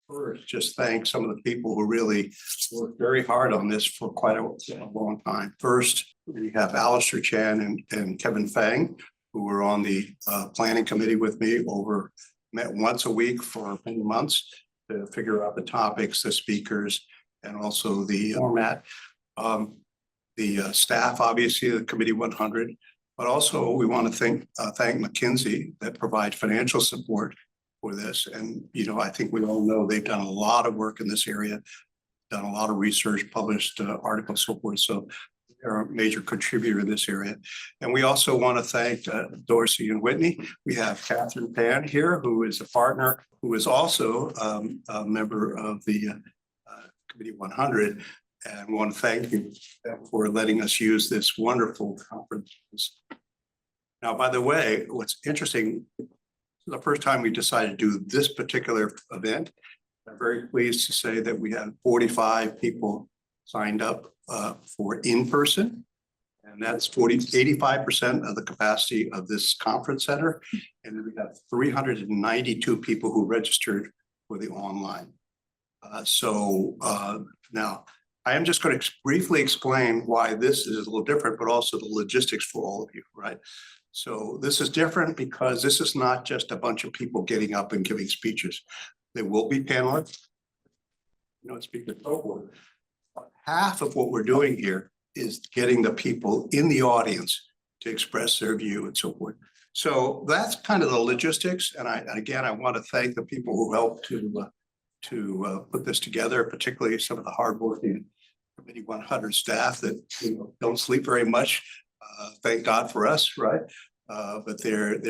first just thank some of the people who really worked very hard on this for quite a long time. First, we have Alistair Chan and Kevin Fang, who were on the planning committee with me met once a week for many months to figure out the topics, the speakers, and also the format. The staff, obviously, the Committee 100, but also we want to thank McKinsey that provide financial support for this. And, I think we all know they've done a lot of work in this area, done a lot of research, published articles, so forth. So they're a major contributor in this area. And we also want to thank Dorsey and Whitney. We have Catherine Pan here, who is a partner, who is also a member of the Committee 100. And we want to thank you for letting us use this wonderful conference. Now, by the way, what's interesting, the first time we decided to do this particular event, I'm very pleased to say that we had 45 people signed up for in-person, and that's 85% of the capacity of this conference center. And we have 392 people who registered for the online. Now I am just going to briefly explain why this is a little different, but also the logistics for all of you, right? So this is different because this is not just a bunch of people getting up and giving speeches. There will be panelists, speakers, so forth. Half of what we're doing here is getting the people in the audience to express their view and so forth. So that's kind of the logistics. And again, I want to thank the people who helped to put this together, particularly some of the hardworking Committee 100 staff that don't sleep very much. Thank God for us, right? But they're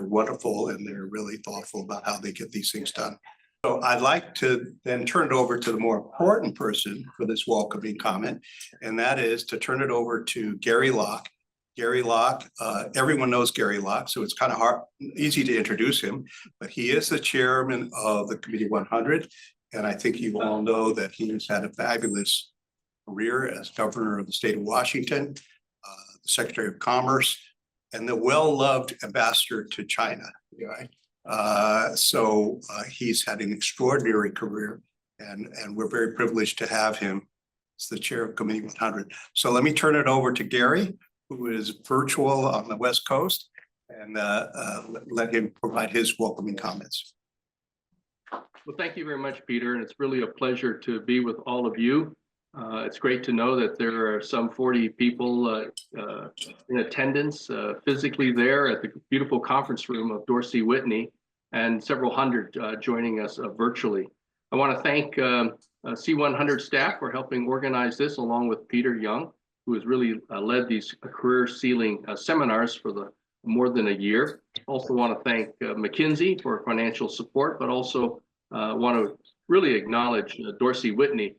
wonderful, and they're really thoughtful about how they get these things done. So I'd like to then turn it over to the more important person for this welcoming comment, and that is to turn it over to Gary Locke. Gary Locke, everyone knows Gary Locke, so it's kind of easy to introduce him, but he is the chairman of the Committee 100, and I think you all know that he has had a fabulous career as governor of the state of Washington, the Secretary of Commerce, and the well-loved ambassador to China, right? So he's had an extraordinary career, and we're very privileged to have him as the chair of Committee 100. So let me turn it over to Gary, who is virtual on the West Coast, and let him provide his welcoming comments. Well, thank you very much, Peter, and it's really a pleasure to be with all of you. It's great to know that there are some 40 people in attendance physically there at the beautiful conference room of Dorsey Whitney, and several hundred joining us virtually. I want to thank C100 staff for helping organize this, along with Peter Young, who has really led these career sealing seminars for more than a year. Also want to thank McKinsey for financial support, but also want to really acknowledge Dorsey Whitney,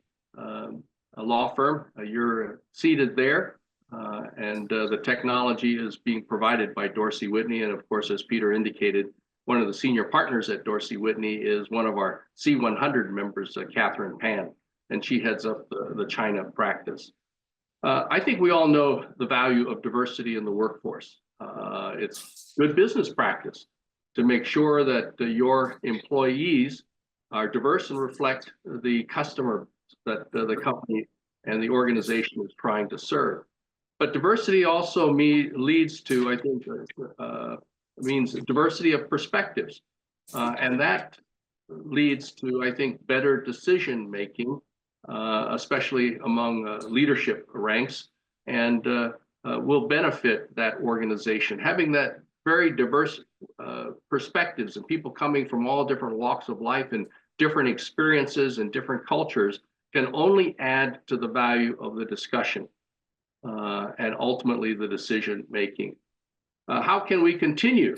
a law firm. You're seated there, and the technology is being provided by Dorsey Whitney. And of course, as Peter indicated, one of the senior partners at Dorsey Whitney is one of our C100 members, Catherine Pan, and she heads up the China practice. I think we all know the value of diversity in the workforce. It's good business practice to make sure that your employees are diverse and reflect the customer that the company and the organization is trying to serve. But diversity also leads to, I think, means diversity of perspectives. And that leads to, I think, better decision making, especially among leadership ranks, and will benefit that organization. Having that very diverse perspectives and people coming from all different walks of life and different experiences and different cultures can only add to the value of the discussion and ultimately the decision making. How can we continue,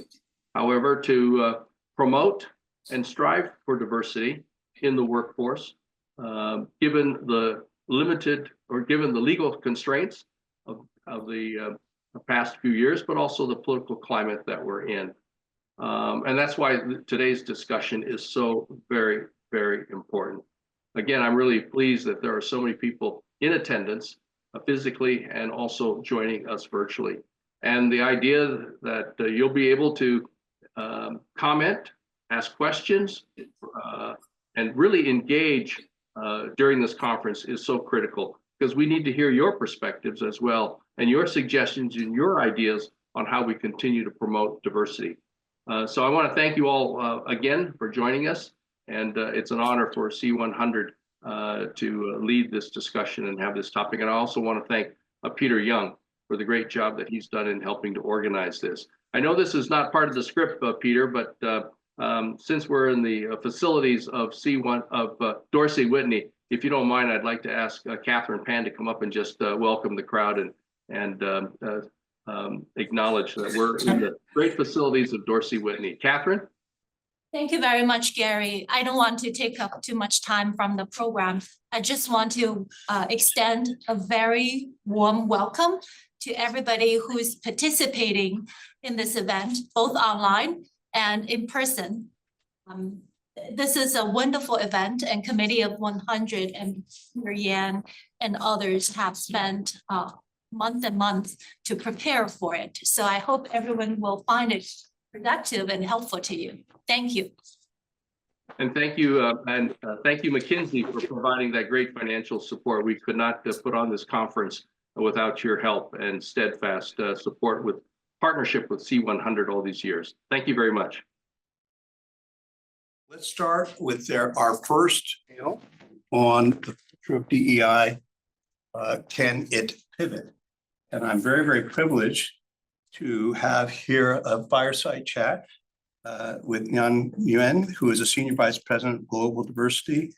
however, to promote and strive for diversity in the workforce, given the limited or given the legal constraints of the past few years, but also the political climate that we're in? And that's why today's discussion is so very, very important. Again, I'm really pleased that there are so many people in attendance physically and also joining us virtually. And the idea that you'll be able to comment ask questions, and really engage during this conference is so critical, because we need to hear your perspectives as well, and your suggestions and your ideas on how we continue to promote diversity. So I want to thank you all again for joining us, and it's an honor for C100 to lead this discussion and have this topic. And I also want to thank Peter Young for the great job that he's done in helping to organize this. I know this is not part of the script, Peter, but since we're in the facilities of C1 of Dorsey Whitney, if you don't mind, I'd like to ask Catherine Pan to come up and just welcome the crowd and acknowledge that we're in the great facilities of Dorsey Whitney. Catherine? Thank you very much, Gary. I don't want to take up too much time from the program. I just want to extend a very warm welcome to everybody who's participating in this event, both online and in person. This is a wonderful event, and Committee of 100 and Nguyen and others have spent months and months to prepare for it. So I hope everyone will find it productive and helpful to you. Thank you. And thank you, thank you, McKinsey, for providing that great financial support. We could not put on this conference without your help and steadfast support with partnership with C100 all these years. Thank you very much. Let's start with our first panel on the future of DEI. Can it pivot? And I'm very, very privileged to have here a fireside chat with Nguyen, who is a Senior Vice President of Global Diversity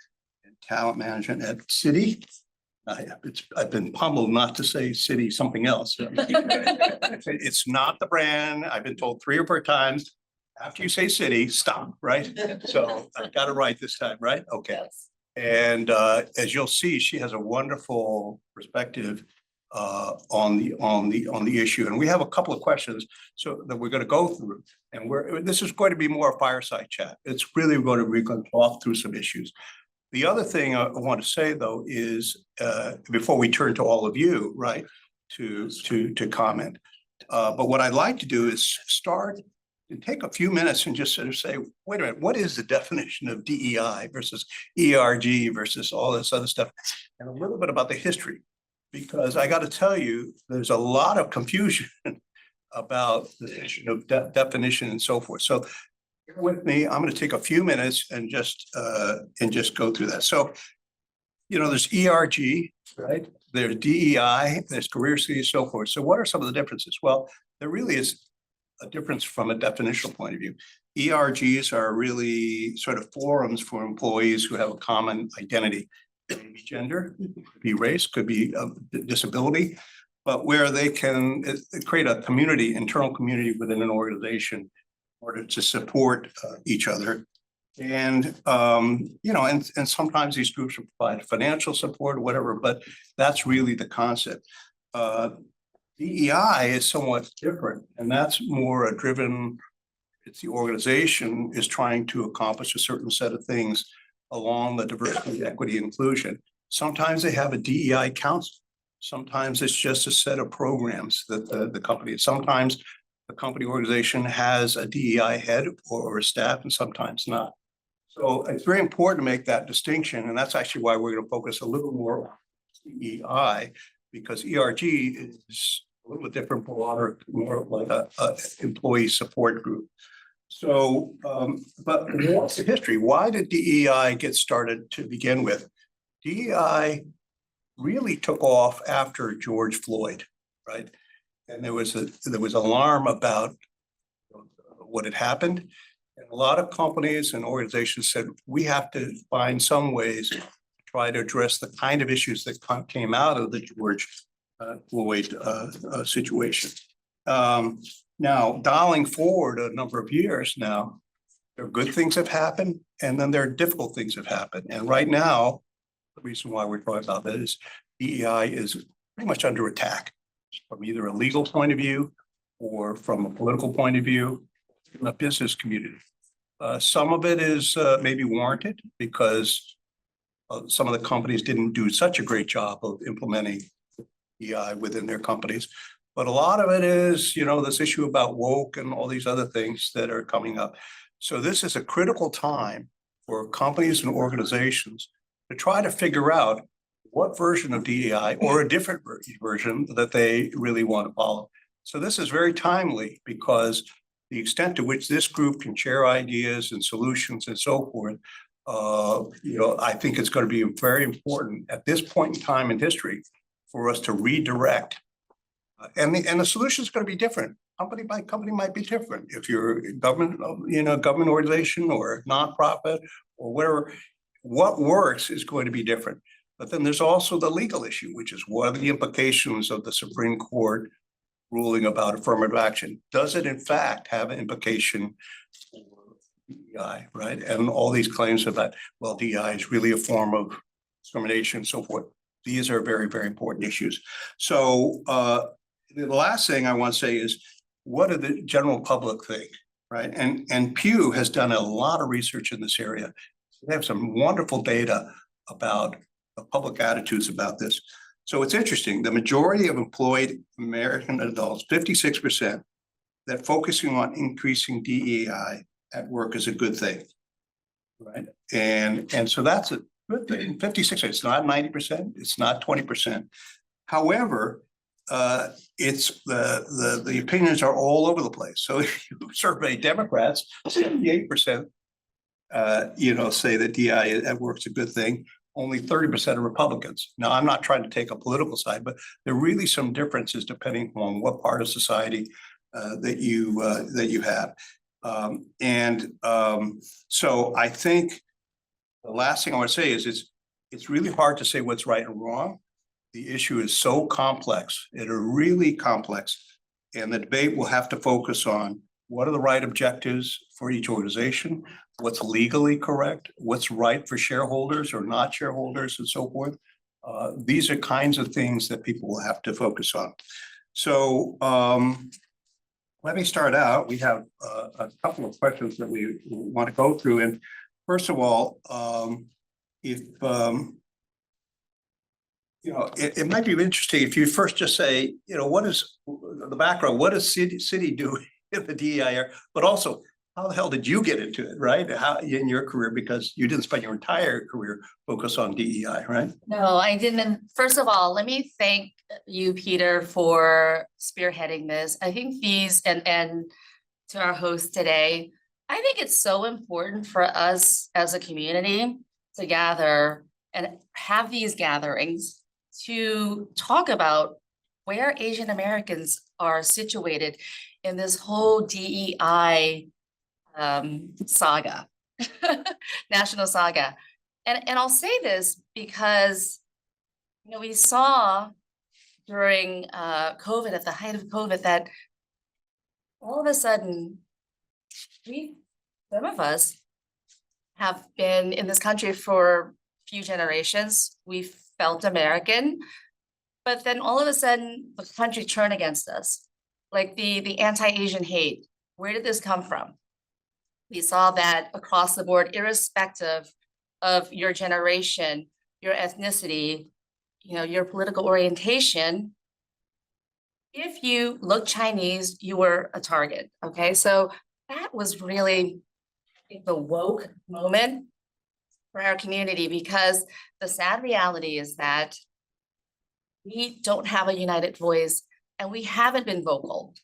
and Talent Management at Citi. I've been pummeled not to say Citi something else. It's not the brand. I've been told 3 or 4 times, after you say Citi, stop, right? So I got it right this time, right? Okay. Yes. And as you'll see, she has a wonderful perspective on the issue. And we have a couple of questions so that we're going to go through. And this is going to be more a fireside chat. We're going to talk through some issues. The other thing I want to say, though, is before we turn to all of you, right, to comment. But what I'd like to do is start and take a few minutes and just sort of say, wait a minute, what is the definition of DEI versus ERG versus all this other stuff? And a little bit about the history, because I got to tell you, there's a lot of confusion about the issue of definition and so forth. So bear with me, I'm going to take a few minutes and just go through that. So, there's ERG, right? There's DEI, there's career cities, so forth. So what are some of the differences? Well, there really is a difference from a definitional point of view. ERGs are really sort of forums for employees who have a common identity. It could be gender, could be race, could be disability, but where they can create a community, internal community within an organization in order to support each other. And, and sometimes these groups provide financial support or whatever, but that's really the concept. DEI is somewhat different, and that's more driven, it's the organization is trying to accomplish a certain set of things along the diversity, equity, inclusion. Sometimes they have a DEI council. Sometimes it's just a set of programs that the company, sometimes the company organization has a DEI head or a staff, and sometimes not. So it's very important to make that distinction. And that's actually why we're going to focus a little more on DEI, because ERG is a little bit different, more like a employee support group. So, but what's the history? Why did DEI get started to begin with? DEI really took off after George Floyd, right? And there was alarm about what had happened. And a lot of companies and organizations said, we have to find some ways to try to address the kind of issues that came out of the George Floyd situation. Now, dialing forward a number of years now, there are good things have happened, and then there are difficult things have happened. And right now, the reason why we're talking about that is DEI is pretty much under attack from either a legal point of view or from a political point of view, from a business community. Some of it is maybe warranted because some of the companies didn't do such a great job of implementing DEI within their companies. But a lot of it is, this issue about woke and all these other things that are coming up. So this is a critical time for companies and organizations to try to figure out what version of DEI or a different version that they really want to follow. So this is very timely because the extent to which this group can share ideas and solutions and so forth, I think it's going to be very important at this point in time in history for us to redirect. And the solution is going to be different. Company by company might be different. If you're a government, government organization or nonprofit or whatever, what works is going to be different. But then there's also the legal issue, which is what are the implications of the Supreme Court ruling about affirmative action? Does it in fact have an implication for DEI, right? And all these claims of that, well, DEI is really a form of discrimination and so forth. These are very, very important issues. So the last thing I want to say is, what do the general public think, right? And Pew has done a lot of research in this area. They have some wonderful data about the public attitudes about this. So it's interesting, the majority of employed American adults, 56%, that focusing on increasing DEI at work is a good thing, right? And so that's a good thing, 56%, it's not 90%, it's not 20%. However, it's the opinions are all over the place. So if you survey Democrats, 78%, say that DEI at work is a good thing. Only 30% of Republicans. Now, I'm not trying to take a political side, but there are really some differences depending on what part of society that you have. So I think the last thing I want to say is it's really hard to say what's right and wrong. The issue is so complex. It is really complex, and the debate will have to focus on what are the right objectives for each organization, what's legally correct, what's right for shareholders or not shareholders, and so forth. These are kinds of things that people will have to focus on. So let me start out. We have a couple of questions that we want to go through. And first of all, it might be interesting if you first just say, what is the background? What does Citi do in the DEI? But also, how the hell did you get into it, right? How in your career, because you didn't spend your entire career focused on DEI, right? No, I didn't. First of all, let me thank you, Peter, for spearheading this. I think these and to our host today, I think it's so important for us as a community to gather and have these gatherings to talk about where Asian Americans are situated in this whole DEI saga, national saga. And I'll say this because, we saw during COVID, at the height of COVID, that all of a sudden, some of us have been in this country for a few generations. We felt American, but then all of a sudden, the country turned against us. Like the anti-Asian hate. Where did this come from? We saw that across the board, irrespective of your generation, your ethnicity, your political orientation. If you look Chinese, you were a target. Okay, so that was really the woke moment for our community, because the sad reality is that we don't have a united voice and we haven't been vocal,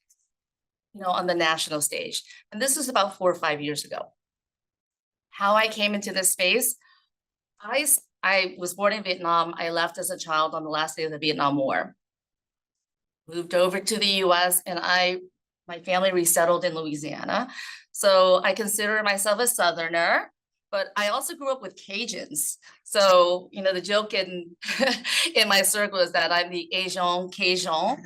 on the national stage. And this is about 4 or 5 years ago. How I came into this space, I was born in Vietnam. I left as a child on the last day of the Vietnam War. Moved over to the US and my family resettled in Louisiana. So I consider myself a Southerner, but I also grew up with Cajuns. So, the joke in my circle is that I'm the Asian Cajun.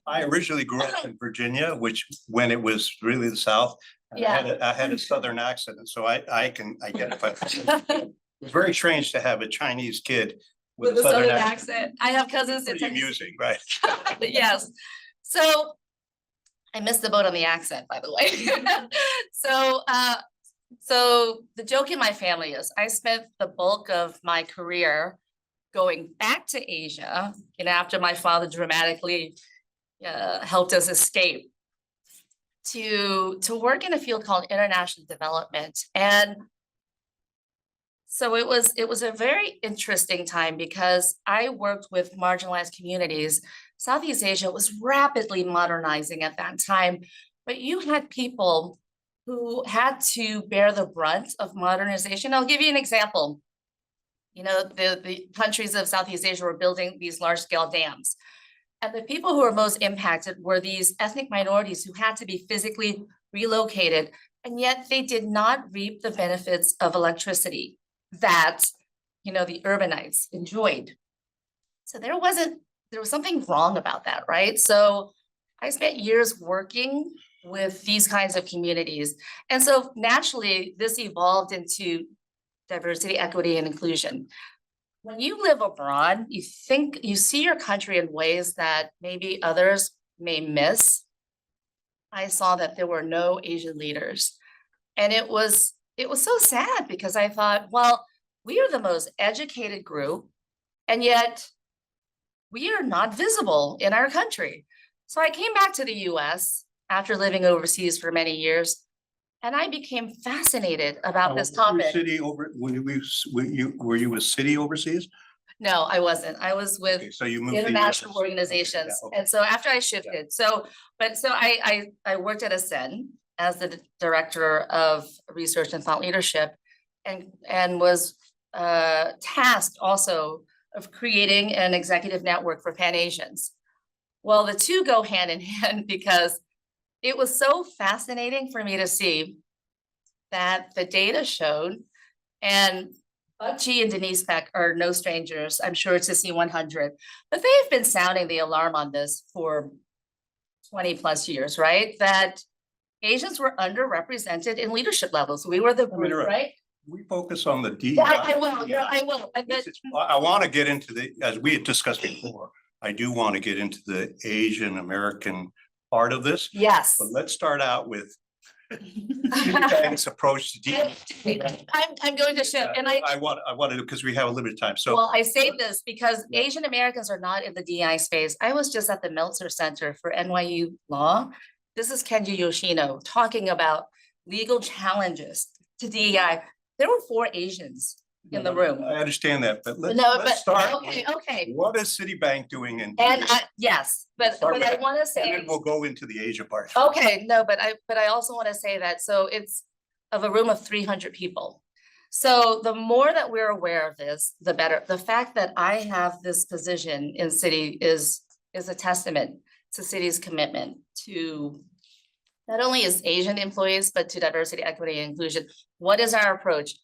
I originally grew up in Virginia, which when it was really the South, Yeah. I had a Southern accent, and so I get it. But it's very strange to have a Chinese kid With a Southern accent. I have cousins in Pretty amusing, right? Yes. So I missed the boat on the accent, by the way. So the joke in my family is I spent the bulk of my career going back to Asia, after my father dramatically helped us escape to work in a field called international development. And so it was a very interesting time because I worked with marginalized communities. Southeast Asia was rapidly modernizing at that time, but you had people who had to bear the brunt of modernization. I'll give you an example. You know, the countries of Southeast Asia were building these large-scale dams. And the people who were most impacted were these ethnic minorities who had to be physically relocated, and yet they did not reap the benefits of electricity that, you know, the urbanites enjoyed. So there was something wrong about that, right? So I spent years working with these kinds of communities. And so naturally, this evolved into diversity, equity, and inclusion. When you live abroad, you see your country in ways that maybe others may miss. I saw that there were no Asian leaders. And it was so sad because I thought, well, we are the most educated group, and yet we are not visible in our country. So I came back to the US after living overseas for many years, and I became fascinated about this topic. Were you with Citi overseas? No, I wasn't. I was with Okay, so you moved to international US. organizations. Okay, yeah, okay. And so after I shifted, I worked at Ascend as the director of research and thought leadership, and was tasked also of creating an executive network for Pan-Asians. Well, the two go hand in hand because it was so fascinating for me to see that the data showed, and G and Denise Peck are no strangers, I'm sure, to C100, but they've been sounding the alarm on this for 20 plus years, right? That Asians were underrepresented in leadership levels. We were the group, right? We focus on the D. Yeah, I will, yeah, I will. I want to get into as we had discussed before, I do want to get into the Asian American part of this. Yes. But let's start out with Citibank's approach to DEI. I'm going to shift, and I wanted to, because we have a limited time. So well, I say this because Asian Americans are not in the DEI space. I was just at the Meltzer Center for NYU Law. This is Kenji Yoshino talking about legal challenges to DEI. There were 4 Asians in the room. I understand that, but let's start. Okay. What is Citibank doing in? And yes, but I want to say. And then we'll go into the Asia part. Okay, no, but I also want to say that, so it's of a room of 300 people. So the more that we're aware of this, the better. The fact that I have this position in Citi is a testament to Citi's commitment to not only as Asian employees, but to diversity, equity, and inclusion. What is our approach?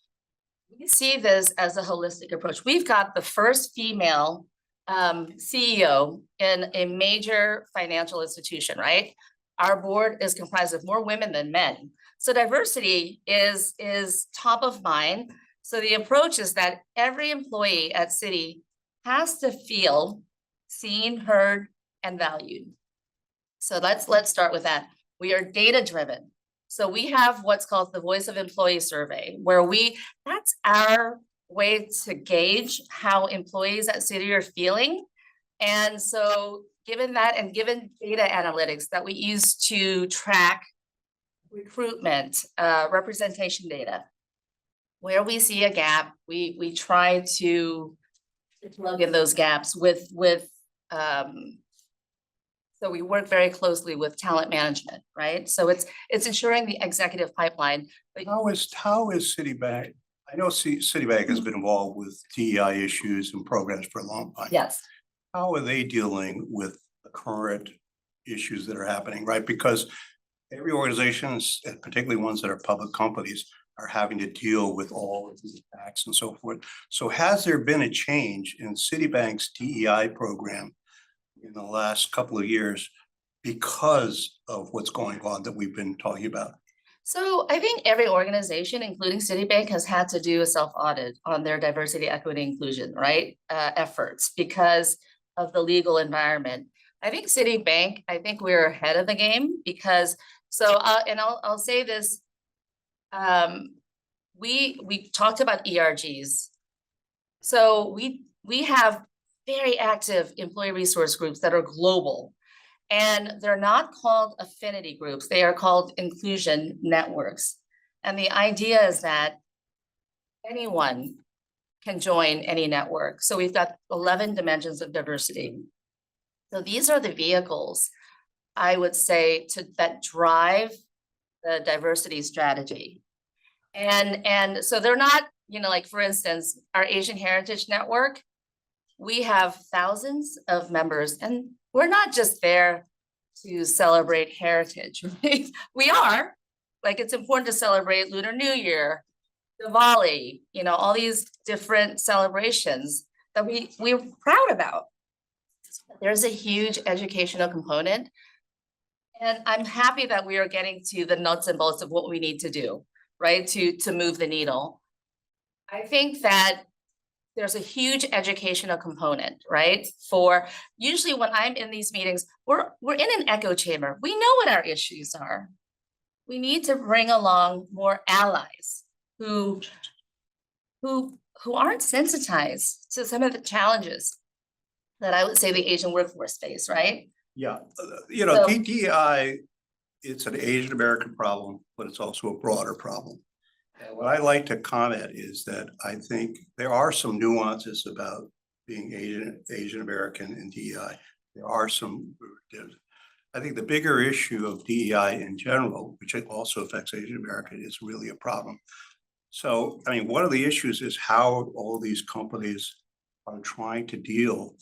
We see this as a holistic approach. We've got the first female CEO in a major financial institution, right? Our board is comprised of more women than men. So diversity is top of mind. So the approach is that every employee at Citi has to feel seen, heard, and valued. So let's start with that. We are data driven. So we have what's called the Voice of Employee Survey, where that's our way to gauge how employees at Citi are feeling. And so given that, and given data analytics that we use to track recruitment, representation data, where we see a gap, we try to plug in those gaps with so we work very closely with talent management, right? So it's ensuring the executive pipeline. But How is Citibank? I know Citibank has been involved with DEI issues and programs for a long time. yes, How are they dealing with the current issues that are happening, right? Because every organization, and particularly ones that are public companies, are having to deal with all of these acts and so forth. So has there been a change in Citibank's DEI program in the last couple of years because of what's going on that we've been talking about? so I think every organization, including Citibank, has had to do a self-audit on their diversity, equity, inclusion, right? Efforts because of the legal environment. I think Citibank, we're ahead of the game because, I'll say this, we talked about ERGs. So we have very active employee resource groups that are global. And they're not called affinity groups, they are called inclusion networks. And the idea is that anyone can join any network. So we've got 11 dimensions of diversity. So these are the vehicles, I would say, that drive the diversity strategy. And so they're not, like for instance, our Asian Heritage Network, we have thousands of members, and we're not just there to celebrate heritage, right? We are, like, it's important to celebrate Lunar New Year, Diwali, all these different celebrations that we're proud about. There's a huge educational component. And I'm happy that we are getting to the nuts and bolts of what we need to do, right? To move the needle. I think that there's a huge educational component, right? For usually when I'm in these meetings, we're in an echo chamber. We know what our issues are. We need to bring along more allies who aren't sensitized to some of the challenges that I would say the Asian workforce face, right? Yeah, So- DEI, it's an Asian American problem, but it's also a broader problem. And what I like to comment is that I think there are some nuances about being Asian American in DEI. There are some, I think the bigger issue of DEI in general, which also affects Asian American, is really a problem. So, I mean, one of the issues is how all these companies are trying to deal.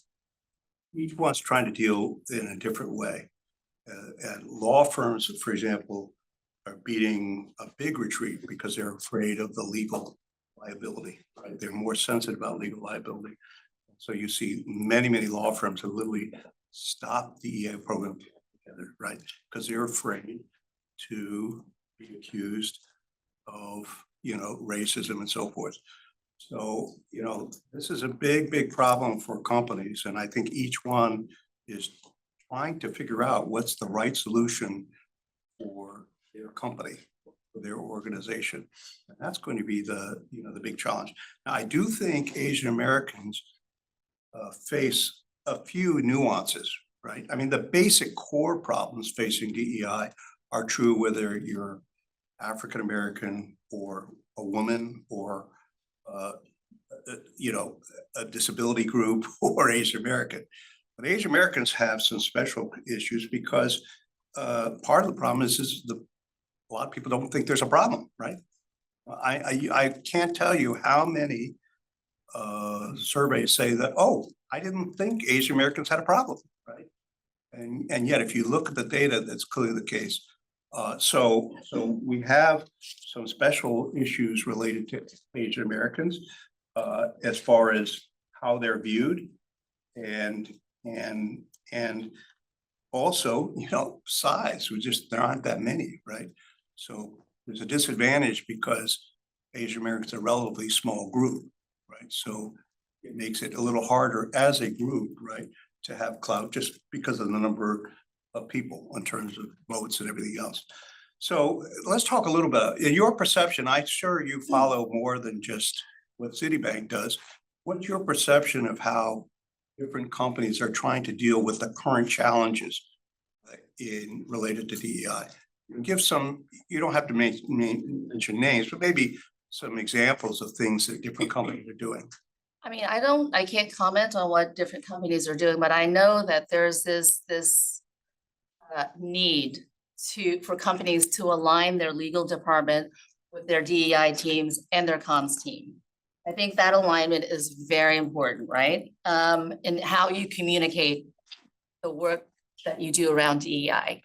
Each one's trying to deal in a different way. And law firms, for example, are beating a big retreat because they're afraid of the legal liability, right? They're more sensitive about legal liability. So you see many law firms have literally stopped the DEI program together, right? Because they're afraid to be accused of, racism and so forth. So, this is a big problem for companies. And I think each one is trying to figure out what's the right solution for their company, for their organization. And that's going to be the big challenge. Now, I do think Asian Americans face a few nuances, right? I mean, the basic core problems facing DEI are true whether you're African American or a woman or a disability group or Asian American. But Asian Americans have some special issues because part of the problem is a lot of people don't think there's a problem, right? I can't tell you how many surveys say that, oh, I didn't think Asian Americans had a problem, right? And yet, if you look at the data, that's clearly the case. So we have some special issues related to Asian Americans as far as how they're viewed, and also, size. There aren't that many, right? So there's a disadvantage because Asian Americans are a relatively small group, right? So it makes it a little harder as a group, right, to have clout just because of the number of people in terms of votes and everything else. So let's talk a little bit. In your perception, I'm sure you follow more than just what Citibank does. What's your perception of how different companies are trying to deal with the current challenges related to DEI? Give some, you don't have to mention names, but maybe some examples of things that different companies are doing. I mean, I can't comment on what different companies are doing, but I know that there's this need for companies to align their legal department with their DEI teams and their comms team. I think that alignment is very important, right? In how you communicate the work that you do around DEI.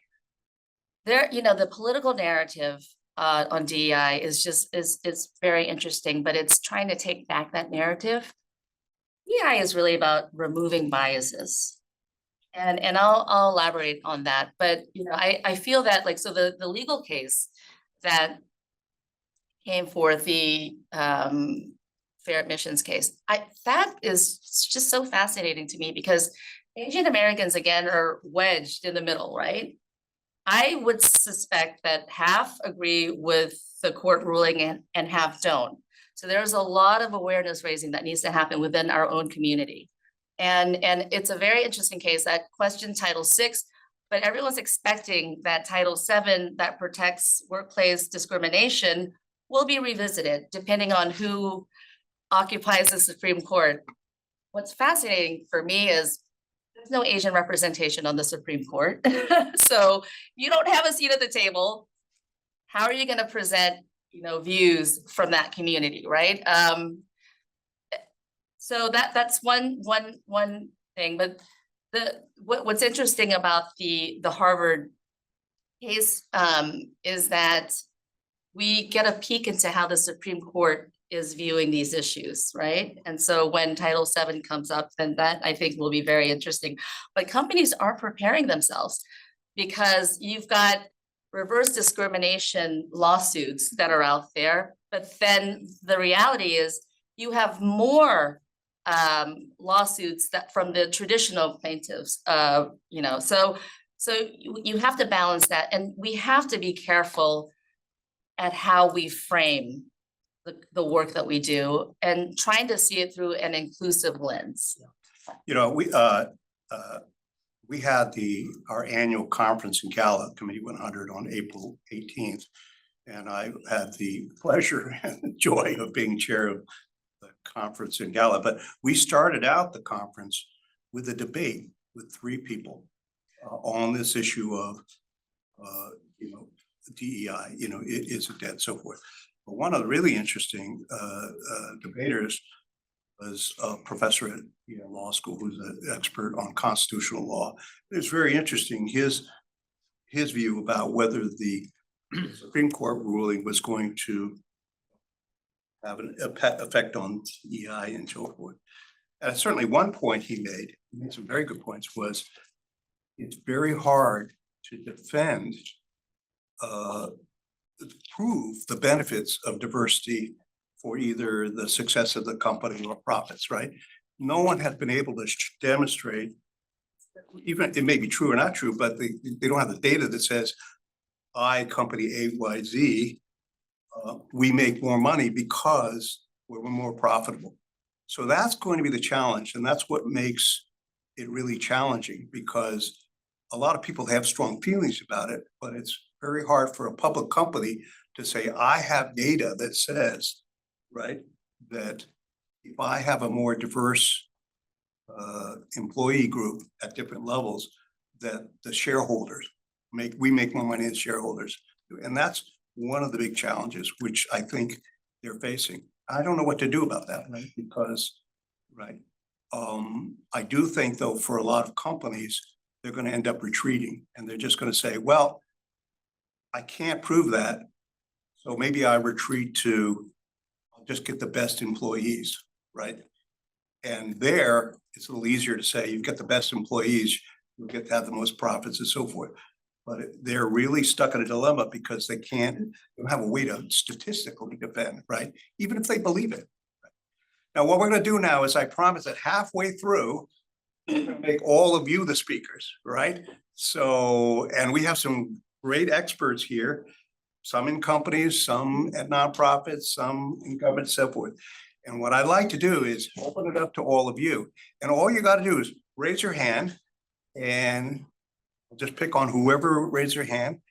The political narrative on DEI is very interesting, but it's trying to take back that narrative. DEI is really about removing biases. And I'll elaborate on that, but I feel that the legal case that came forth, the fair admissions case, that is just so fascinating to me because Asian Americans again are wedged in the middle, right? I would suspect that half agree with the court ruling and half don't. So there's a lot of awareness raising that needs to happen within our own community. And it's a very interesting case that questioned Title VI, but everyone's expecting that Title VII that protects workplace discrimination will be revisited depending on who occupies the Supreme Court. What's fascinating for me is there's no Asian representation on the Supreme Court. So you don't have a seat at the table. How are you going to present, views from that community, right? So that's one thing. But what's interesting about the Harvard case is that we get a peek into how the Supreme Court is viewing these issues, right? And so when Title VII comes up, then that I think will be very interesting. But companies are preparing themselves because you've got reverse discrimination lawsuits that are out there, but then the reality is you have more lawsuits that from the traditional plaintiffs, so you have to balance that, and we have to be careful at how we frame the work that we do and trying to see it through an inclusive lens. We had our annual conference in Gallup, Committee 100, on April 18th. And I had the pleasure and joy of being chair of the conference in Gallup. But we started out the conference with a debate with 3 people on this issue of, DEI, is it dead, so forth. But one of the really interesting debaters was a professor at law school who's an expert on constitutional law. It's very interesting, his view about whether the Supreme Court ruling was going to have an effect on DEI and so forth. And certainly one point he made some very good points, was it's very hard to defend, prove the benefits of diversity for either the success of the company or profits, right? No one has been able to demonstrate, even it may be true or not true, but they don't have the data that says, company XYZ, we make more money because we're more profitable. So that's going to be the challenge. And that's what makes it really challenging, because a lot of people have strong feelings about it, but it's very hard for a public company to say, I have data that says, right, that if I have a more diverse employee group at different levels, that the shareholders we make more money as shareholders. And that's one of the big challenges, which I think they're facing. I don't know what to do about that, right? Because, right, I do think though, for a lot of companies, they're going to end up retreating, and they're just going to say, well, I can't prove that, so maybe I retreat to just get the best employees, right? And there, it's a little easier to say, you get the best employees, you'll get to have the most profits and so forth. But they're really stuck in a dilemma because they don't have a way to statistically defend, right? Even if they believe it. Now, what we're going to do now is, I promise that halfway through, we're going to make all of you the speakers, right? So, and we have some great experts here, some in companies, some at nonprofits, some in government, so forth. And what I'd like to do is open it up to all of you. And all you got to do is raise your hand, and just pick on whoever raised their hand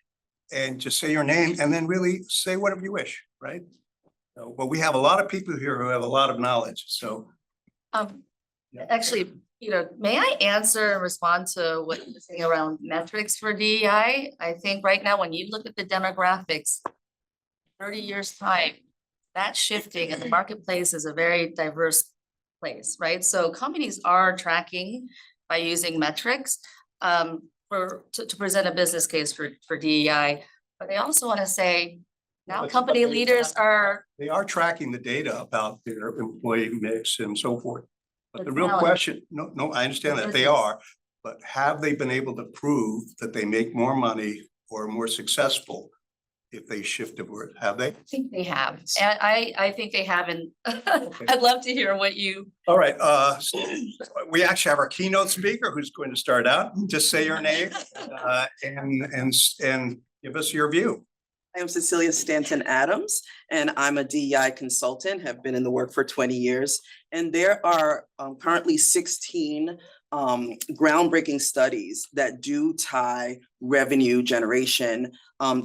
and just say your name, and then really say whatever you wish, right? So, but we have a lot of people here who have a lot of knowledge, so. Actually, may I answer and respond to what you're saying around metrics for DEI? I think right now, when you look at the demographics, 30 years time, that's shifting, and the marketplace is a very diverse place, right? So companies are tracking by using metrics to present a business case for DEI, but they also want to say, now company leaders are. They are tracking the data about their employee mix and so forth. But the real talent. question, no, I understand that they are, but have they been able to prove that they make more money or are more successful if they shift over? Have they? I think they have. And I think they haven't. I'd love to hear what you. All right. We actually have our keynote speaker who's going to start out. Just say your name and give us your view. I am Cecilia Stanton Adams, and I'm a DEI consultant, have been in the work for 20 years. And there are currently 16 groundbreaking studies that do tie revenue generation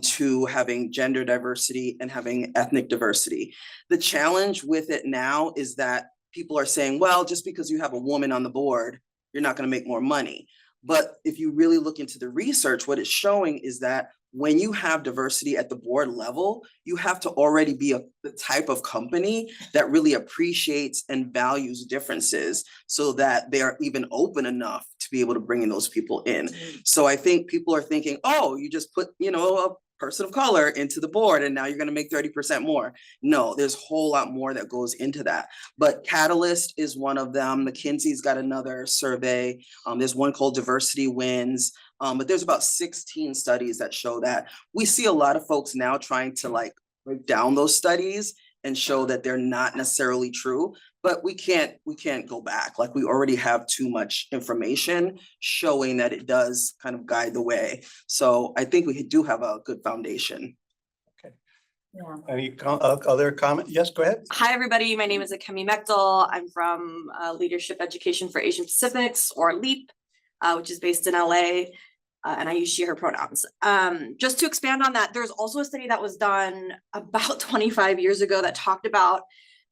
to having gender diversity and having ethnic diversity. The challenge with it now is that people are saying, well, just because you have a woman on the board, you're not going to make more money. But if you really look into the research, what it's showing is that when you have diversity at the board level, you have to already be the type of company that really appreciates and values differences so that they are even open enough to be able to bring in those people in. So I think people are thinking, oh, you just put, a person of color into the board and now you're going to make 30% more. No, there's a whole lot more that goes into that. But Catalyst is one of them. McKinsey's got another survey. There's one called Diversity Wins. But there's about 16 studies that show that. We see a lot of folks now trying to break down those studies and show that they're not necessarily true, but we can't go back. We already have too much information showing that it does kind of guide the way. So I think we do have a good foundation. Yeah. Any other comment? Yes, go ahead. Hi, everybody. My name is Akemi Mekdal. I'm from Leadership Education for Asian Pacifics, or LEAP, which is based in LA. And I use she, her pronouns. Just to expand on that, there's also a study that was done about 25 years ago that talked about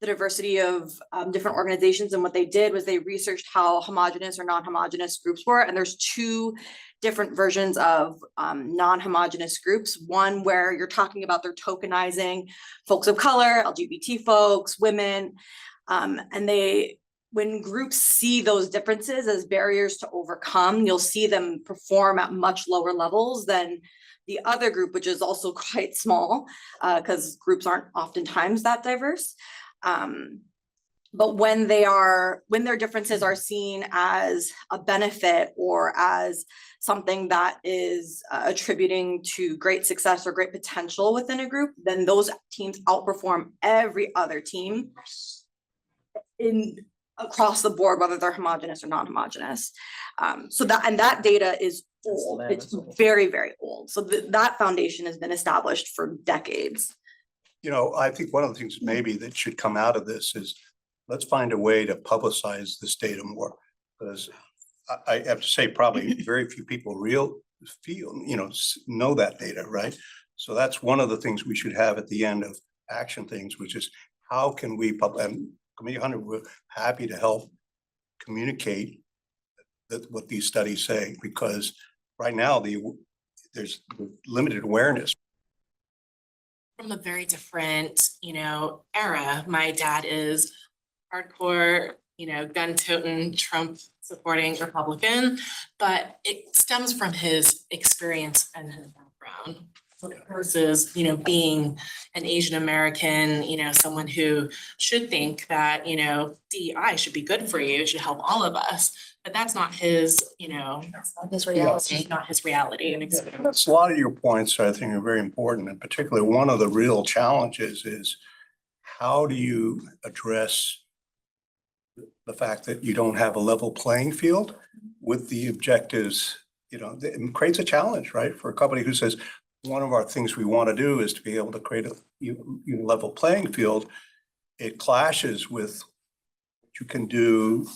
the diversity of different organizations. And what they did was they researched how homogenous or non-homogenous groups were. And there's two different versions of non-homogenous groups. One where you're talking about they're tokenizing folks of color, LGBT folks, women, and when groups see those differences as barriers to overcome, you'll see them perform at much lower levels than the other group, which is also quite small, because groups aren't oftentimes that diverse. But when their differences are seen as a benefit or as something that is attributing to great success or great potential within a group, then those teams outperform every other team across the board, whether they're homogenous or non-homogenous. So that data is old. It's very, very old. So that foundation has been established for decades. I think one of the things maybe that should come out of this is let's find a way to publicize this data more, because I have to say probably very few people know that data, right? So that's one of the things we should have at the end of action things, which is how can we and Committee 100, we're happy to help communicate what these studies say, because right now there's limited awareness. From a very different, era. My dad is hardcore, gun-toting, Trump-supporting Republican, but it stems from his experience and his background. Versus, being an Asian American, someone who should think that, DEI should be good for you, it should help all of us. But that's not his, that's not his reality, not his reality and experience. A lot of your points, I think, are very important, and particularly one of the real challenges is how do you address the fact that you don't have a level playing field with the objectives, it creates a challenge, right? For a company who says, one of our things we want to do is to be able to create a level playing field. It clashes with what you can do,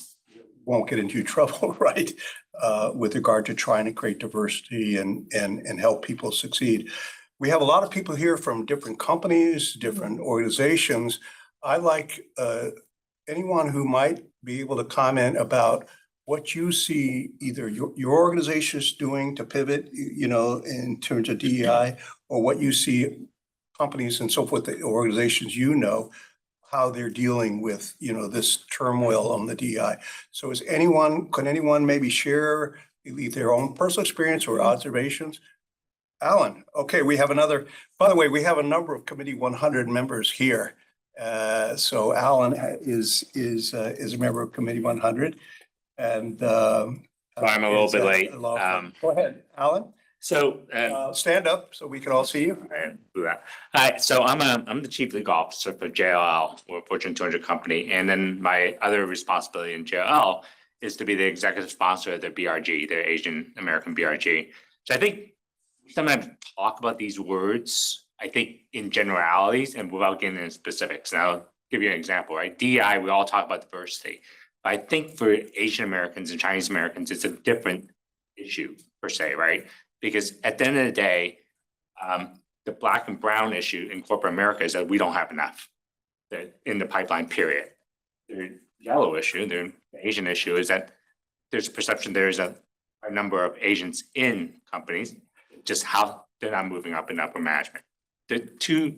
won't get into trouble, right? With regard to trying to create diversity and help people succeed. We have a lot of people here from different companies, different organizations. I like anyone who might be able to comment about what you see either your organization is doing to pivot, in terms of DEI, or what you see companies and so forth, the organizations, how they're dealing with, this turmoil on the DEI. So can anyone maybe share either their own personal experience or observations? Alan, okay, by the way, we have a number of Committee 100 members here. So Alan is a member of Committee 100. And I'm a little bit late. Go ahead, Alan. So Stand up so we can all see you. Hi, so I'm the chief legal officer for JLL, we're a Fortune 200 company, and then my other responsibility in JLL is to be the executive sponsor of their BRG, their Asian American BRG. So I think we sometimes talk about these words, I think in generalities and without getting into specifics. And I'll give you an example, right? DEI, we all talk about diversity. I think for Asian Americans and Chinese Americans, it's a different issue per se, right? Because at the end of the day, the Black and brown issue in corporate America is that we don't have enough in the pipeline, period. The yellow issue, the Asian issue is that there's a perception there's a number of Asians in companies, just how they're not moving up in upper management. The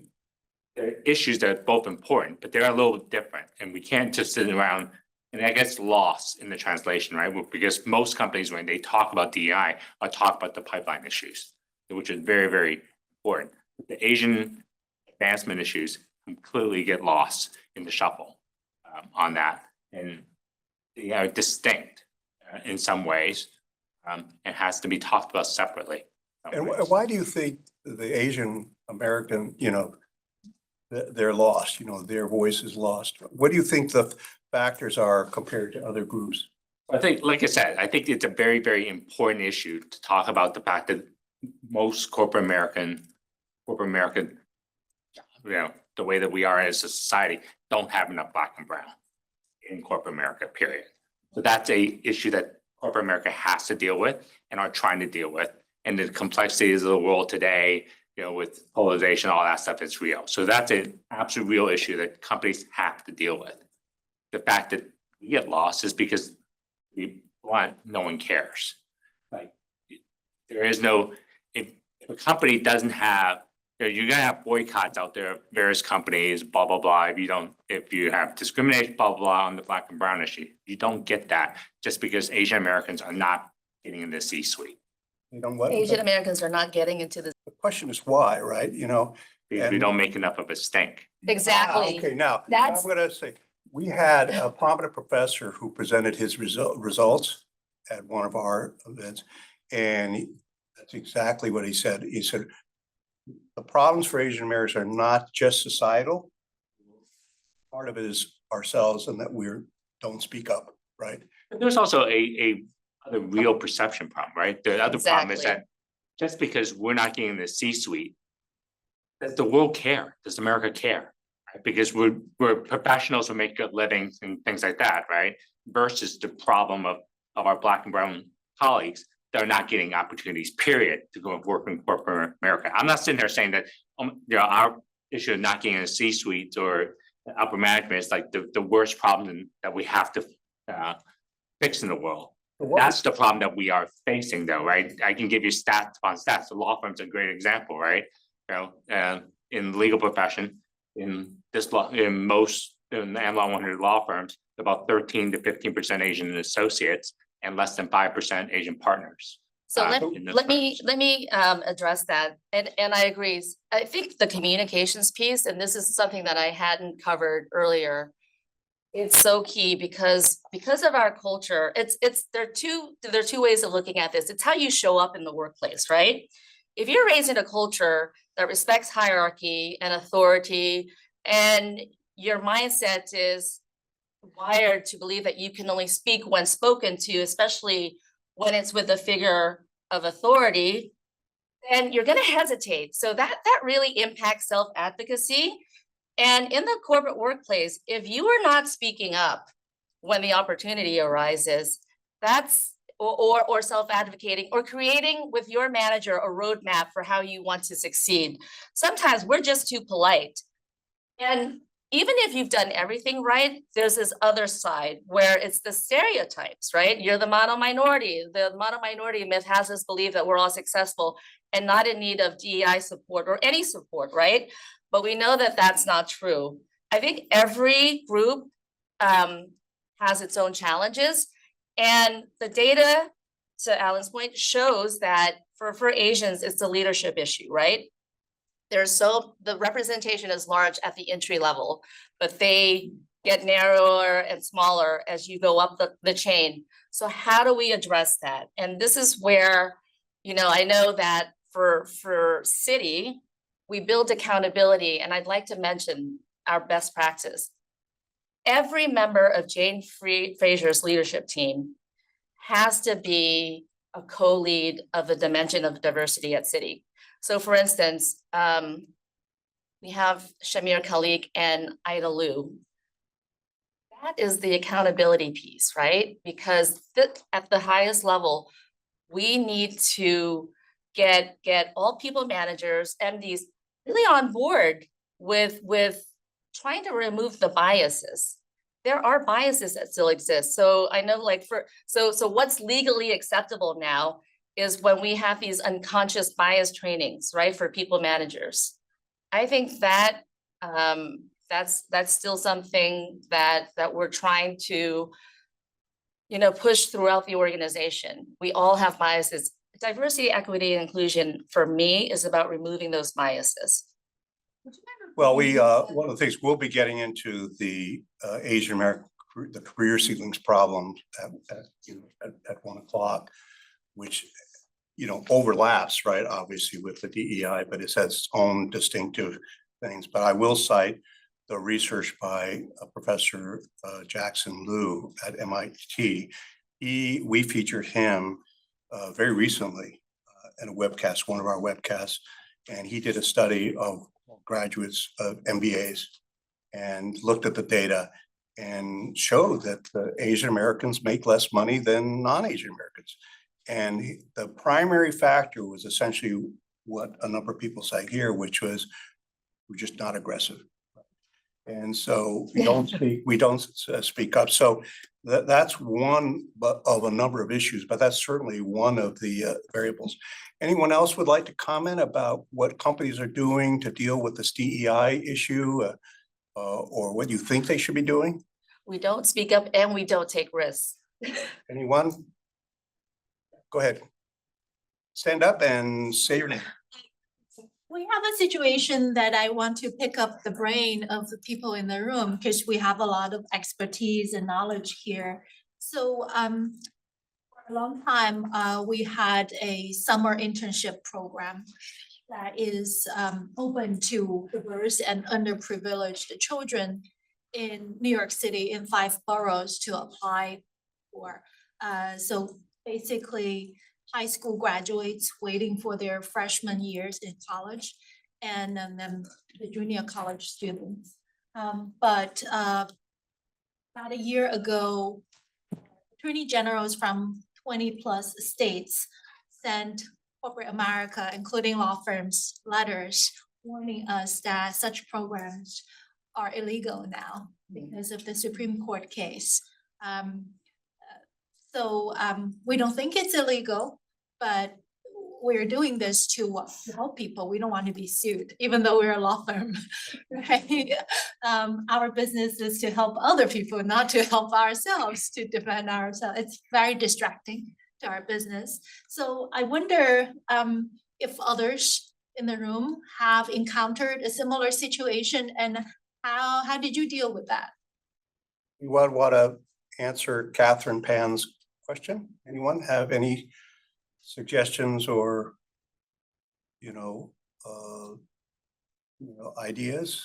issues that are both important, but they're a little different, and we can't just sit around and that gets lost in the translation, right? Because most companies, when they talk about DEI, are talk about the pipeline issues, which is very, very important. The Asian advancement issues completely get lost in the shuffle on that, and they are distinct in some ways, and has to be talked about separately. And why do you think the Asian American, they're lost, their voice is lost? What do you think the factors are compared to other groups? I think, like I said, I think it's a very, very important issue to talk about the fact that most corporate American, the way that we are as a society, don't have enough Black and brown in corporate America, period. So that's a issue that corporate America has to deal with and are trying to deal with. And the complexities of the world today, with polarization, all that stuff is real. So that's an absolute real issue that companies have to deal with. The fact that we get lost is because no one cares. Like, there is no, if a company doesn't have, you're gonna have boycotts out there of various companies, blah, blah, blah. If you have discrimination, blah, blah, on the Black and brown issue, you don't get that just because Asian Americans are not getting in the C-suite. What? Asian Americans are not getting into this. The question is why, right? Because we And- don't make enough of a stink. Exactly. Okay, now, I'm That's- gonna say, we had a prominent professor who presented his results at one of our events, and that's exactly what he said. He said, the problems for Asian Americans are not just societal. Part of it is ourselves and that don't speak up, right? But there's also a other real perception problem, right? The other problem is Exactly. that just because we're not getting the C-suite, does the world care? Does America care? Right? Because we're professionals who make good livings and things like that, right? Versus the problem of our Black and brown colleagues that are not getting opportunities, period, to go and work in corporate America. I'm not sitting there saying that our issue of not getting a C-suite or upper management is like the worst problem that we have to fix in the world. That's the problem that we are facing, though, right? I can give you stats upon stats. The law firm's a great example, right? In the legal profession, in the Am Law 100 law firms, about 13 to 15% Asian associates and less than 5% Asian partners. So in those let me address that, and I agree. I think the communications piece, and this is something that I hadn't covered earlier. It's so key because of our culture, there are two ways of looking at this. It's how you show up in the workplace, right? If you're raised in a culture that respects hierarchy and authority, and your mindset is wired to believe that you can only speak when spoken to, especially when it's with a figure of authority, then you're gonna hesitate. So that really impacts self-advocacy. And in the corporate workplace, if you are not speaking up when the opportunity arises, or self-advocating or creating with your manager a roadmap for how you want to succeed. Sometimes we're just too polite. And even if you've done everything right, there's this other side where it's the stereotypes, right? You're the model minority. The model minority myth has us believe that we're all successful and not in need of DEI support or any support, right? But we know that that's not true. I think every group has its own challenges. And the data, to Alan's point, shows that for Asians, it's a leadership issue, right? The representation is large at the entry level, but they get narrower and smaller as you go up the chain. So how do we address that? And this is where, I know that for Citi, we build accountability, and I'd like to mention our best practice. Every member of Jane Fraser's leadership team has to be a co-lead of the dimension of diversity at Citi. So for instance, we have Shamir Khalik and Ida Liu. that is the accountability piece, right? Because at the highest level, we need to get all people managers, MDs really on board with trying to remove the biases. There are biases that still exist. So I know like so what's legally acceptable now is when we have these unconscious bias trainings, right, for people managers. I think that that's still something that we're trying to, push throughout the organization. We all have biases. Diversity, equity, and inclusion for me is about removing those biases. Well, one of the things we'll be getting into the Asian American, the career ceilings problem at 1 o'clock, which, overlaps, right, obviously with the DEI, but it has its own distinctive things. But I will cite the research by Professor Jackson Liu at MIT. We featured him very recently in a webcast, one of our webcasts, and he did a study of graduates of MBAs and looked at the data and showed that the Asian Americans make less money than non-Asian Americans. And the primary factor was essentially what a number of people say here, which was we're just not aggressive. And so we don't speak up. So that's one of a number of issues, but that's certainly one of the variables. Anyone else would like to comment about what companies are doing to deal with this DEI issue or what you think they should be doing? We don't speak up and we don't take risks. Anyone? Go ahead. Stand up and say your name. We have a situation that I want to pick up the brain of the people in the room because we have a lot of expertise and knowledge here. So for a long time, we had a summer internship program that is open to diverse and underprivileged children in New York City in 5 boroughs to apply for. So basically, high school graduates waiting for their freshman years in college, and then the junior college students. But about a year ago, attorney generals from 20+ states sent corporate America, including law firms, letters warning us that such programs are illegal now because of the Supreme Court case. So we don't think it's illegal, but we're doing this to help people. We don't want to be sued, even though we're a law firm, right? Our business is to help other people, not to help ourselves, to defend ourselves. It's very distracting to our business. So I wonder if others in the room have encountered a similar situation, and how did you deal with that? You want to answer Catherine Pan's question? Anyone have any suggestions or ideas?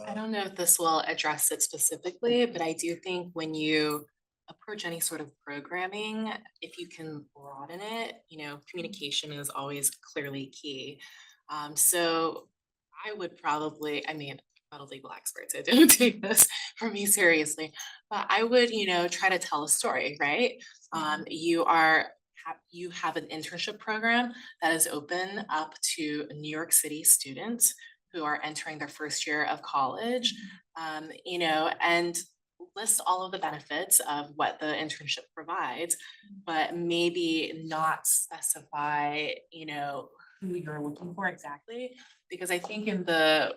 I don't know if this will address it specifically, but I do think when you approach any sort of programming, if you can broaden it, communication is always clearly key. So I would probably, not a legal expert, so don't take this from me seriously, but I would, try to tell a story, right? You have an internship program that is open up to New York City students who are entering their first year of college, and list all of the benefits of what the internship provides, but maybe not specify, who you're looking for exactly, because I think in the,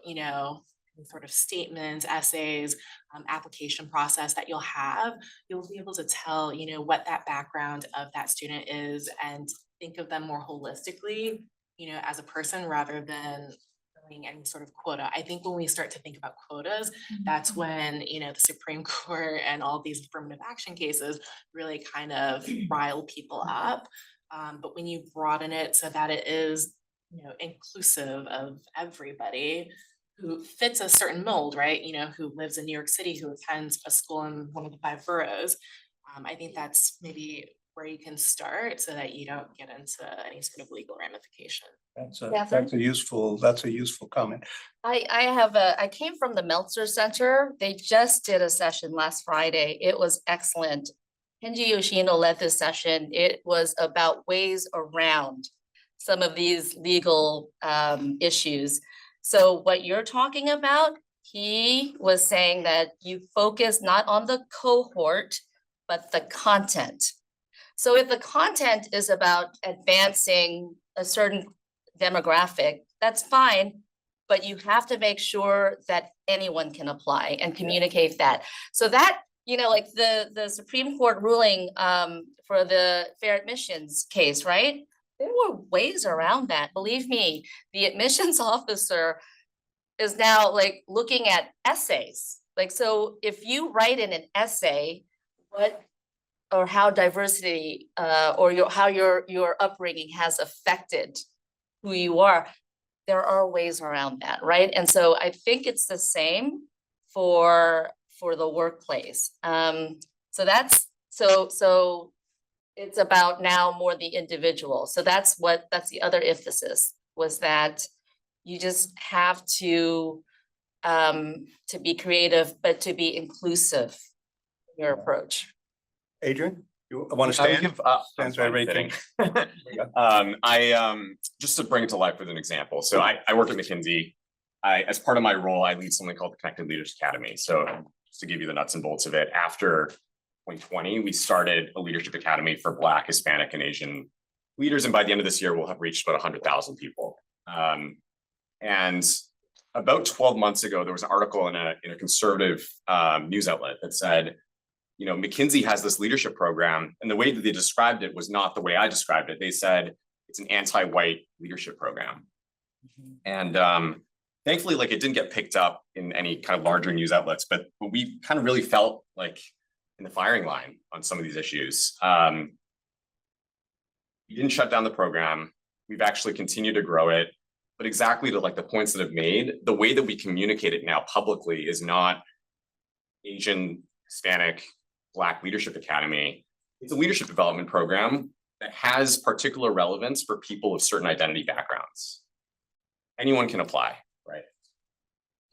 sort of statements, essays, application process that you'll be able to tell, what that background of that student is and think of them more holistically, as a person rather than any sort of quota. I think when we start to think about quotas, that's when, the Supreme Court and all these affirmative action cases really kind of rile people up. But when you broaden it so that it is, inclusive of everybody who fits a certain mold, right? Who lives in New York City, who attends a school in one of the 5 boroughs. I think that's maybe where you can start so that you don't get into any sort of legal ramification. Catherine? That's a useful comment. I came from the Meltzer Center. They just did a session last Friday. It was excellent. Kenji Yoshino led this session. It was about ways around some of these legal issues. So what you're talking about, he was saying that you focus not on the cohort, but the content. So if the content is about advancing a certain demographic, that's fine, but you have to make sure that anyone can apply and communicate that. So that, you know, like the Supreme Court ruling for the fair admissions case, right? There were ways around that. Believe me, the admissions officer is now like looking at essays. Like, so if you write in an essay, what or how diversity or how your upbringing has affected who you are, there are ways around that, right? And so I think it's the same for the workplace. So that's so it's about now more the individual. So that's the other emphasis, was that you just have to be creative, but to be inclusive in your approach. Adrian, you want to I would stand? give, Stands by rating. Just to bring it to life with an example. So I work at McKinsey. As part of my role, I lead something called the Connected Leaders Academy. So just to give you the nuts and bolts of it, after 2020, we started a leadership academy for Black, Hispanic, and Asian leaders. And by the end of this year, we'll have reached about 100,000 people. And about 12 months ago, there was an article in a conservative news outlet that said, you know, McKinsey has this leadership program, and the way that they described it was not the way I described it. They said it's an anti-white leadership program. And thankfully, like, it didn't get picked up in any kind of larger news outlets, but we kind of really felt like in the firing line on some of these issues. We didn't shut down the program. We've actually continued to grow it. But exactly to like the points that I've made, the way that we communicate it now publicly is not Asian, Hispanic, Black Leadership Academy. It's a leadership development program that has particular relevance for people of certain identity backgrounds. Anyone can apply, right?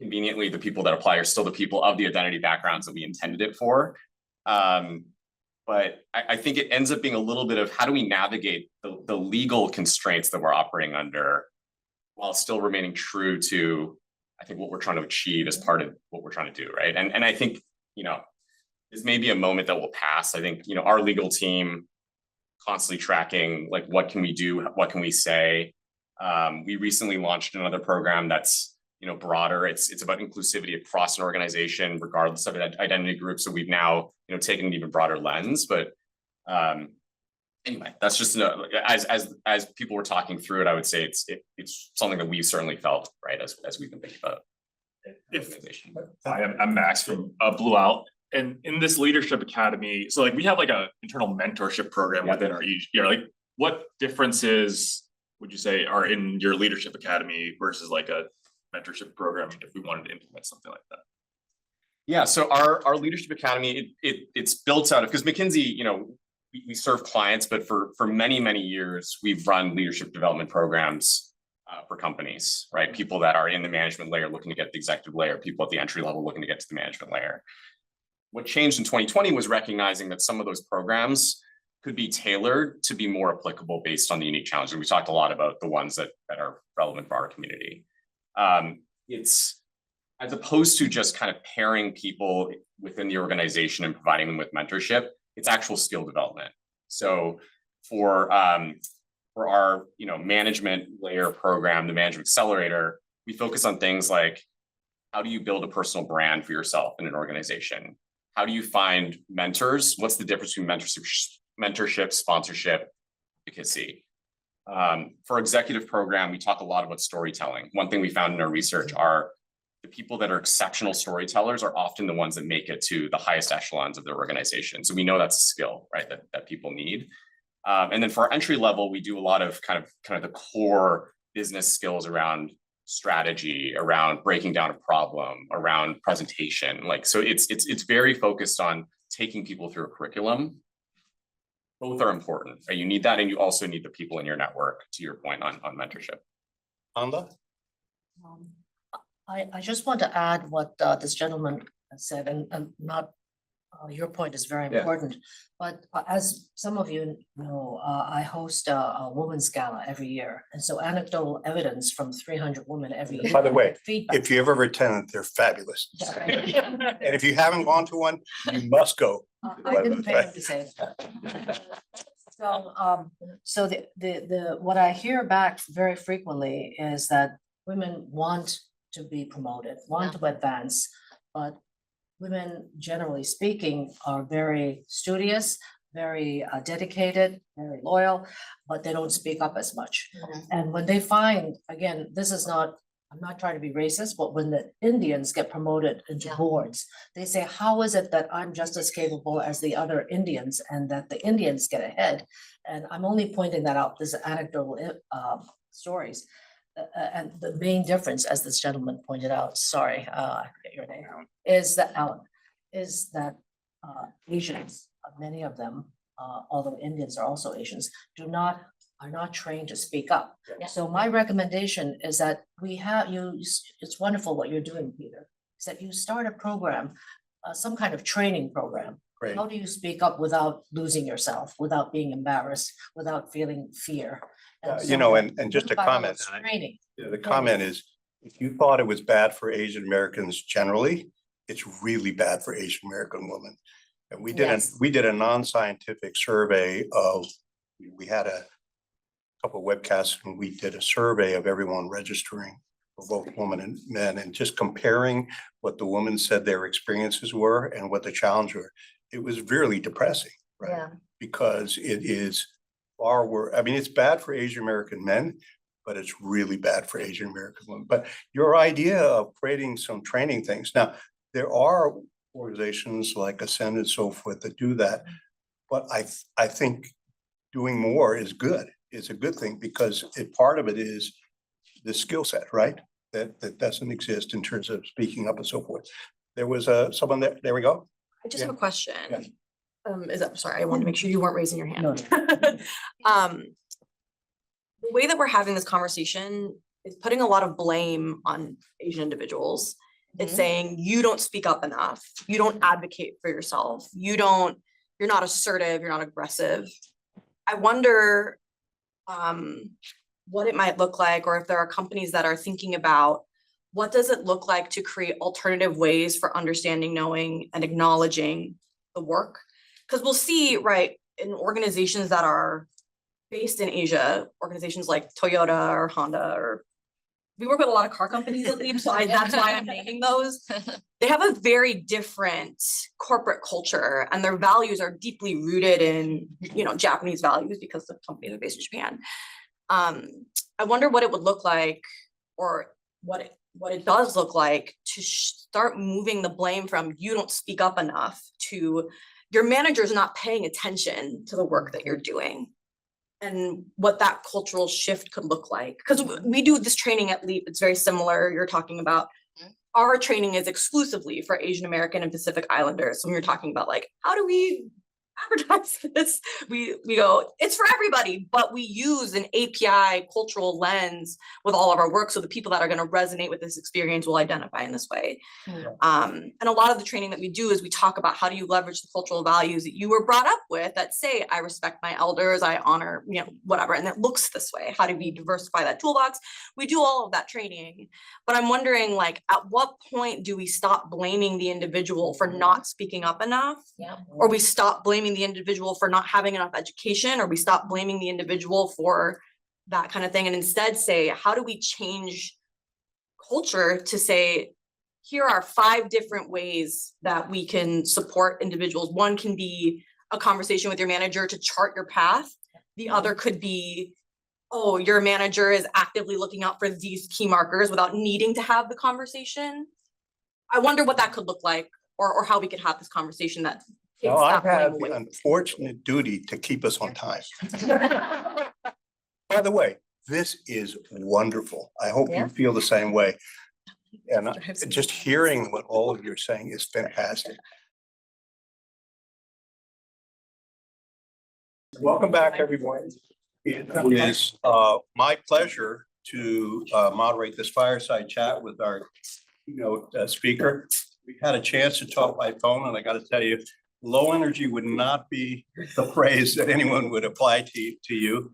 Conveniently, the people that apply are still the people of the identity backgrounds that we intended it for. But I think it ends up being a little bit of how do we navigate the legal constraints that we're operating under while still remaining true to, I think, what we're trying to achieve as part of what we're trying to do, right? And I think, you know, this may be a moment that will pass. I think, you know, our legal team constantly tracking, like, what can we do? What can we say? We recently launched another program that's, you know, broader. It's about inclusivity across an organization, regardless of identity group. So we've now, you know, taken an even broader lens. But anyway, that's just as people were talking through it, I would say it's something that we've certainly felt, right, as we've been thinking about the organization. Hi, I'm Max from Blue Out. And in this leadership academy, so like we have like a internal mentorship program within our year. Like, what differences would you say are in your leadership academy versus like a mentorship program if we wanted to implement something like that? Yeah, so our leadership academy, it's built out of, because McKinsey, you know, we serve clients, but for many years we've run leadership development programs for companies, right? People that are in the management layer looking to get to the executive layer, people at the entry level looking to get to the management layer. What changed in 2020 was recognizing that some of those programs could be tailored to be more applicable based on the unique challenges. We talked a lot about the ones that are relevant for our community. It's, as opposed to just kind of pairing people within the organization and providing them with mentorship, it's actual skill development. So for our, you know, management layer program, the management accelerator, we focus on things like, how do you build a personal brand for yourself in an organization? How do you find mentors? What's the difference between mentorship, sponsorship, advocacy? For executive program, we talk a lot about storytelling. One thing we found in our research are the people that are exceptional storytellers are often the ones that make it to the highest echelons of their organization. So we know that's a skill, right, that people need. And then for our entry level, we do a lot of kind of the core business skills around strategy, around breaking down a problem, around presentation. Like, so it's very focused on taking people through a curriculum both are important, right? You need that, and you also need the people in your network, to your point on mentorship. Anda? I just want to add what this gentleman said, and not, your point is very Yeah. important. But as some of you know, I host a women's gala every year. And so anecdotal evidence from 300 women every year. By the way, Feedback. if you ever attend, they're fabulous. And if you haven't gone to one, you must go. I didn't pay him to say that. So the what I hear back very frequently is that women want to be promoted, want to advance, but women, generally speaking, are very studious, very dedicated, very loyal, but they don't speak up as much. And when they find, again, this is not, I'm not trying to be racist, but when the Indians get promoted into boards, they say, how is it that I'm just as capable as the other Indians and that the Indians get ahead? And I'm only pointing that out, this anecdotal stories. And the main difference, as this gentleman pointed out, sorry, I forget your name, is that Alan, is that Asians, many of them, although Indians are also Asians, are not trained to speak up. So my recommendation is that we have it's wonderful what you're doing, Peter, is that you start a program, some kind of training program. Great. How do you speak up without losing yourself, without being embarrassed, without feeling fear? You know, and just a comment, Training. the comment is, if you thought it was bad for Asian Americans generally, it's really bad for Asian American women. And we did a non-scientific survey of, we had a couple of webcasts and we did a survey of everyone registering for both women and men, and just comparing what the women said their experiences were and what the challenges were. It was really depressing, right? Yeah. Because it is far worse. I mean, it's bad for Asian American men, but it's really bad for Asian American women. But your idea of creating some training things, now, there are organizations like Ascend and so forth that do that. But I think doing more is good. It's a good thing, because part of it is the skill set, right? That doesn't exist in terms of speaking up and so forth. There was someone there we go. I just have a question. Yes. Sorry, I wanted to make sure you weren't raising your No, hand. The way that we're having this conversation is putting a lot of blame on Asian individuals. It's saying you don't speak up enough, you don't advocate for yourself, you're not assertive, you're not aggressive. I wonder what it might look like, or if there are companies that are thinking about what does it look like to create alternative ways for understanding, knowing, and acknowledging the work. Because we'll see, right, in organizations that are based in Asia, organizations like Toyota or Honda, or we work with a lot of car companies at Leap, so that's why I'm naming those. They have a very different corporate culture, and their values are deeply rooted in, Japanese values, because the companies are based in Japan. I wonder what it would look like, or what it does look like, to start moving the blame from you don't speak up enough to your manager's not paying attention to the work that you're doing, and what that cultural shift could look like. Because we do this training at Leap, it's very similar. You're talking about our training is exclusively for Asian American and Pacific Islanders. So when you're talking about like, how do we advertise this? We go, it's for everybody, but we use an API cultural lens with all of our work. So the people that are going to resonate with this experience will identify in this way. And a lot of the training that we do is we talk about how do you leverage the cultural values that you were brought up with that say, I respect my elders, I honor, whatever. And it looks this way. How do we diversify that toolbox? We do all of that training, but I'm wondering, like, at what point do we stop blaming the individual for not speaking up enough? Or we stop blaming the individual for not having enough education, or we stop blaming the individual for that kind of thing, and instead say, how do we change culture to say, here are 5 different ways that we can support individuals. One can be a conversation with your manager to chart your path. The other could be, oh, your manager is actively looking out for these key markers without needing to have the conversation. I wonder what that could look like, or how we could have this conversation that takes Now, that I've had blame the away. unfortunate duty to keep us on time. By the way, this is wonderful. I hope you feel the same way. And just hearing what all of you are saying is fantastic. Welcome back, everyone. It is my pleasure to moderate this fireside chat with our keynote speaker. We had a chance to talk by phone, and I got to tell you, low energy would not be the phrase that anyone would apply to you.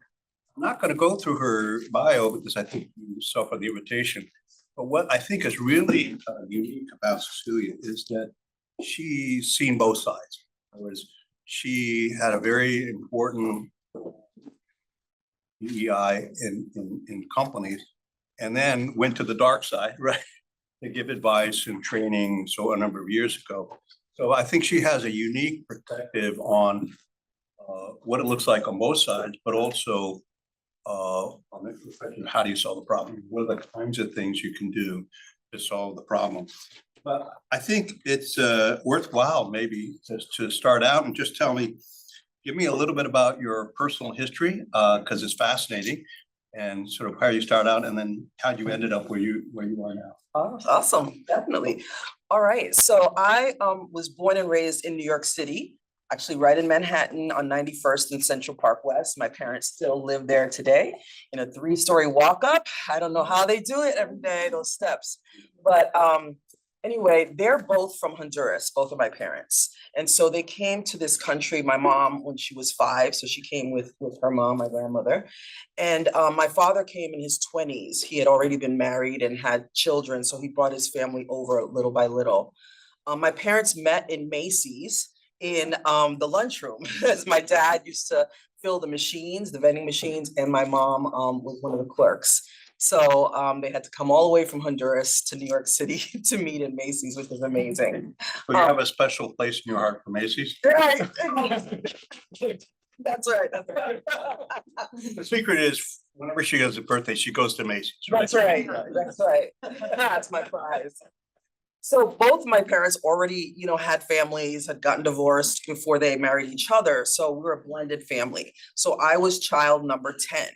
I'm not going to go through her bio because I think you suffered the invitation. But what I think is really unique about Cecilia is that she's seen both sides. In other words, she had a very important DEI in companies, and then went to the dark side, right? To give advice and training a number of years ago. So I think she has a unique perspective on what it looks like on both sides, but also on the question, how do you solve the problem? What are the kinds of things you can do to solve the problem? But I think it's worthwhile maybe to start out and just give me a little bit about your personal history, because it's fascinating, and sort of how you start out and then how you ended up where you are now. Oh, awesome, definitely. All right, so I was born and raised in New York City, actually right in Manhattan on 91st and Central Park West. My parents still live there today in a 3-story walk up. I don't know how they do it every day, those steps. But anyway, they're both from Honduras, both of my parents. And so they came to this country, my mom, when she was 5. So she came with her mom, my grandmother. And my father came in his 20s. He had already been married and had children. So he brought his family over little by little. My parents met in Macy's in the lunchroom, as my dad used to fill the machines, the vending machines, and my mom was one of the clerks. So they had to come all the way from Honduras to New York City to meet in Macy's, which is amazing. So you have a special place in your heart for Macy's? Right. That's right. That's right. The secret is whenever she has a birthday, she goes to Macy's. That's right. That's right. That's my prize. So both my parents already, had families, had gotten divorced before they married each other. So we were a blended family. So I was child number 10.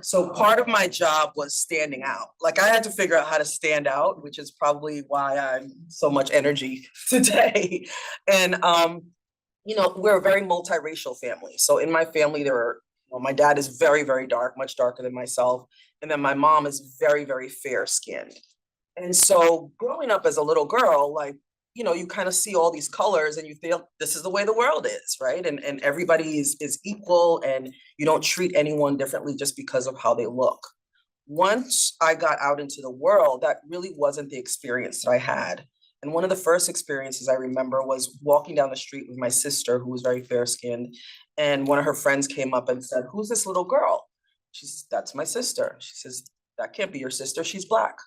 So part of my job was standing out. Like I had to figure out how to stand out, which is probably why I'm so much energy today. And, we're a very multiracial family. So in my family, my dad is very, very dark, much darker than myself. And then my mom is very, very fair skinned. And so growing up as a little girl, you kind of see all these colors and you feel this is the way the world is, right? And everybody is equal and you don't treat anyone differently just because of how they look. Once I got out into the world, that really wasn't the experience that I had. And one of the first experiences I remember was walking down the street with my sister, who was very fair skinned. And one of her friends came up and said, "Who's this little girl?" She says, "That's my sister." She says, "That can't be your sister. She's Black."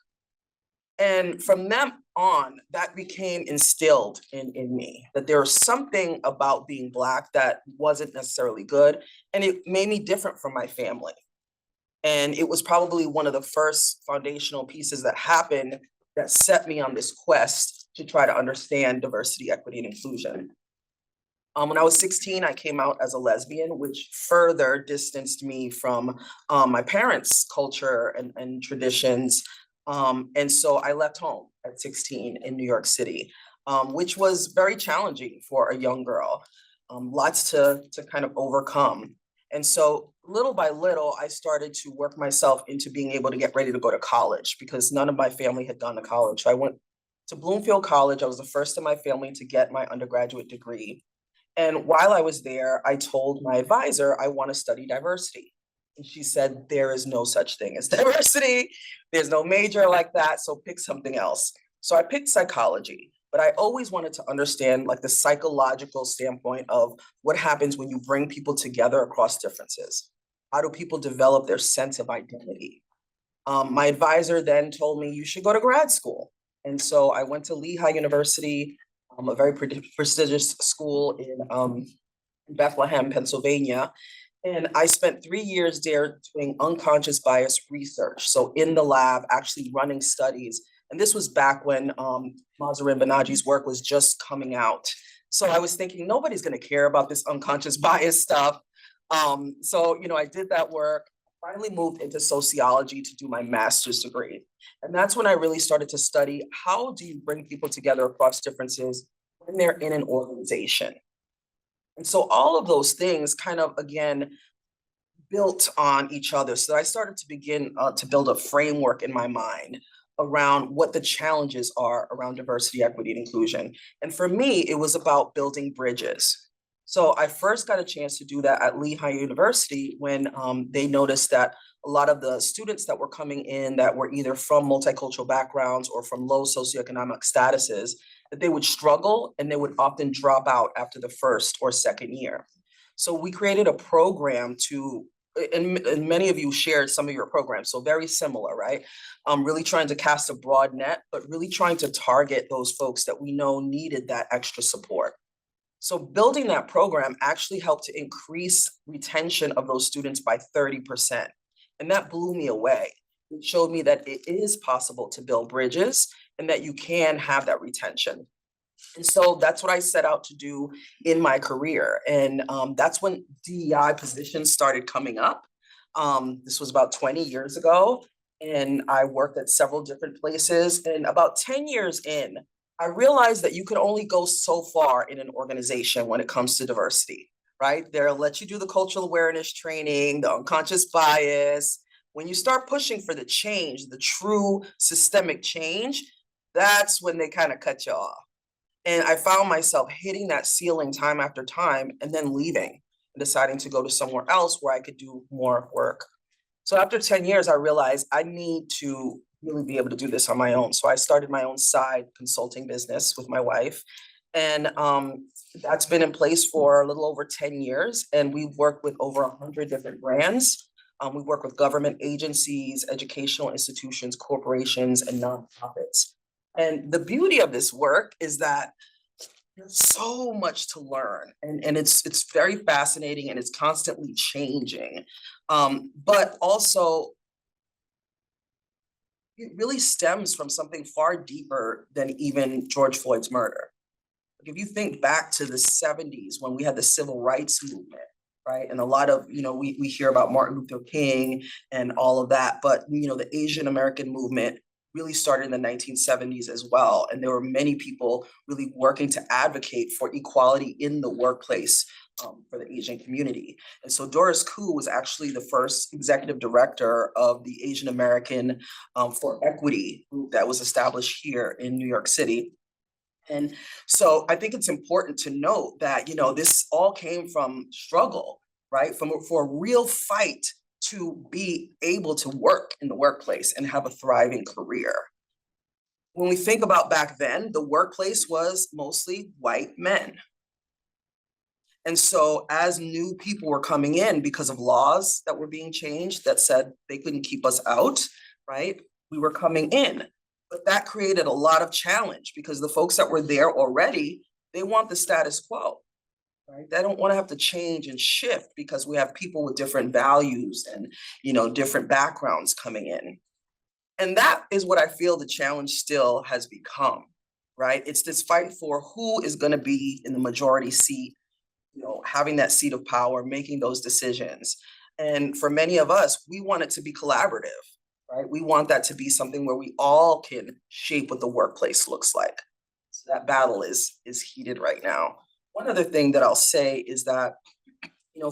And from then on, that became instilled in me, that there was something about being Black that wasn't necessarily good. And it made me different from my family. And it was probably one of the first foundational pieces that happened that set me on this quest to try to understand diversity, equity, and inclusion. When I was 16, I came out as a lesbian, which further distanced me from my parents' culture and traditions. And so I left home at 16 in New York City, which was very challenging for a young girl, lots to kind of overcome. And so little by little, I started to work myself into being able to get ready to go to college because none of my family had gone to college. So I went to Bloomfield College. I was the first in my family to get my undergraduate degree. And while I was there, I told my advisor, I want to study diversity. And she said, there is no such thing as diversity. There's no major like that. So pick something else. So I picked psychology, but I always wanted to understand the psychological standpoint of what happens when you bring people together across differences. How do people develop their sense of identity? My advisor then told me you should go to grad school. And so I went to Lehigh University, a very prestigious school in Bethlehem, Pennsylvania. And I spent 3 years there doing unconscious bias research. So in the lab, actually running studies. And this was back when Mahzarin Banaji's work was just coming out. So I was thinking, nobody's going to care about this unconscious bias stuff. So I did that work, finally moved into sociology to do my master's degree. And that's when I really started to study, how do you bring people together across differences when they're in an organization? And so all of those things kind of, again, built on each other. So I started to begin to build a framework in my mind around what the challenges are around diversity, equity, and inclusion. And for me, it was about building bridges. So I first got a chance to do that at Lehigh University when they noticed that a lot of the students that were coming in that were either from multicultural backgrounds or from low socioeconomic statuses, that they would struggle and they would often drop out after the first or second year. So we created a program to, and many of you shared some of your programs, so very similar, right? Really trying to cast a broad net, but really trying to target those folks that we know needed that extra support. So building that program actually helped to increase retention of those students by 30%. And that blew me away. It showed me that it is possible to build bridges and that you can have that retention. And so that's what I set out to do in my career. And that's when DEI positions started coming up. This was about 20 years ago. And I worked at several different places. And about 10 years in, I realized that you could only go so far in an organization when it comes to diversity, right? They'll let you do the cultural awareness training, the unconscious bias. When you start pushing for the change, the true systemic change, that's when they kind of cut you off. And I found myself hitting that ceiling time after time and then leaving and deciding to go to somewhere else where I could do more work. So after 10 years, I realized I need to really be able to do this on my own. So I started my own side consulting business with my wife. And that's been in place for a little over 10 years. And we've worked with over 100 different brands. We work with government agencies, educational institutions, corporations, and nonprofits. And the beauty of this work is that there's so much to learn, and it's very fascinating and it's constantly changing. But also, it really stems from something far deeper than even George Floyd's murder. Like if you think back to the 70s when we had the civil rights movement, right? And a lot of, we hear about Martin Luther King and all of that, but, the Asian American movement really started in the 1970s as well. And there were many people really working to advocate for equality in the workplace for the Asian community. And so Doris Koo was actually the first executive director of the Asian American for Equity group that was established here in New York City. And so I think it's important to note that, this all came from struggle, right? For a real fight to be able to work in the workplace and have a thriving career. When we think about back then, the workplace was mostly white men. And so as new people were coming in because of laws that were being changed that said they couldn't keep us out, right? We were coming in, but that created a lot of challenge because the folks that were there already, they want the status quo. Right? They don't want to have to change and shift because we have people with different values and, different backgrounds coming in. And that is what I feel the challenge still has become, right? It's this fight for who is going to be in the majority seat, having that seat of power, making those decisions. And for many of us, we want it to be collaborative, right? We want that to be something where we all can shape what the workplace looks like. So that battle is heated right now. One other thing that I'll say is that,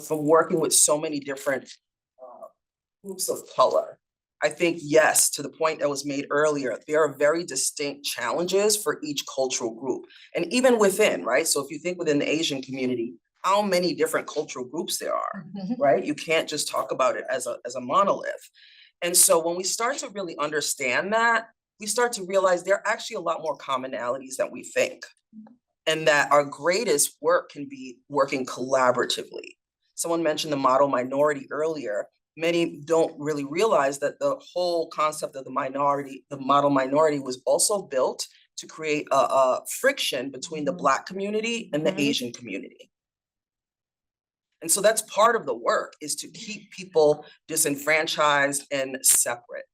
from working with so many different groups of color, I think, yes, to the point that was made earlier, there are very distinct challenges for each cultural group. And even within, right? So if you think within the Asian community, how many different cultural groups there are, right? You can't just talk about it as a monolith. And so when we start to really understand that, we start to realize there are actually a lot more commonalities than we think. And that our greatest work can be working collaboratively. Someone mentioned the model minority earlier. Many don't really realize that the whole concept of the model minority was also built to create a friction between the Black community and the Asian community. And so that's part of the work, is to keep people disenfranchised and separate.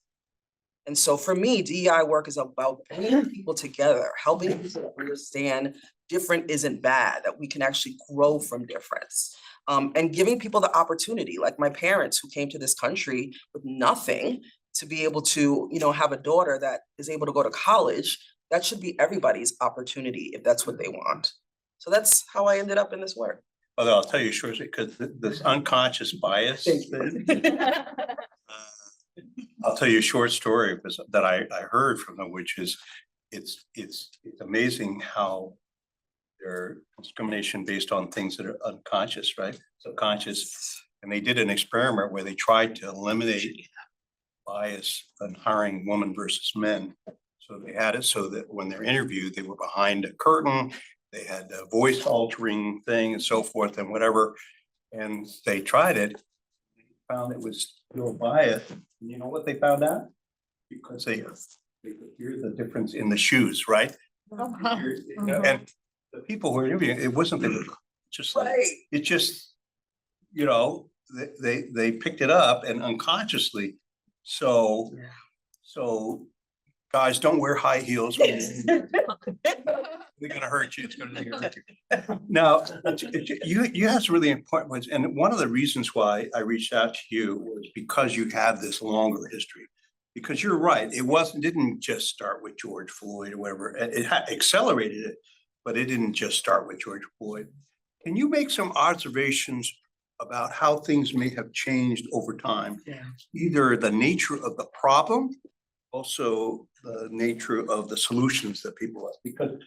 And so for me, DEI work is about bringing people together, helping people understand different isn't bad, that we can actually grow from difference. And giving people the opportunity, like my parents who came to this country with nothing, to be able to, have a daughter that is able to go to college. That should be everybody's opportunity if that's what they want. So that's how I ended up in this work. Although I'll tell you shortly, because this unconscious bias thing, I'll tell you a short story that I heard from them, which is it's amazing how their discrimination based on things that are unconscious, right? Subconscious. And they did an experiment where they tried to eliminate bias in hiring women versus men. So they had it so that when they're interviewed, they were behind a curtain, they had a voice altering thing and so forth and whatever. And they tried it, found it was still biased. And you know what they found out? Because they could hear the difference in the shoes, right? And the people who were interviewing, it wasn't just like, it just, you know, they picked it up and unconsciously. So guys, don't wear high heels. They're gonna hurt you. It's gonna hurt you. Now, you have some really important ones. And one of the reasons why I reached out to you was because you have this longer history. Because you're right, didn't just start with George Floyd or whatever. It accelerated it, but it didn't just start with George Floyd. Can you make some observations about how things may have changed over time? Yeah. Either the nature of the problem, also the nature of the solutions that people have, because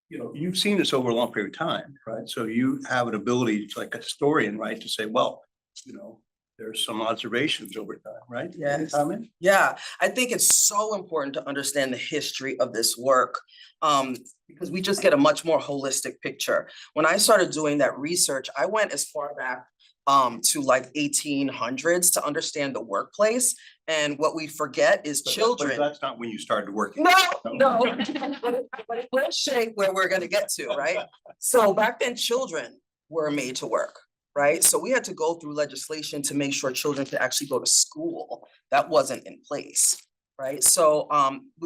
you know, you've seen this over a long period of time, right? So you have an ability, it's like a historian, right, to say, well, you know, there's some observations over time, right? Yes. Comment? Yeah, I think it's so important to understand the history of this work, because we just get a much more holistic picture. When I started doing that research, I went as far back to like 1800s to understand the workplace. And what we forget is children. But that's not when you started working. No. But it will shape where we're gonna get to, right? So back then, children were made to work, right? So we had to go through legislation to make sure children could actually go to school. That wasn't in place, right? So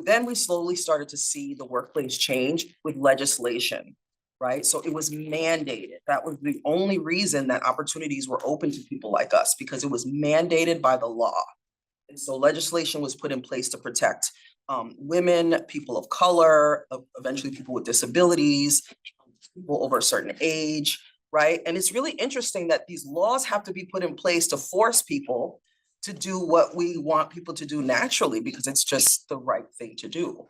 then we slowly started to see the workplace change with legislation, right? So it was mandated. That was the only reason that opportunities were open to people like us, because it was mandated by the law. And so legislation was put in place to protect women, people of color, eventually people with disabilities, people over a certain age, right? And it's really interesting that these laws have to be put in place to force people to do what we want people to do naturally, because it's just the right thing to do.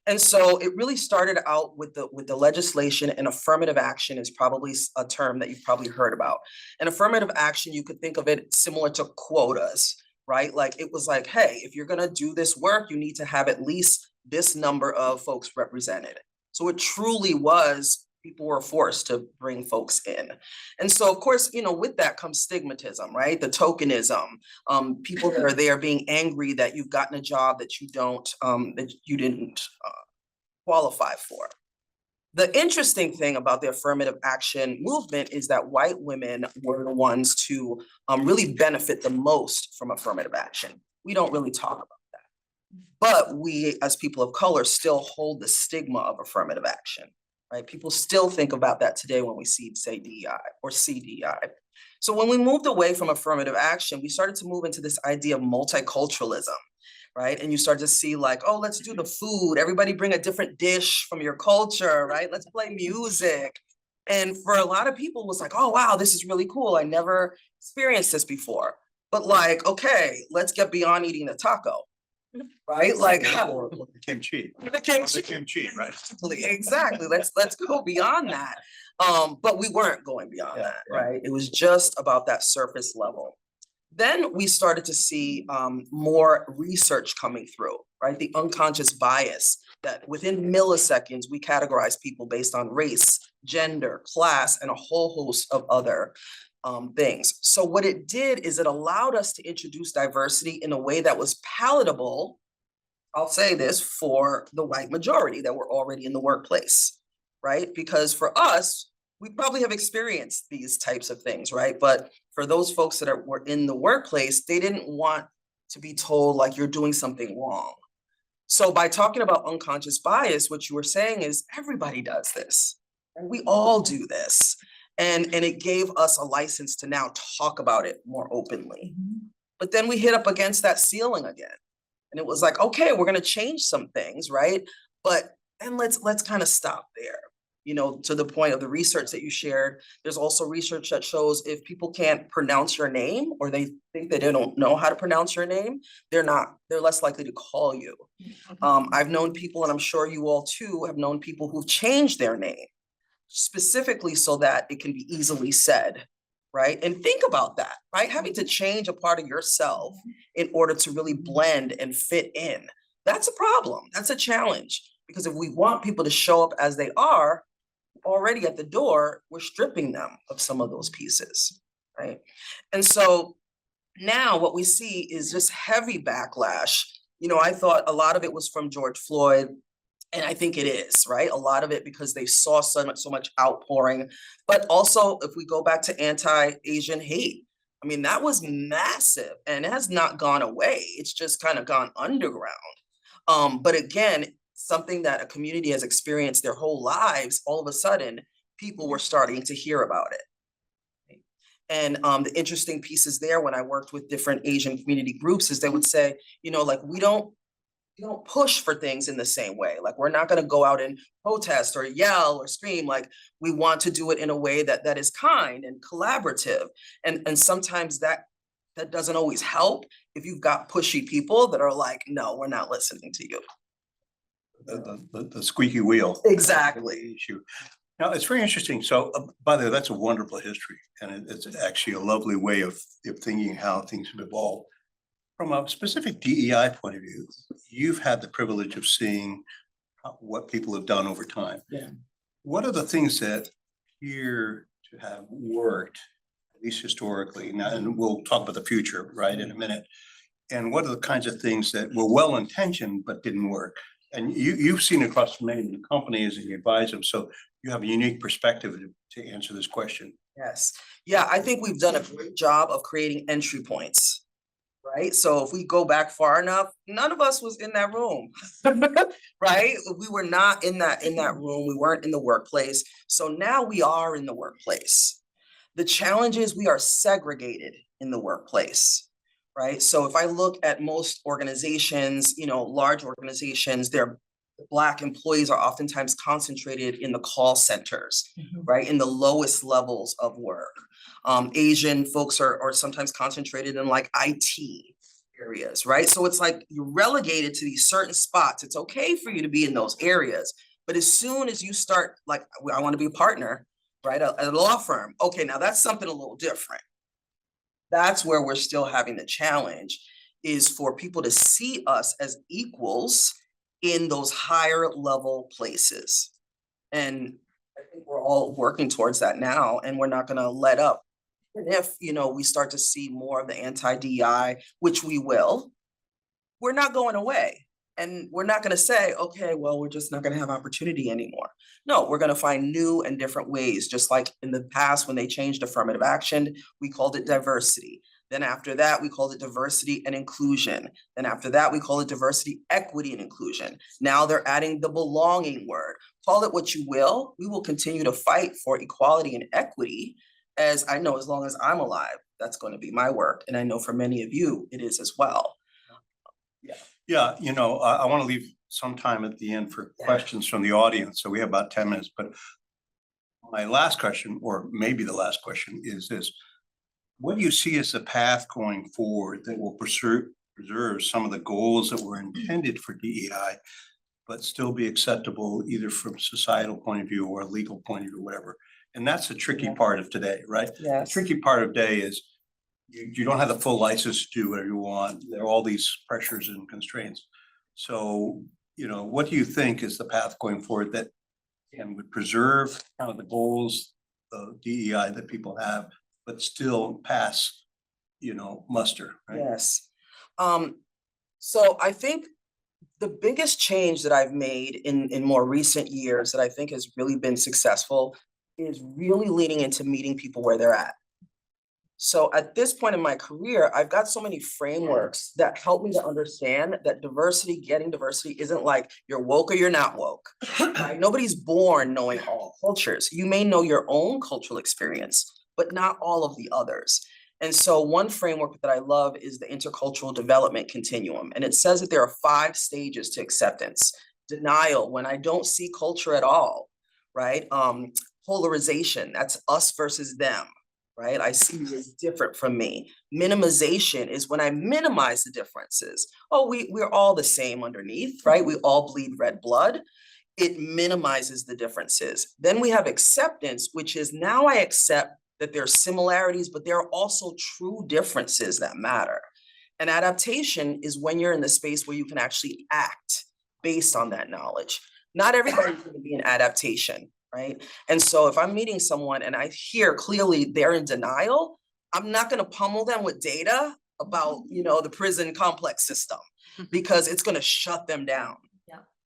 And so it really started out with the legislation, and affirmative action is probably a term that you've probably heard about. And affirmative action, you could think of it similar to quotas, right? Like it was like, hey, if you're gonna do this work, you need to have at least this number of folks represented. So it truly was, people were forced to bring folks in. And so of course, you know, with that comes stigmatism, right? The tokenism, people that are there being angry that you've gotten a job that you didn't qualify for. The interesting thing about the affirmative action movement is that white women were the ones to really benefit the most from affirmative action. We don't really talk about that. But we, as people of color, still hold the stigma of affirmative action, right? People still think about that today when we see, say, DEI or CDI. So when we moved away from affirmative action, we started to move into this idea of multiculturalism, right? And you start to see like, oh, let's do the food. Everybody bring a different dish from your culture, right? Let's play music. And for a lot of people, it was like, oh, wow, this is really cool. I never experienced this before. But like, okay, let's get beyond eating the taco, right? Like, The kimchi. the kimchi. The kimchi, right? Exactly. Let's go beyond that. But we weren't going beyond that, right? It was just about that surface level. Then we started to see more research coming through, right? The unconscious bias that within milliseconds, we categorize people based on race, gender, class, and a whole host of other things. So what it did is it allowed us to introduce diversity in a way that was palatable, I'll say this, for the white majority that were already in the workplace, right? Because for us, we probably have experienced these types of things, right? But for those folks that were in the workplace, they didn't want to be told like you're doing something wrong. So by talking about unconscious bias, what you were saying is everybody does this, and we all do this. And it gave us a license to now talk about it more openly. But then we hit up against that ceiling again. And it was like, okay, we're gonna change some things, right? But then let's kind of stop there. You know, to the point of the research that you shared, there's also research that shows if people can't pronounce your name or they think that they don't know how to pronounce your name, they're less likely to call you. I've known people, and I'm sure you all too have known people who've changed their name specifically so that it can be easily said, right? And think about that, right? Having to change a part of yourself in order to really blend and fit in. That's a problem. That's a challenge. Because if we want people to show up as they are, already at the door, we're stripping them of some of those pieces, right? And so now what we see is just heavy backlash. You know, I thought a lot of it was from George Floyd, and I think it is, right? A lot of it because they saw so much outpouring, but also if we go back to anti-Asian hate, I mean, that was massive and it has not gone away. It's just kind of gone underground. But again, something that a community has experienced their whole lives, all of a sudden, people were starting to hear about it. And the interesting pieces there when I worked with different Asian community groups is they would say, you know, like, we don't push for things in the same way. Like, we're not going to go out and protest or yell or scream. Like, we want to do it in a way that is kind and collaborative. And sometimes that doesn't always help if you've got pushy people that are like, no, we're not listening to you. The squeaky wheel. Exactly. Issue. Now, it's very interesting. So, by the way, that's a wonderful history, and it's actually a lovely way of thinking how things have evolved. From a specific DEI point of view, you've had the privilege of seeing what people have done over time. Yeah. What are the things that appear to have worked, at least historically? Now, and we'll talk about the future, right, in a minute. And what are the kinds of things that were well-intentioned but didn't work? And you've seen across many companies and you advise them, so you have a unique perspective to answer this question. Yes. Yeah, I think we've done a great job of creating entry points. Right? So if we go back far enough, none of us was in that room, right? We were not in that room. We weren't in the workplace. So now we are in the workplace. The challenge is we are segregated in the workplace, right? So if I look at most organizations, you know, large organizations, their Black employees are oftentimes concentrated in the call centers, right? In the lowest levels of work. Asian folks are sometimes concentrated in like IT areas, right? So it's like you're relegated to these certain spots. It's okay for you to be in those areas, but as soon as you start, like, I want to be a partner, right? At a law firm. Okay, now that's something a little different. That's where we're still having the challenge, is for people to see us as equals in those higher level places. And I think we're all working towards that now, and we're not going to let up. And if, you know, we start to see more of the anti-DEI, which we will, we're not going away. And we're not going to say, okay, well, we're just not going to have opportunity anymore. No, we're going to find new and different ways, just like in the past when they changed affirmative action, we called it diversity. Then after that, we called it diversity and inclusion. Then after that, we call it diversity, equity, and inclusion. Now they're adding the belonging word. Call it what you will. We will continue to fight for equality and equity, as I know, as long as I'm alive, that's going to be my work. And I know for many of you, it is as well. Yeah, you know, I want to leave some time at the end for questions from the audience. So we have about 10 minutes, but my last question, or maybe the last question, is this. What do you see as the path going forward that will preserve some of the goals that were intended for DEI, but still be acceptable either from a societal point of view or a legal point of view, whatever? And that's the tricky part of today, right? Yes. The tricky part of today is you don't have the full license to do whatever you want. There are all these pressures and constraints. So, you know, what do you think is the path going forward that would preserve kind of the goals of DEI that people have, but still pass, you know, muster, right? Yes. So I think the biggest change that I've made in more recent years that I think has really been successful is really leaning into meeting people where they're at. So at this point in my career, I've got so many frameworks that help me to understand that getting diversity isn't like you're woke or you're not woke. Right? Nobody's born knowing all cultures. You may know your own cultural experience, but not all of the others. And so one framework that I love is the intercultural development continuum. And it says that there are 5 stages to acceptance. Denial, when I don't see culture at all, right? Polarization, that's us versus them, right? I see you as different from me. Minimization is when I minimize the differences. Oh, we're all the same underneath, right? We all bleed red blood. It minimizes the differences. Then we have acceptance, which is now I accept that there are similarities, but there are also true differences that matter. And adaptation is when you're in the space where you can actually act based on that knowledge. Not everybody's going to be in adaptation, right? And so if I'm meeting someone and I hear clearly they're in denial, I'm not going to pummel them with data about, the prison complex system, because it's going to shut them down.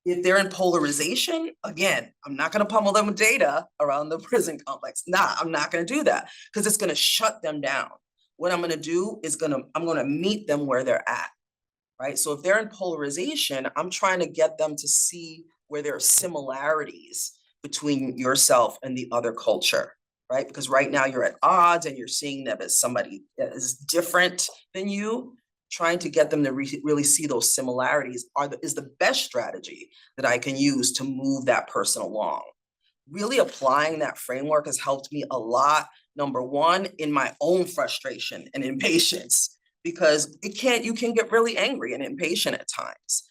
If they're in polarization, again, I'm not gonna pummel them with data around the prison complex. I'm not gonna do that because it's gonna shut them down. What I'm gonna do is I'm gonna meet them where they're at, right? So if they're in polarization, I'm trying to get them to see where there are similarities between yourself and the other culture, right? Because right now you're at odds and you're seeing them as somebody that is different than you. Trying to get them to really see those similarities is the best strategy that I can use to move that person along. Really applying that framework has helped me a lot. Number one, in my own frustration and impatience, because you can get really angry and impatient at times.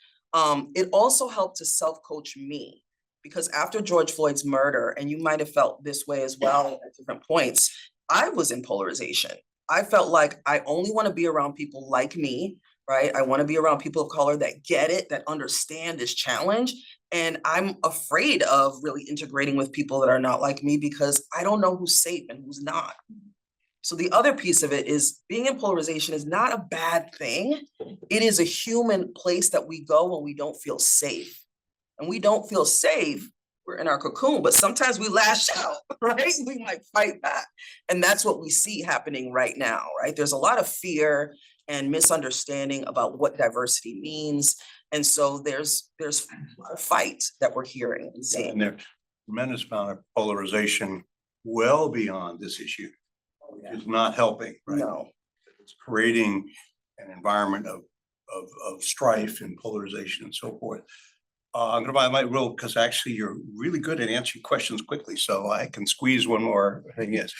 It also helped to self-coach me, because after George Floyd's murder, and you might have felt this way as well at different points, I was in polarization. I felt like I only want to be around people like me, right? I want to be around people of color that get it, that understand this challenge. And I'm afraid of really integrating with people that are not like me because I don't know who's safe and who's not. So the other piece of it is being in polarization is not a bad thing. It is a human place that we go when we don't feel safe. And we don't feel safe, we're in our cocoon, but sometimes we lash out, right? We might fight back. And that's what we see happening right now, right? There's a lot of fear and misunderstanding about what diversity means. And so there's a fight that we're hearing and seeing. And there's tremendous amount of polarization well beyond this issue, which is not helping, right? No. It's creating an environment of strife and polarization and so forth. I'm gonna buy my rule because actually you're really good at answering questions quickly, so I can squeeze one more thing. Yes,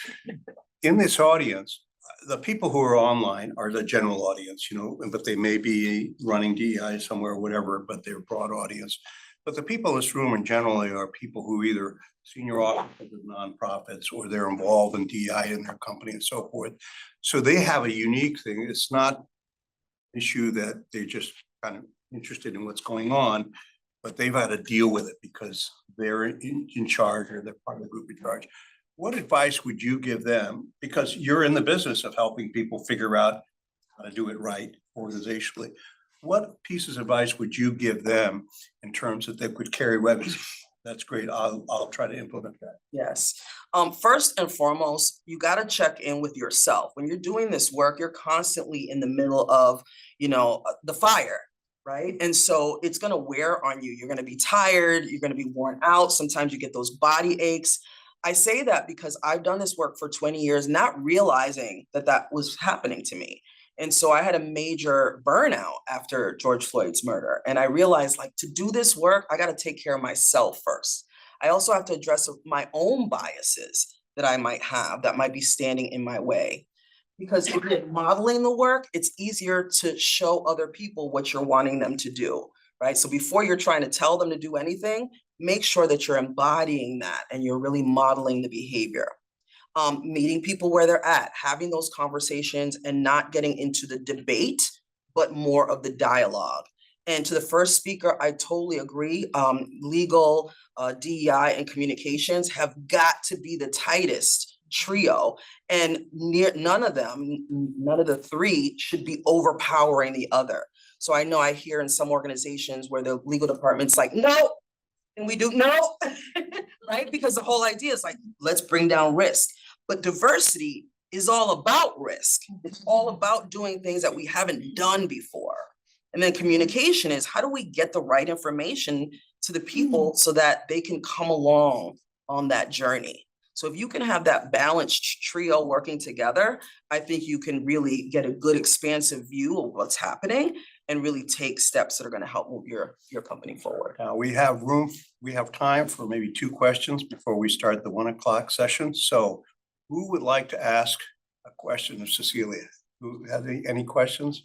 in this audience, the people who are online are the general audience, but they may be running DEI somewhere or whatever, but they're a broad audience. But the people in this room in generally are people who either senior officers of nonprofits or they're involved in DEI in their company and so forth. So they have a unique thing. It's not an issue that they're just kind of interested in what's going on, but they've had to deal with it because they're in charge or they're part of the group in charge. What advice would you give them? Because you're in the business of helping people figure out how to do it right organizationally. What pieces of advice would you give them in terms that they could carry revenue? That's great. I'll try to implement that. Yes. First and foremost, you got to check in with yourself. When you're doing this work, you're constantly in the middle of, the fire. Right. And so it's going to wear on you. You're going to be tired. You're going to be worn out. Sometimes you get those body aches. I say that because I've done this work for 20 years, not realizing that was happening to me. And so I had a major burnout after George Floyd's murder. And I realized, to do this work, I got to take care of myself first. I also have to address my own biases that I might have that might be standing in my way. Because if you're modeling the work, it's easier to show other people what you're wanting them to do, right? So before you're trying to tell them to do anything, make sure that you're embodying that and you're really modeling the behavior. Meeting people where they're at, having those conversations and not getting into the debate, but more of the dialogue. And to the first speaker, I totally agree. Legal, DEI, and communications have got to be the tightest trio, and none of the three should be overpowering the other. So I know I hear in some organizations where the legal department's like, no, and we do no, right? Because the whole idea is let's bring down risk. But diversity is all about risk. It's all about doing things that we haven't done before. And then communication is how do we get the right information to the people so that they can come along on that journey. So if you can have that balanced trio working together, I think you can really get a good expansive view of what's happening and really take steps that are gonna help move your company forward. Now, we have time for maybe 2 questions before we start the 1 o'clock session. So who would like to ask a question of Cecilia? Who has any questions?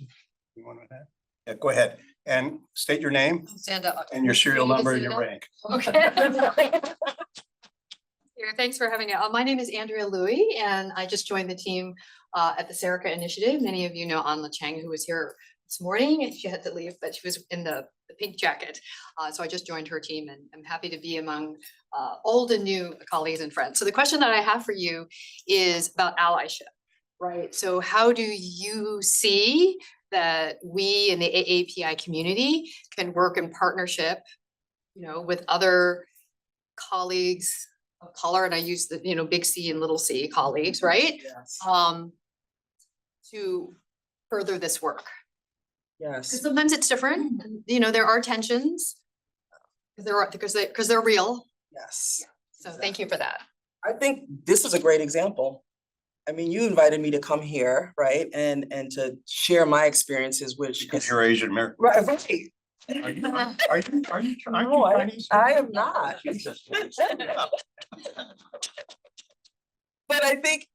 You want to have? Yeah, go ahead and state your name Stand up. and your serial number and your rank. Okay. Here, thanks for having me. My name is Andrea Louie, and I just joined the team at the Serica Initiative. Many of you know Anla Chang, who was here this morning. She had to leave, but she was in the pink jacket. So I just joined her team, and I'm happy to be among old and new colleagues and friends. So the question that I have for you is about allyship, right? So how do you see that we in the AAPI community can work in partnership, with other colleagues of color, and I use the, big C and little c colleagues, right? Yes. To further this work. Because Yes. sometimes it's different, there are tensions. Because they're real, Yes. so thank you for that. I think this is a great example. I mean, you invited me to come here, right? And to share my experiences, which Because you're Asian American. right. Are you, aren't you No, Chinese? I am not. Jesus. But I think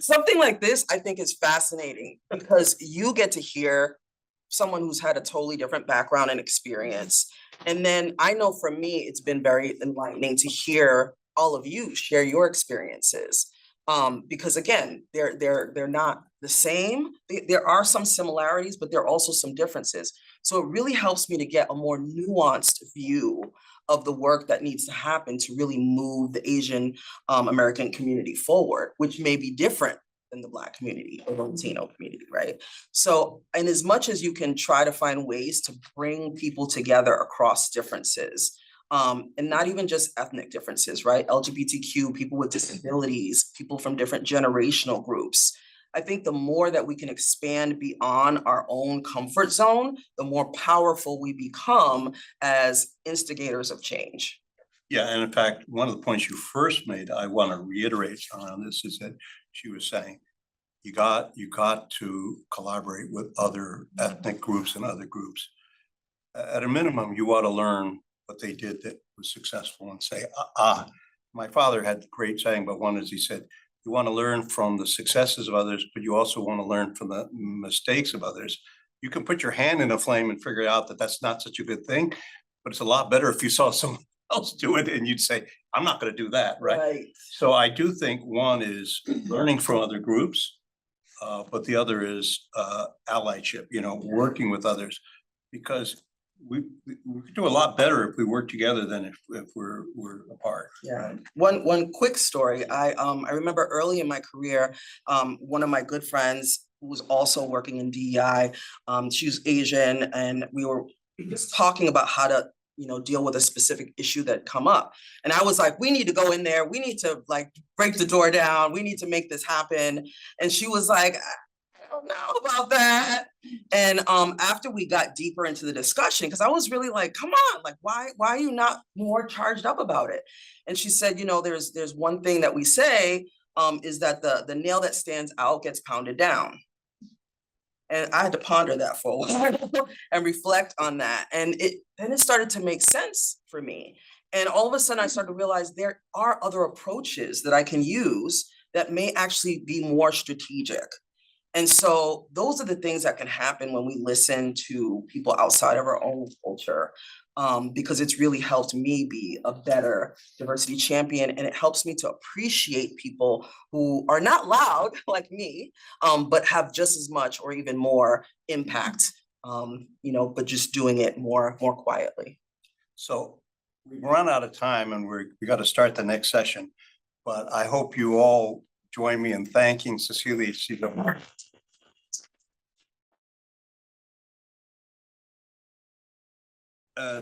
something like this, I think is fascinating because you get to hear someone who's had a totally different background and experience. And then I know for me, it's been very enlightening to hear all of you share your experiences. Because again, they're not the same. There are some similarities, but there are also some differences. So it really helps me to get a more nuanced view of the work that needs to happen to really move the Asian American community forward, which may be different than the Black community or the Latino community, right? So, and as much as you can try to find ways to bring people together across differences, and not even just ethnic differences, right? LGBTQ, people with disabilities, people from different generational groups. I think the more that we can expand beyond our own comfort zone, the more powerful we become as instigators of change. Yeah, and in fact, one of the points you first made, I want to reiterate on this, is that she was saying, you got to collaborate with other ethnic groups and other groups. At a minimum, you ought to learn what they did that was successful and say, my father had the great saying, but one is he said, you want to learn from the successes of others, but you also want to learn from the mistakes of others. You can put your hand in a flame and figure out that that's not such a good thing, but it's a lot better if you saw someone else do it and you'd say, I'm not going to do that, right? So I do think one is learning from other groups, but the other is allyship, working with others, because we could do a lot better if we work together than if we're apart. Yeah. One quick story. I remember early in my career, one of my good friends who was also working in DEI, she was Asian, and we were just talking about how to deal with a specific issue that come up. And I was like, we need to go in there. We need to break the door down. We need to make this happen. And she was like, I don't know about that. And after we got deeper into the discussion, because I was really like, come on, why are you not more charged up about it? And she said, there's one thing that we say is that the nail that stands out gets pounded down. And I had to ponder that for a while and reflect on that. And then it started to make sense for me. And all of a sudden I started to realize there are other approaches that I can use that may actually be more strategic. And so those are the things that can happen when we listen to people outside of our own culture, because it's really helped me be a better diversity champion. And it helps me to appreciate people who are not loud like me, but have just as much or even more impact, but just doing it more quietly. So we've run out of time and we got to start the next session, but I hope you all join me in thanking Cecilia.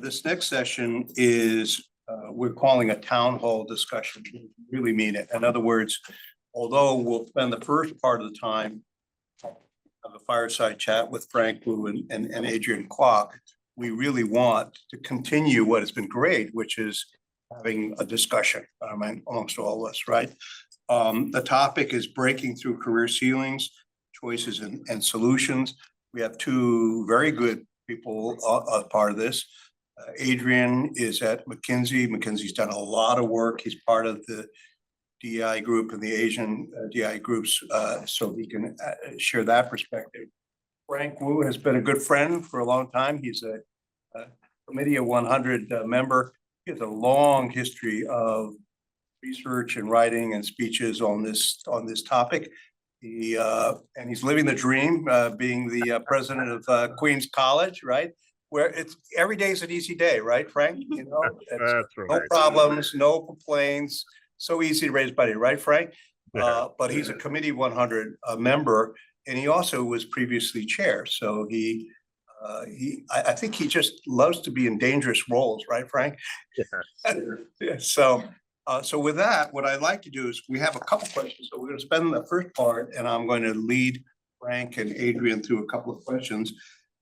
This next session is, we're calling a town hall discussion. We really mean it. In other words, although we'll spend the first part of the time of a fireside chat with Frank Wu and Adrian Kwok, we really want to continue what has been great, which is having a discussion amongst all of us, right? The topic is breaking through career ceilings, choices and solutions. We have 2 very good people are part of this. Adrian is at McKinsey. McKinsey's done a lot of work. He's part of the DEI group and the Asian DEI groups, so he can share that perspective. Frank Wu has been a good friend for a long time. He's a Committee of 100 member. He has a long history of research and writing and speeches on this topic. And he's living the dream, being the president of Queens College, right? Where it's every day is an easy day, right, Frank? You know, That's no right. problems, no complaints, so easy to raise money, right, Frank? But he's a Committee 100 member, and he also was previously chair. So I think he just loves to be in dangerous roles, right, Frank? Yeah. So with that, what I'd like to do is we have a couple questions. So we're going to spend the first part, and I'm going to lead Frank and Adrian through a couple of questions.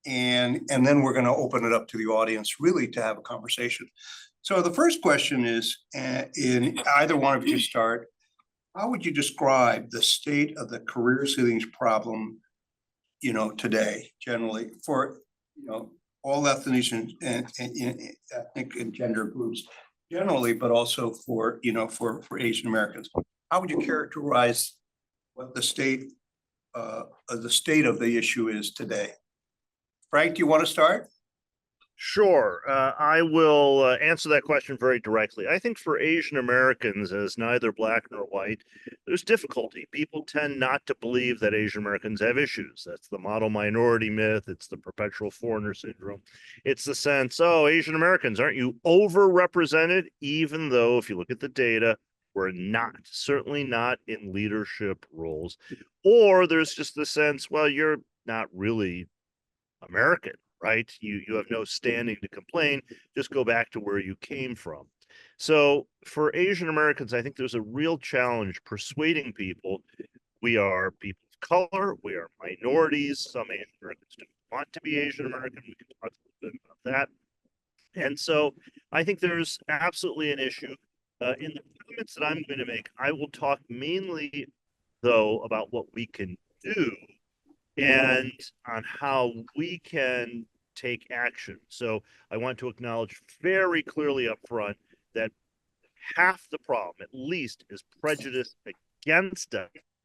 And then we're going to open it up to the audience really to have a conversation. So the first question is, in either one of you start, how would you describe the state of the career ceilings problem, you know, today, generally for, you know, all ethnicities and ethnic and gender groups generally, but also for, you know, for Asian Americans? How would you characterize what the state of the issue is today? Frank, do you want to start? Sure. I will answer that question very directly. I think for Asian Americans, as neither black nor white, there's difficulty. People tend not to believe that Asian Americans have issues. That's the model minority myth. It's the perpetual foreigner syndrome. It's the sense, oh, Asian Americans, aren't you overrepresented? Even though if you look at the data, we're not, certainly not in leadership roles. Or there's just the sense, well, you're not really American, right? You have no standing to complain. Just go back to where you came from. So for Asian Americans, I think there's a real challenge persuading people. We are people of color. We are minorities. Some Asian Americans don't want to be Asian American. We can talk a little bit about that. And so I think there's absolutely an issue. In the comments that I'm going to make, I will talk mainly, though, about what we can do and on how we can take action. So I want to acknowledge very clearly up front that half the problem, at least, is prejudice against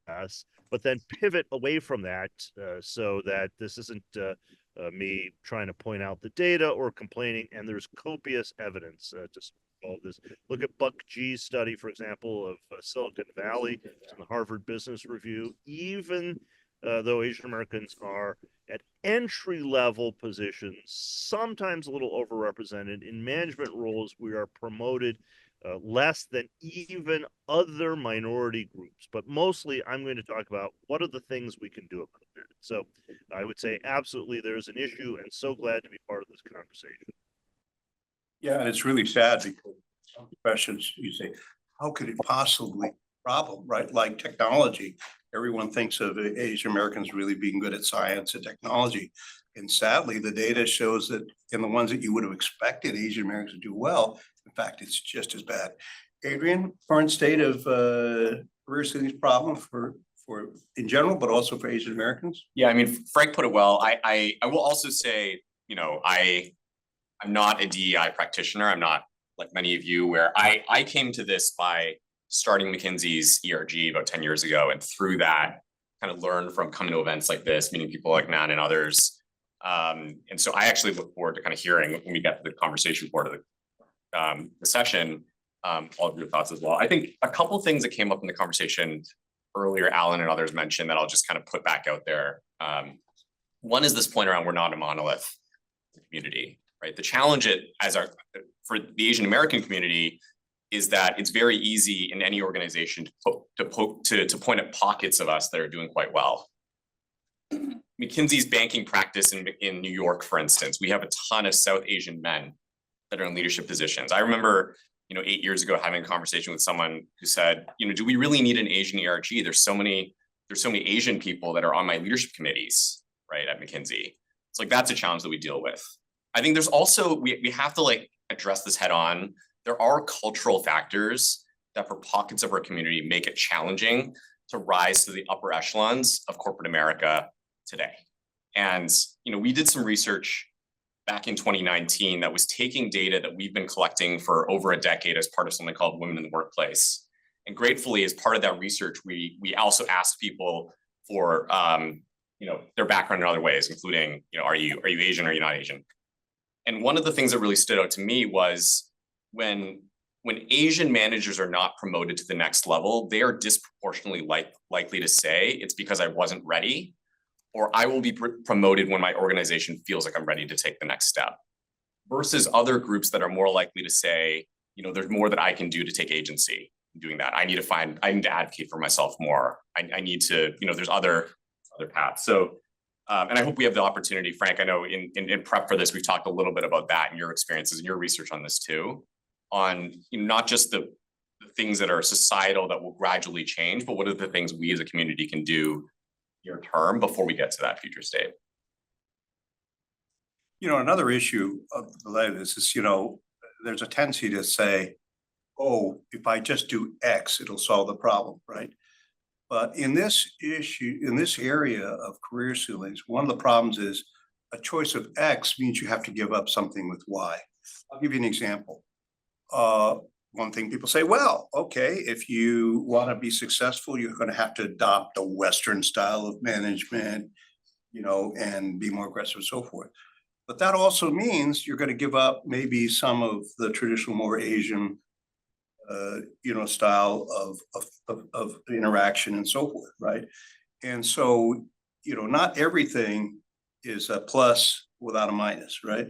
us, but then pivot away from that so that this isn't me trying to point out the data or complaining, and there's copious evidence to all this. Look at Buck G's study, for example, of Silicon Valley. It's in the Harvard Business Review. Even though Asian Americans are at entry-level positions, sometimes a little overrepresented. In management roles, we are promoted less than even other minority groups. But mostly, I'm going to talk about what are the things we can do about it. So I would say absolutely there's an issue, and so glad to be part of this conversation. Yeah, and it's really sad because some questions you say, how could it possibly be a problem, right? Like technology. Everyone thinks of Asian Americans really being good at science and technology. And sadly, the data shows that in the ones that you would have expected Asian Americans to do well, in fact, it's just as bad. Adrian, current state of career ceilings problem for in general, but also for Asian Americans? Yeah, I mean, Frank put it well. I will also say, you know, I'm not a DEI practitioner. I'm not like many of you, where I came to this by starting McKinsey's ERG about 10 years ago, and through that kind of learned from coming to events like this, meeting people like Ngan and others. And so I actually look forward to kind of hearing when we get to the conversation part of the session, all of your thoughts as well. I think a couple of things that came up in the conversation earlier, Alan and others mentioned, that I'll just kind of put back out there. One is this point around we're not a monolith community, right? The challenge for the Asian American community is that it's very easy in any organization to point at pockets of us that are doing quite well. McKinsey's banking practice in New York, for instance, we have a ton of South Asian men that are in leadership positions. I remember, 8 years ago having a conversation with someone who said, do we really need an Asian ERG? There's so many Asian people that are on my leadership committees, right, at McKinsey. It's like, that's a challenge that we deal with. I think there's also, we have to address this head on. There are cultural factors that for pockets of our community make it challenging to rise to the upper echelons of corporate America today. And, we did some research back in 2019 that was taking data that we've been collecting for over a decade as part of something called Women in the Workplace. And gratefully, as part of that research, we also asked people for their background in other ways, including, are you Asian or are you not Asian? And one of the things that really stood out to me was when Asian managers are not promoted to the next level, they are disproportionately likely to say it's because I wasn't ready, or I will be promoted when my organization feels like I'm ready to take the next step. Versus other groups that are more likely to say, there's more that I can do to take agency in doing that. I need to advocate for myself more. I need to, there's other paths. So, and I hope we have the opportunity, Frank, I know in prep for this, we've talked a little bit about that and your experiences and your research on this too, on not just the things that are societal that will gradually change, but what are the things we as a community can do near term before we get to that future state. Another issue of this is, there's a tendency to say, oh, if I just do X, it'll solve the problem, right? But in this area of career ceilings, one of the problems is a choice of X means you have to give up something with Y. I'll give you an example. One thing people say, well, okay, if you want to be successful, you're going to have to adopt a Western style of management, and be more aggressive and so forth. But that also means you're going to give up maybe some of the traditional, more Asian, style of interaction and so forth, right? And so, not everything is a plus without a minus, right?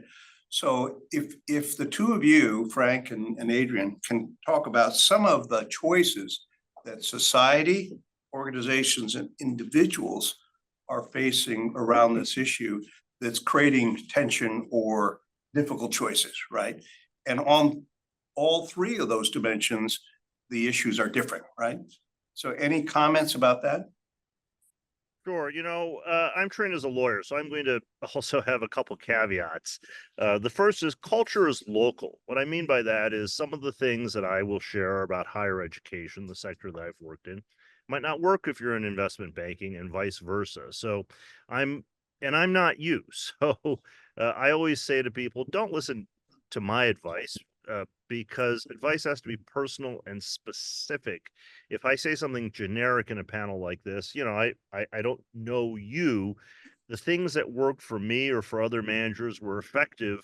So if the two of you, Frank and Adrian, can talk about some of the choices that society, organizations, and individuals are facing around this issue that's creating tension or difficult choices, right? And on all three of those dimensions, the issues are different, right? So any comments about that? Sure. I'm trained as a lawyer, so I'm going to also have a couple caveats. The first is culture is local. What I mean by that is some of the things that I will share about higher education, the sector that I've worked in, might not work if you're in investment banking and vice versa. So I'm not you. So I always say to people, don't listen to my advice. Because advice has to be personal and specific. If I say something generic in a panel like this, I don't know you. The things that work for me or for other managers were effective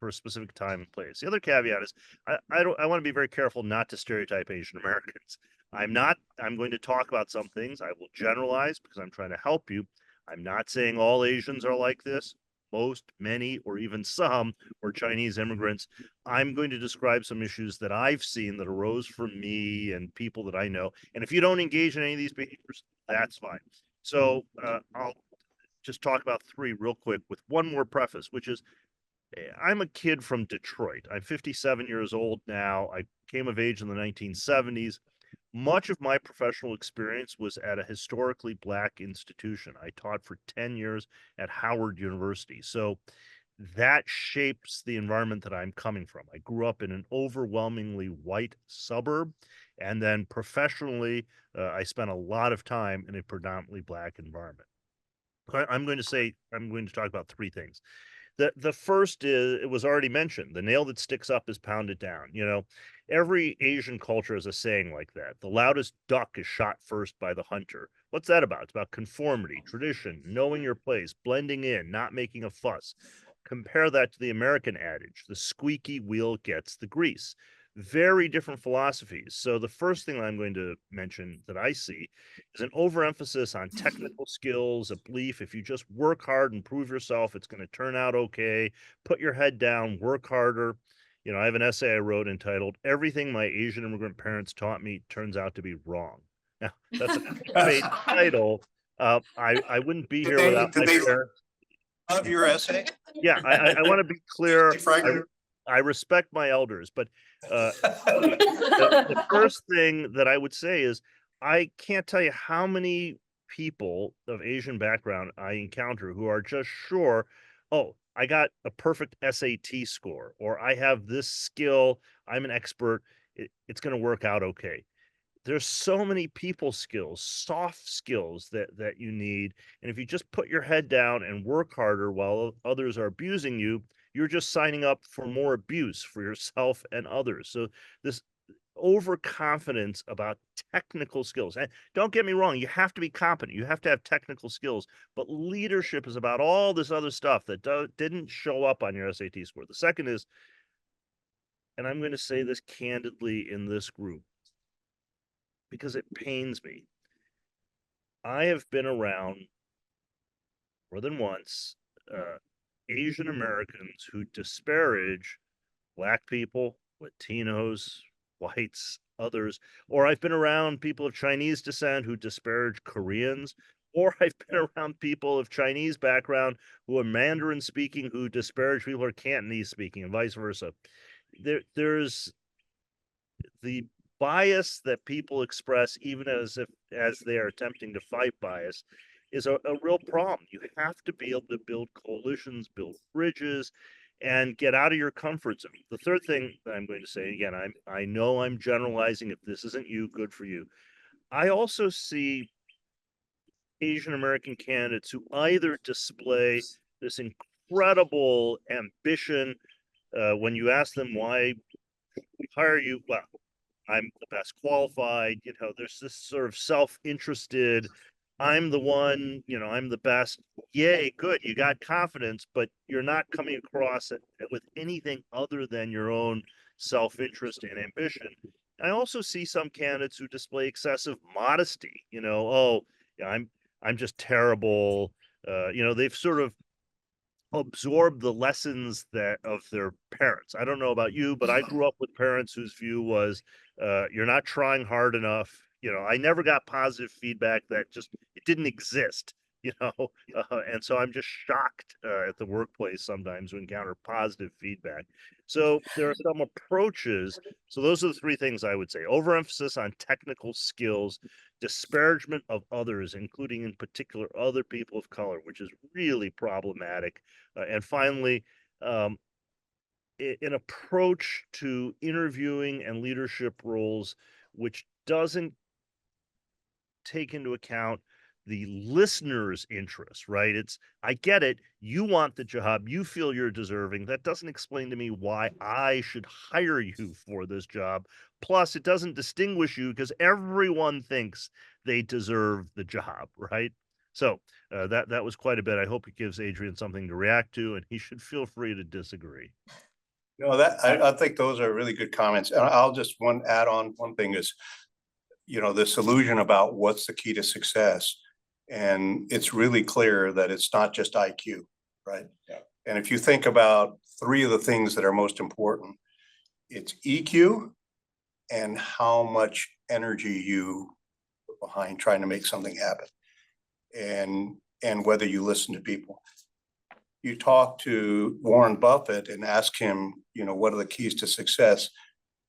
for a specific time and place. The other caveat is I want to be very careful not to stereotype Asian Americans. I'm going to talk about some things. I will generalize because I'm trying to help you. I'm not saying all Asians are like this. Most, many, or even some, or Chinese immigrants. I'm going to describe some issues that I've seen that arose from me and people that I know. And if you don't engage in any of these behaviors, that's fine. So I'll just talk about three real quick with one more preface, which is I'm a kid from Detroit. I'm 57 years old now. I came of age in the 1970s. Much of my professional experience was at a historically Black institution. I taught for 10 years at Howard University. So that shapes the environment that I'm coming from. I grew up in an overwhelmingly white suburb. And then professionally, I spent a lot of time in a predominantly Black environment. I'm going to talk about three things. The first is, it was already mentioned, the nail that sticks up is pounded down. Every Asian culture has a saying like that. The loudest duck is shot first by the hunter. What's that about? It's about conformity, tradition, knowing your place, blending in, not making a fuss. Compare that to the American adage, the squeaky wheel gets the grease. Very different philosophies. So the first thing I'm going to mention that I see is an overemphasis on technical skills, a belief if you just work hard and prove yourself, it's going to turn out okay. Put your head down, work harder. I have an essay I wrote entitled "Everything My Asian Immigrant Parents Taught Me Turns Out to Be Wrong." Now, that's a great title. I wouldn't be here without my parents. Of your essay? Yeah, I want to be clear. Hey, Frank. I respect my elders, but the first thing that I would say is I can't tell you how many people of Asian background I encounter who are just sure, oh, I got a perfect SAT score, or I have this skill, I'm an expert, it's going to work out okay. There's so many people skills, soft skills that you need. And if you just put your head down and work harder while others are abusing you, you're just signing up for more abuse for yourself and others. So this overconfidence about technical skills. And don't get me wrong, you have to be competent, you have to have technical skills, but leadership is about all this other stuff that didn't show up on your SAT score. The second is, and I'm going to say this candidly in this group because it pains me. I have been around more than once Asian Americans who disparage Black people, Latinos, whites, others, or I've been around people of Chinese descent who disparage Koreans, or I've been around people of Chinese background who are Mandarin speaking who disparage people who are Cantonese speaking, and vice versa. There's the bias that people express, even as they are attempting to fight bias, is a real problem. You have to be able to build coalitions, build bridges, and get out of your comfort zone. The third thing that I'm going to say, again, I know I'm generalizing. If this isn't you, good for you. I also see Asian American candidates who either display this incredible ambition when you ask them why we hire you, well, I'm the best qualified, there's this sort of self-interested, I'm the one, I'm the best. Yay, good. You got confidence, but you're not coming across it with anything other than your own self-interest and ambition. I also see some candidates who display excessive modesty, oh, yeah, I'm just terrible. They've sort of absorb the lessons of their parents. I don't know about you, but I grew up with parents whose view was, you're not trying hard enough. I never got positive feedback that it didn't exist, and so I'm just shocked at the workplace sometimes to encounter positive feedback. So there are some approaches. So those are the three things I would say: overemphasis on technical skills, disparagement of others, including in particular other people of color, which is really problematic. And finally, an approach to interviewing and leadership roles which doesn't take into account the listener's interest, right? I get it. You want the job. You feel you're deserving. That doesn't explain to me why I should hire you for this job. Plus, it doesn't distinguish you because everyone thinks they deserve the job, right? So that was quite a bit. I hope it gives Adrian something to react to, and he should feel free to disagree. I think those are really good comments. And I'll just add on one thing is, this illusion about what's the key to success. And it's really clear that it's not just IQ, right? Yeah. And if you think about three of the things that are most important, it's EQ and how much energy you put behind trying to make something happen. And whether you listen to people. You talk to Warren Buffett and ask him, what are the keys to success?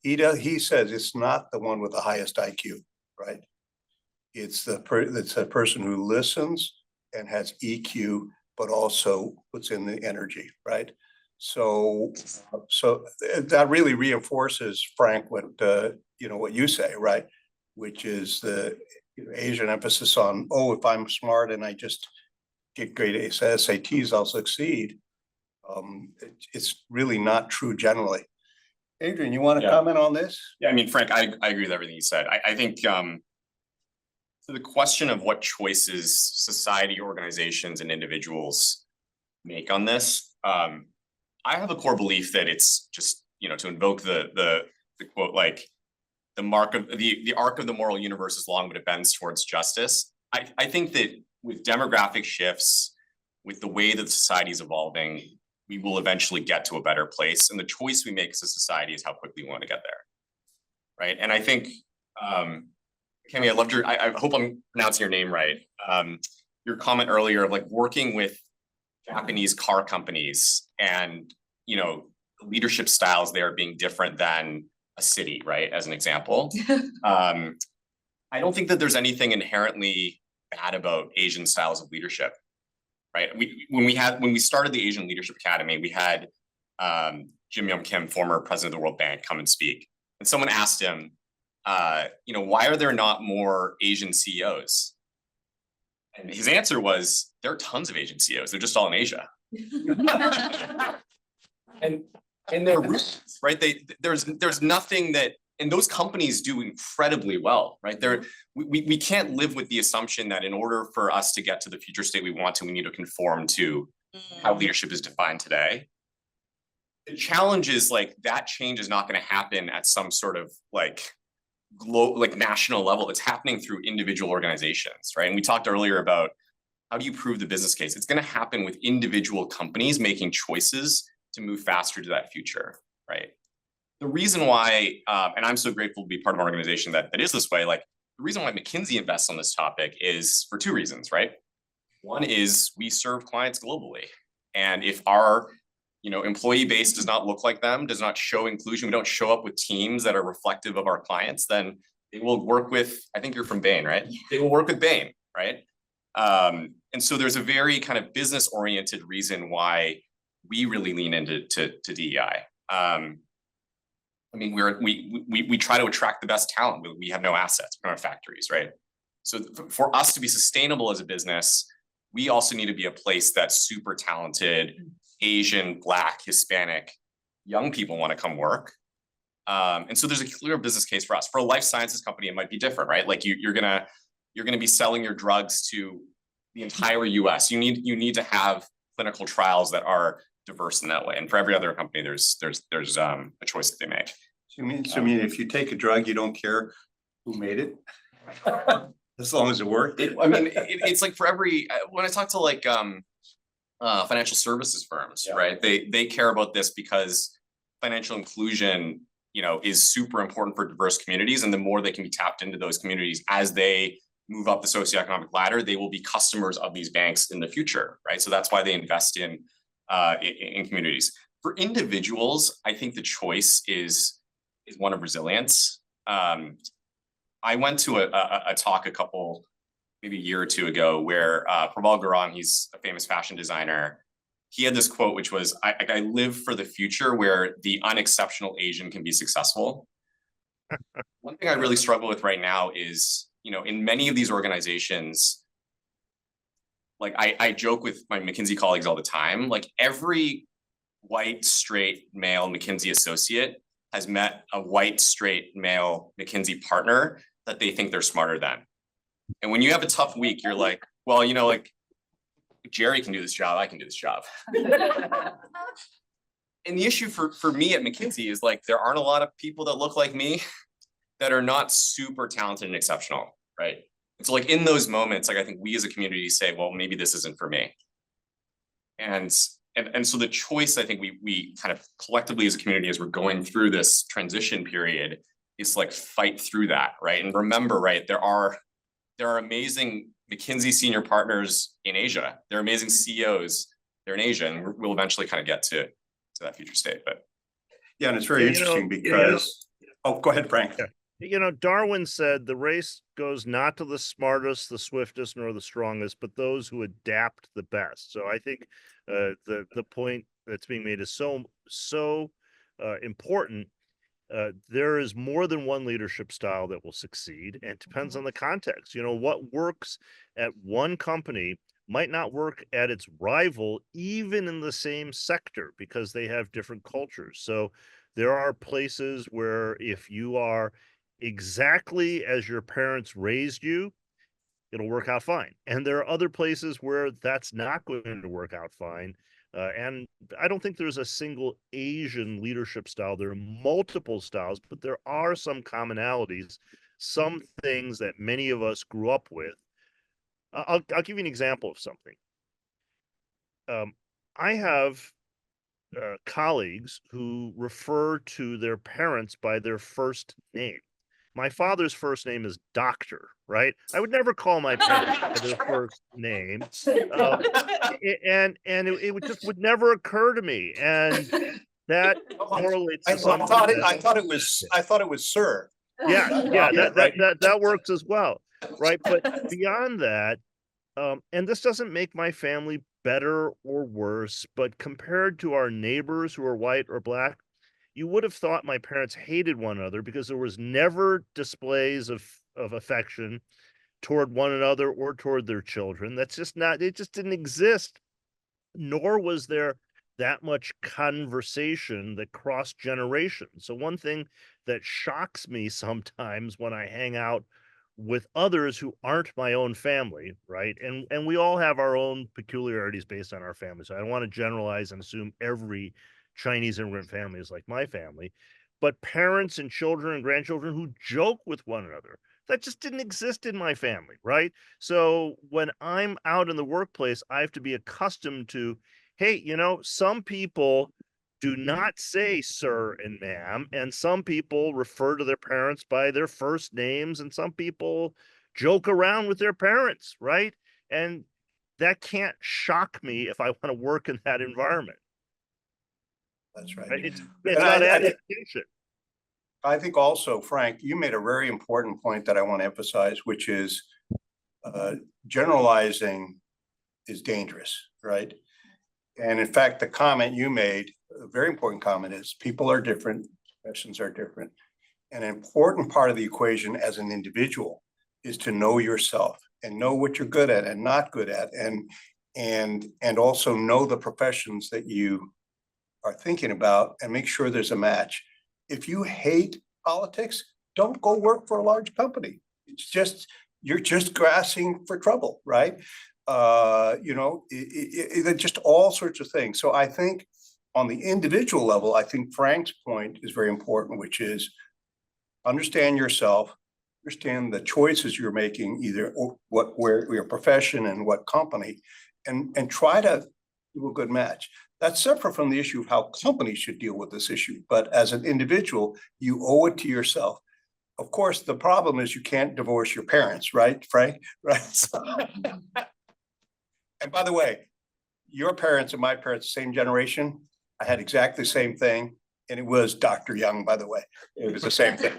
He says it's not the one with the highest IQ, right? It's a person who listens and has EQ, but also puts in the energy, right? So that really reinforces, Frank, what you say, right? Which is the Asian emphasis on, if I'm smart and I just get great SATs, I'll succeed. It's really not true generally. Adrian, you want to comment on this? Yeah, I mean, Frank, I agree with everything you said. I think so the question of what choices society, organizations, and individuals make on this, I have a core belief that it's just, to invoke the quote, like the arc of the moral universe is long, but it bends towards justice. I think that with demographic shifts, with the way that society is evolving, we will eventually get to a better place. And the choice we make as a society is how quickly we want to get there. Right. And I think, Kemi, I hope I'm pronouncing your name right. Your comment earlier of like working with Japanese car companies and, leadership styles there being different than a city, right? As an example. I don't think that there's anything inherently bad about Asian styles of leadership, right? When we started the Asian Leadership Academy, we had Jim Yong Kim, former president of the World Bank, come and speak. And someone asked him, why are there not more Asian CEOs? And his answer was, there are tons of Asian CEOs. They're just all in Asia. And they're ruthless, right? There's nothing that, and those companies do incredibly well, right? We can't live with the assumption that in order for us to get to the future state we want to, we need to conform to how leadership is defined today. The challenge is like that change is not going to happen at some sort of like national level. It's happening through individual organizations, right? And we talked earlier about how do you prove the business case? It's going to happen with individual companies making choices to move faster to that future, right? The reason why, and I'm so grateful to be part of an organization that is this way, like the reason why McKinsey invests on this topic is for two reasons, right? One is we serve clients globally. And if our employee base does not look like them, does not show inclusion, we don't show up with teams that are reflective of our clients, then they will work with, I think you're from Bain, right? Yeah. They will work with Bain, right? And so there's a very kind of business oriented reason why we really lean into DEI. I mean, we try to attract the best talent. We have no assets, we don't have factories, right? So for us to be sustainable as a business, we also need to be a place that's super talented, Asian, Black, Hispanic, young people want to come work. And so there's a clear business case for us. For a life sciences company, it might be different, right? Like you're gonna be selling your drugs to the entire US. You need to have clinical trials that are diverse in that way. And for every other company, there's a choice that they make. So you mean if you take a drug, you don't care who made it? As long as it worked? It's like for every, when I talk to like financial services firms, right? They care about this because financial inclusion, is super important for diverse communities. And the more they can be tapped into those communities as they move up the socioeconomic ladder, they will be customers of these banks in the future, right? So that's why they invest in communities. For individuals, I think the choice is one of resilience. I went to a talk maybe a year or two ago where Prabal Gurung, he's a famous fashion designer. He had this quote, which was, I live for the future where the unexceptional Asian can be successful. One thing I really struggle with right now is, in many of these organizations, like I joke with my McKinsey colleagues all the time, like every white, straight, male McKinsey associate has met a white, straight, male McKinsey partner that they think they're smarter than. And when you have a tough week, you're like, well, like Jerry can do this job, I can do this job. And the issue for me at McKinsey is like, there aren't a lot of people that look like me that are not super talented and exceptional, right? And so like in those moments, like I think we as a community say, well, maybe this isn't for me. And so the choice, I think we kind of collectively as a community, as we're going through this transition period, is like fight through that, right? And remember, right, there are amazing McKinsey senior partners in Asia. They're amazing CEOs. They're in Asia, and we'll eventually kind of get to that future state. But yeah, and it's very interesting because. Oh, go ahead, Frank. Yeah. Darwin said the race goes not to the smartest, the swiftest, nor the strongest, but those who adapt the best. So I think the point that's being made is so important. There is more than one leadership style that will succeed, and it depends on the context. What works at one company might not work at its rival, even in the same sector, because they have different cultures. So there are places where if you are exactly as your parents raised you, it'll work out fine. And there are other places where that's not going to work out fine. And I don't think there's a single Asian leadership style. There are multiple styles, but there are some commonalities, some things that many of us grew up with. I'll give you an example of something. I have colleagues who refer to their parents by their first name. My father's first name is Doctor, right? I would never call my parents by their first name, and it just never occur to me, and that correlates. I thought it was Sir. Yeah, Right. that works as well, right? But beyond that, and this doesn't make my family better or worse, but compared to our neighbors who are white or Black, you would have thought my parents hated one another because there was never displays of affection toward one another or toward their children. That's just not, it just didn't exist. Nor was there that much conversation that cross generations. So one thing that shocks me sometimes when I hang out with others who aren't my own family, right? And we all have our own peculiarities based on our family. So I don't want to generalize and assume every Chinese immigrant family is like my family, but parents and children and grandchildren who joke with one another. That just didn't exist in my family, right? So when I'm out in the workplace, I have to be accustomed to, hey, some people do not say sir and ma'am, and some people refer to their parents by their first names, and some people joke around with their parents, right? And that can't shock me if I want to work in that environment. That's right. Right? It's And not I- adaptation. I think also, Frank, you made a very important point that I want to emphasize, which is generalizing is dangerous, right? And in fact, the comment you made, a very important comment, is people are different, professions are different. An important part of the equation as an individual is to know yourself and know what you're good at and not good at, and also know the professions that you are thinking about and make sure there's a match. If you hate politics, don't go work for a large company. It's just, you're just grasping for trouble, right? Just all sorts of things. So I think on the individual level, I think Frank's point is very important, which is understand yourself, understand the choices you're making, either where your profession and what company, and try to do a good match. That's separate from the issue of how companies should deal with this issue. But as an individual, you owe it to yourself. Of course, the problem is you can't divorce your parents, right, Frank? Right. So, and by the way, your parents and my parents, same generation. I had exactly the same thing. And it was Dr. Young, by the way. It was the same thing.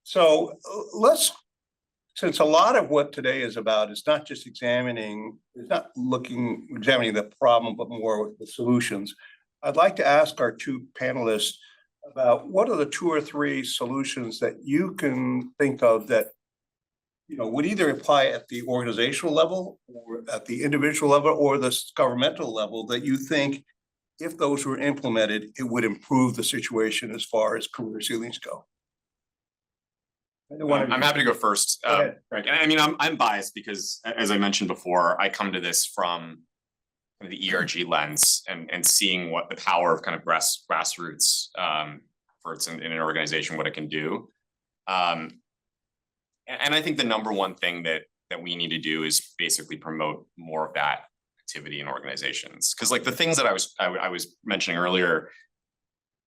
So since a lot of what today is about is not just examining the problem, but more the solutions, I'd like to ask our two panelists about what are the 2 or 3 solutions that you can think of that would either apply at the organizational level or at the individual level or the governmental level that you think if those were implemented, it would improve the situation as far as career ceilings go. I'm happy to go first. Go ahead. Frank. And I mean, I'm biased because, as I mentioned before, I come to this from the ERG lens and seeing what the power of kind of grassroots efforts in an organization, what it can do. And I think the number one thing that we need to do is basically promote more of that activity in organizations. Because like the things that I was mentioning earlier,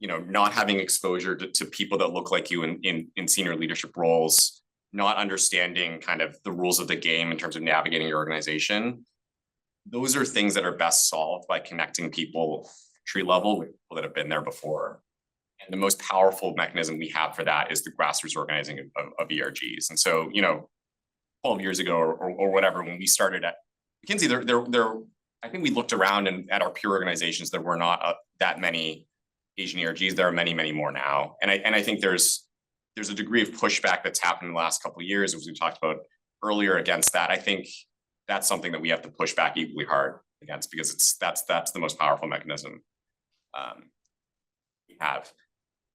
not having exposure to people that look like you in senior leadership roles, not understanding kind of the rules of the game in terms of navigating your organization. Those are things that are best solved by connecting people tree level with people that have been there before. And the most powerful mechanism we have for that is the grassroots organizing of ERGs. And so, 12 years ago or whatever, when we started at McKinsey, I think we looked around and at our peer organizations, there were not that many Asian ERGs. There are many, many more now. And I think there's a degree of pushback that's happened in the last couple of years, as we talked about earlier, against that. I think that's something that we have to push back equally hard against, because that's the most powerful mechanism we have.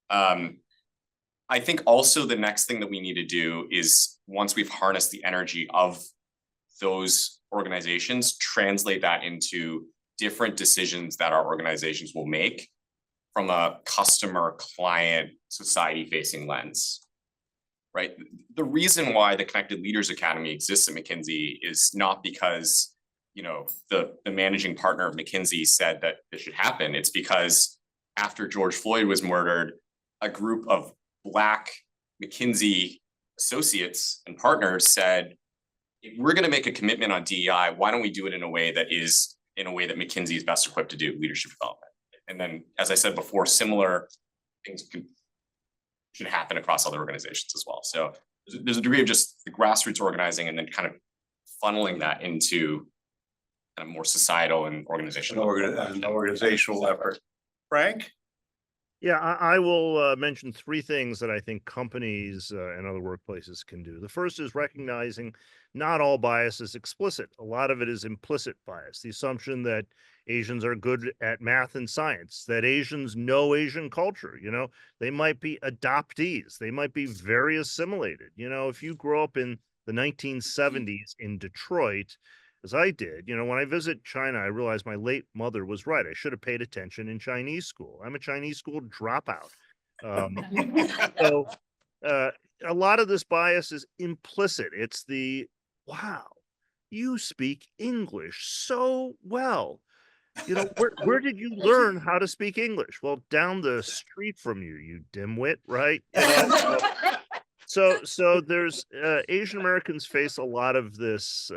I think also the next thing that we need to do is, once we've harnessed the energy of those organizations, translate that into different decisions that our organizations will make from a customer, client, society-facing lens, right? The reason why the Connected Leaders Academy exists at McKinsey is not because, the managing partner of McKinsey said that this should happen. It's because after George Floyd was murdered, a group of Black McKinsey associates and partners said, if we're going to make a commitment on DEI, why don't we do it in a way that McKinsey is best equipped to do leadership development? And then, as I said before, similar things should happen across other organizations as well. So there's a degree of just the grassroots organizing and then kind of funneling that into kind of more societal and organizational An organizational effort. Frank? Yeah, I will mention three things that I think companies and other workplaces can do. The first is recognizing not all bias is explicit. A lot of it is implicit bias. The assumption that Asians are good at math and science, that Asians know Asian culture. They might be adoptees. They might be very assimilated. If you grow up in the 1970s in Detroit, as I did, when I visit China, I realized my late mother was right. I should have paid attention in Chinese school. I'm a Chinese school dropout. So uh, a lot of this bias is implicit. It's wow, you speak English so well. Where did you learn how to speak English? Well, down the street from you dimwit, right? So there's Asian Americans face a lot of this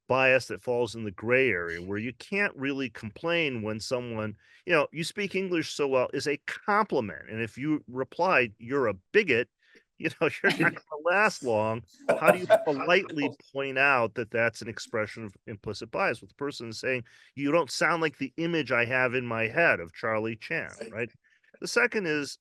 bias that falls in the gray area where you can't really complain when someone, you speak English so well is a compliment. And if you replied, you're a bigot, you're not going to last long. How do you politely point out that that's an expression of implicit bias? With the person is saying, you don't sound like the image I have in my head of Charlie Chan, right? The second is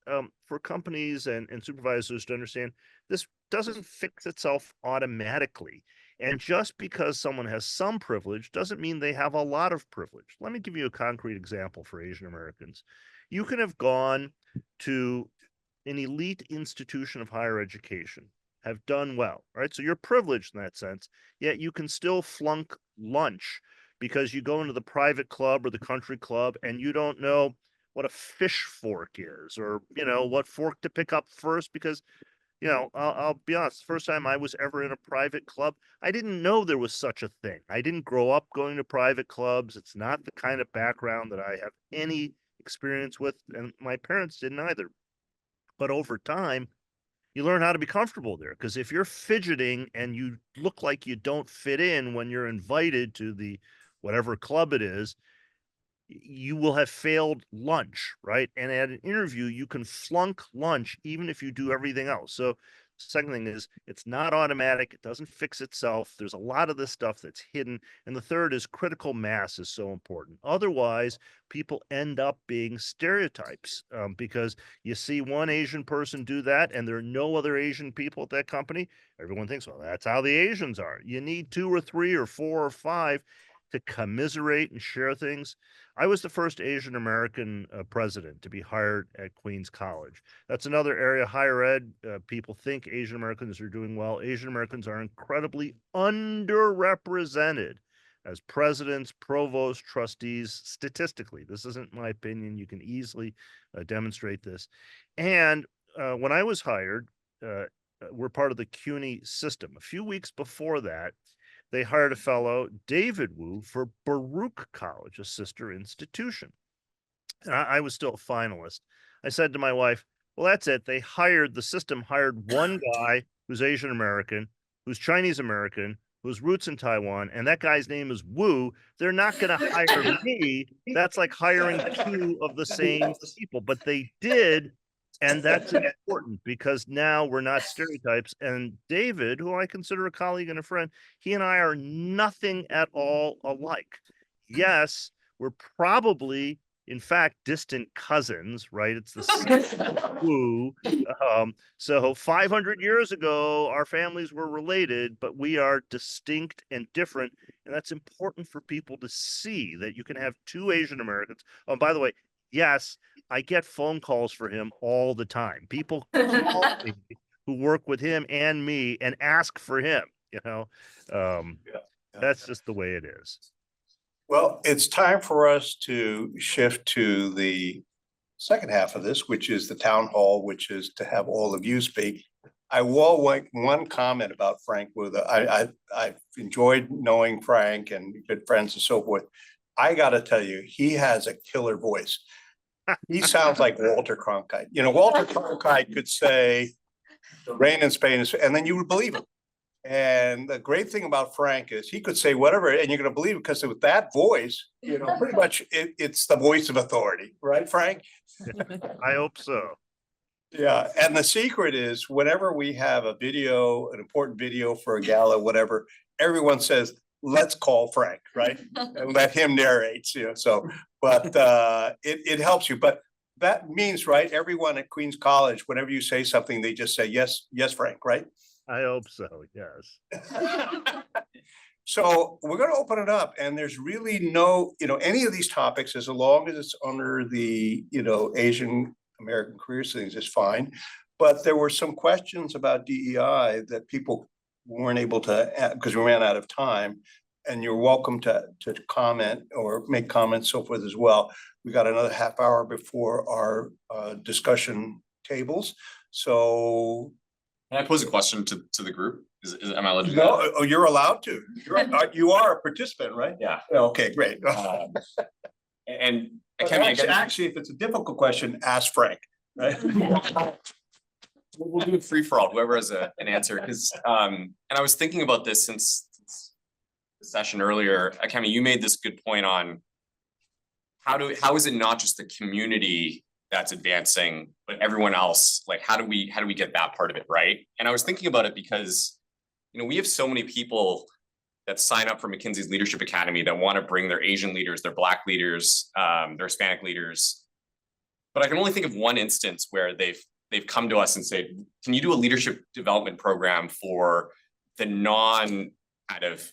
for companies and supervisors to understand this doesn't fix itself automatically. And just because someone has some privilege doesn't mean they have a lot of privilege. Let me give you a concrete example for Asian Americans. You can have gone to an elite institution of higher education, have done well, right? So you're privileged in that sense, yet you can still flunk lunch because you go into the private club or the country club and you don't know what a fish fork is or, what fork to pick up first because I'll be honest, the first time I was ever in a private club, I didn't know there was such a thing. I didn't grow up going to private clubs. It's not the kind of background that I have any experience with, and my parents didn't either. But over time, you learn how to be comfortable there. Because if you're fidgeting and you look like you don't fit in when you're invited to the whatever club it is, you will have failed lunch, right? And at an interview, you can flunk lunch even if you do everything else. So second thing is it's not automatic. It doesn't fix itself. There's a lot of this stuff that's hidden. And the third is critical mass is so important. Otherwise, people end up being stereotypes because you see one Asian person do that and there are no other Asian people at that company. Everyone thinks, well, that's how the Asians are. You need 2 or 3 or 4 or 5 to commiserate and share things. I was the first Asian American president to be hired at Queens College. That's another area, higher ed. People think Asian Americans are doing well. Asian Americans are incredibly underrepresented as presidents, provosts, trustees, statistically. This isn't my opinion. You can easily demonstrate this. And when I was hired, we're part of the CUNY system. A few weeks before that, they hired a fellow, David Wu, for Baruch College, a sister institution. And I was still a finalist. I said to my wife, well, that's it. The system hired one guy who's Asian American, who's Chinese American, whose roots in Taiwan, and that guy's name is Wu. They're not going to hire me. That's like hiring 2 of the same people, but they did. And that's important because now we're not stereotypes. And David, who I consider a colleague and a friend, he and I are nothing at all alike. Yes, we're probably, in fact, distant cousins, right? It's the same Wu. So 500 years ago, our families were related, but we are distinct and different. And that's important for people to see that you can have 2 Asian Americans. Oh, by the way, yes, I get phone calls for him all the time. People call me who work with him and me and ask for him, That's just the way it is. Well, it's time for us to shift to the second half of this, which is the town hall, which is to have all of you speak. I will make one comment about Frank Wu. I've enjoyed knowing Frank and good friends and so forth. I got to tell you, he has a killer voice. He sounds like Walter Cronkite. Walter Cronkite could say the rain in Spain is, and then you would believe him. And the great thing about Frank is he could say whatever, and you're going to believe it because with that voice, pretty much it's the voice of authority, right, Frank? I hope so. Yeah, and the secret is whenever we have a video, an important video for a gala, whatever, everyone says, let's call Frank, right? And let him narrate, but it helps you. But that means, right, everyone at Queens College, whenever you say something, they just say, yes, yes, Frank, right? I hope so, yes. So we're gonna open it up, and there's really no, any of these topics, as long as it's under the, Asian American careers things is fine. But there were some questions about DEI that people weren't able to, because we ran out of time. And you're welcome to comment or make comments, so forth as well. We got another half hour before our discussion tables. So Can I pose a question to the group? Am I allowed to do no, that? oh, you're allowed to. You are a participant, right? Yeah. Okay, great. And But Kemi, actually, if it's a difficult question, ask Frank, right? we'll do it free for all, whoever has an answer, because and I was thinking about this since the session earlier. Kemi, you made this good point on how is it not just the community that's advancing, but everyone else? Like, how do we get that part of it right? And I was thinking about it because, we have so many people that sign up for McKinsey's Leadership Academy that want to bring their Asian leaders, their Black leaders, their Hispanic leaders. But I can only think of one instance where they've come to us and said, can you do a leadership development program for the non kind of,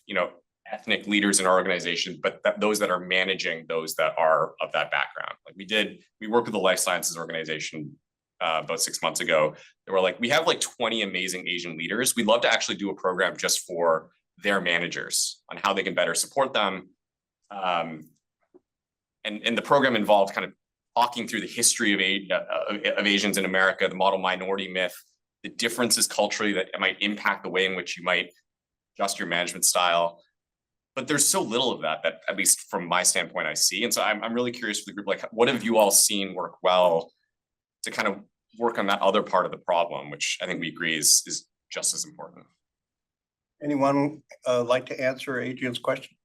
ethnic leaders in our organization, but those that are managing those that are of that background. Like we worked with the life sciences organization about 6 months ago. They were like, we have like 20 amazing Asian leaders. We'd love to actually do a program just for their managers on how they can better support them. And the program involved kind of talking through the history of Asians in America, the model minority myth, the differences culturally that might impact the way in which you might adjust your management style. But there's so little of that, at least from my standpoint, I see. And so I'm really curious for the group, like, what have you all seen work well to kind of work on that other part of the problem, which I think we agree is just as important. Anyone like to answer Adrian's question?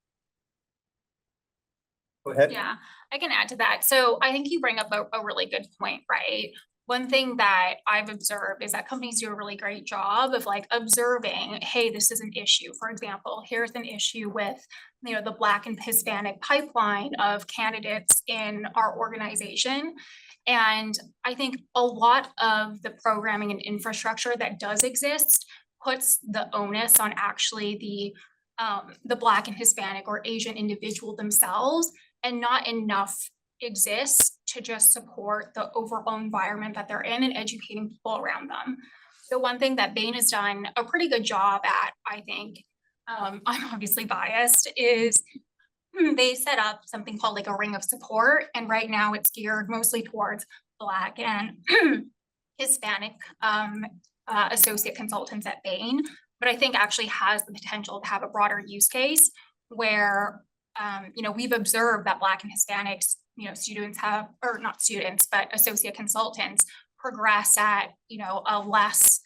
Go ahead. Yeah, I can add to that. So I think you bring up a really good point, right? One thing that I've observed is that companies do a really great job of like observing, hey, this is an issue. For example, here's an issue with, the Black and Hispanic pipeline of candidates in our organization. And I think a lot of the programming and infrastructure that does exist puts the onus on actually the Black and Hispanic or Asian individual themselves, and not enough exists to just support the overall environment that they're in and educating people around them. So one thing that Bain has done a pretty good job at, I think, I'm obviously biased, is they set up something called like a ring of support. And right now it's geared mostly towards Black and Hispanic associate consultants at Bain, but I think actually has the potential to have a broader use case where, we've observed that Black and Hispanics, students have, or not students, but associate consultants progress at, a less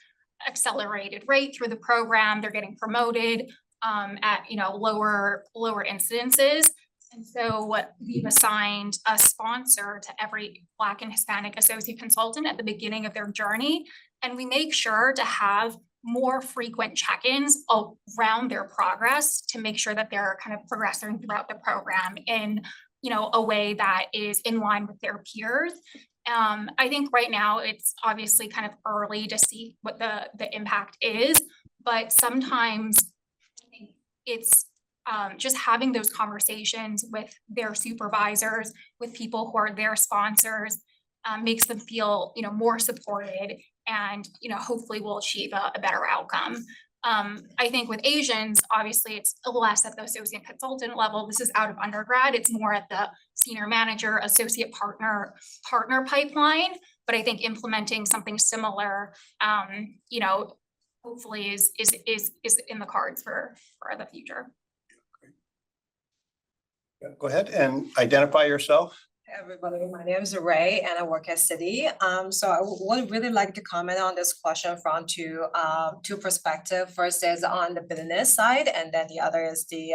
accelerated rate through the program. They're getting promoted at, lower incidences. And so we've assigned a sponsor to every Black and Hispanic associate consultant at the beginning of their journey. And we make sure to have more frequent check-ins around their progress to make sure that they're kind of progressing throughout the program in, a way that is in line with their peers. I think right now it's obviously kind of early to see what the impact is, but sometimes I think it's just having those conversations with their supervisors, with people who are their sponsors, makes them feel, more supported, and, hopefully we'll achieve a better outcome. I think with Asians, obviously it's less at the associate consultant level. This is out of undergrad. It's more at the senior manager, associate partner pipeline. But I think implementing something similar, hopefully is in the cards for the future. Yeah, go ahead and identify yourself. Hey everybody, my name is Ray and I work at Citi. So I would really like to comment on this question from two perspectives. First is on the business side, and then the other is the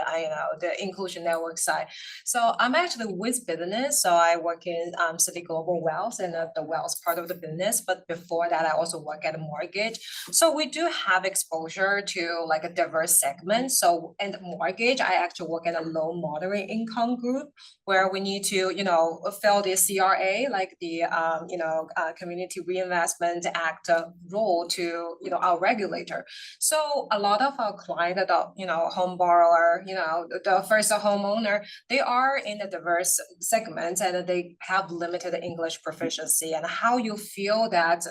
inclusion network side. So I'm actually with business. So I work in Citi Global Wealth and the wealth part of the business. But before that, I also work at a mortgage. So we do have exposure to like a diverse segment. So in the mortgage, I actually work at a low moderate income group where we need to, fill the CRA, like the, Community Reinvestment Act role to, our regulator. So a lot of our client, home borrower, the first homeowner, they are in a diverse segment and they have limited English proficiency, and how you feel that,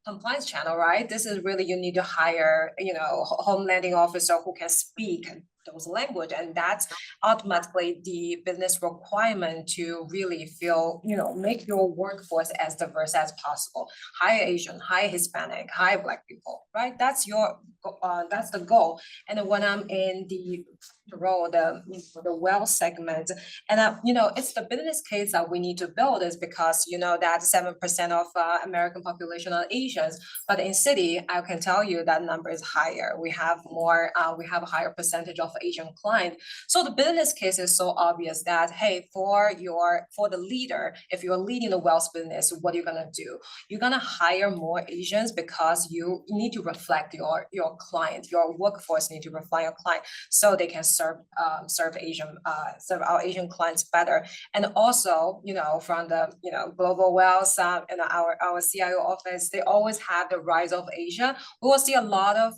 compliance channel, right? This is really, you need to hire, home lending officer who can speak those language, and that's automatically the business requirement to really feel, make your workforce as diverse as possible. Hire Asian, hire Hispanic, hire Black people, right? That's the goal. And then when I'm in the role, the wealth segment, and it's the business case that we need to build, is because that 7% of American population are Asians, but in Citi, I can tell you that number is higher. We have a higher percentage of Asian client. So the business case is so obvious that, hey, for the leader, if you're leading the wealth business, what are you gonna do? You're gonna hire more Asians because you need to reflect your client, your workforce need to reflect your client, so they can serve our Asian clients better. And also, from the global wealth and our CIO office, they always have the rise of Asia. We will see a lot of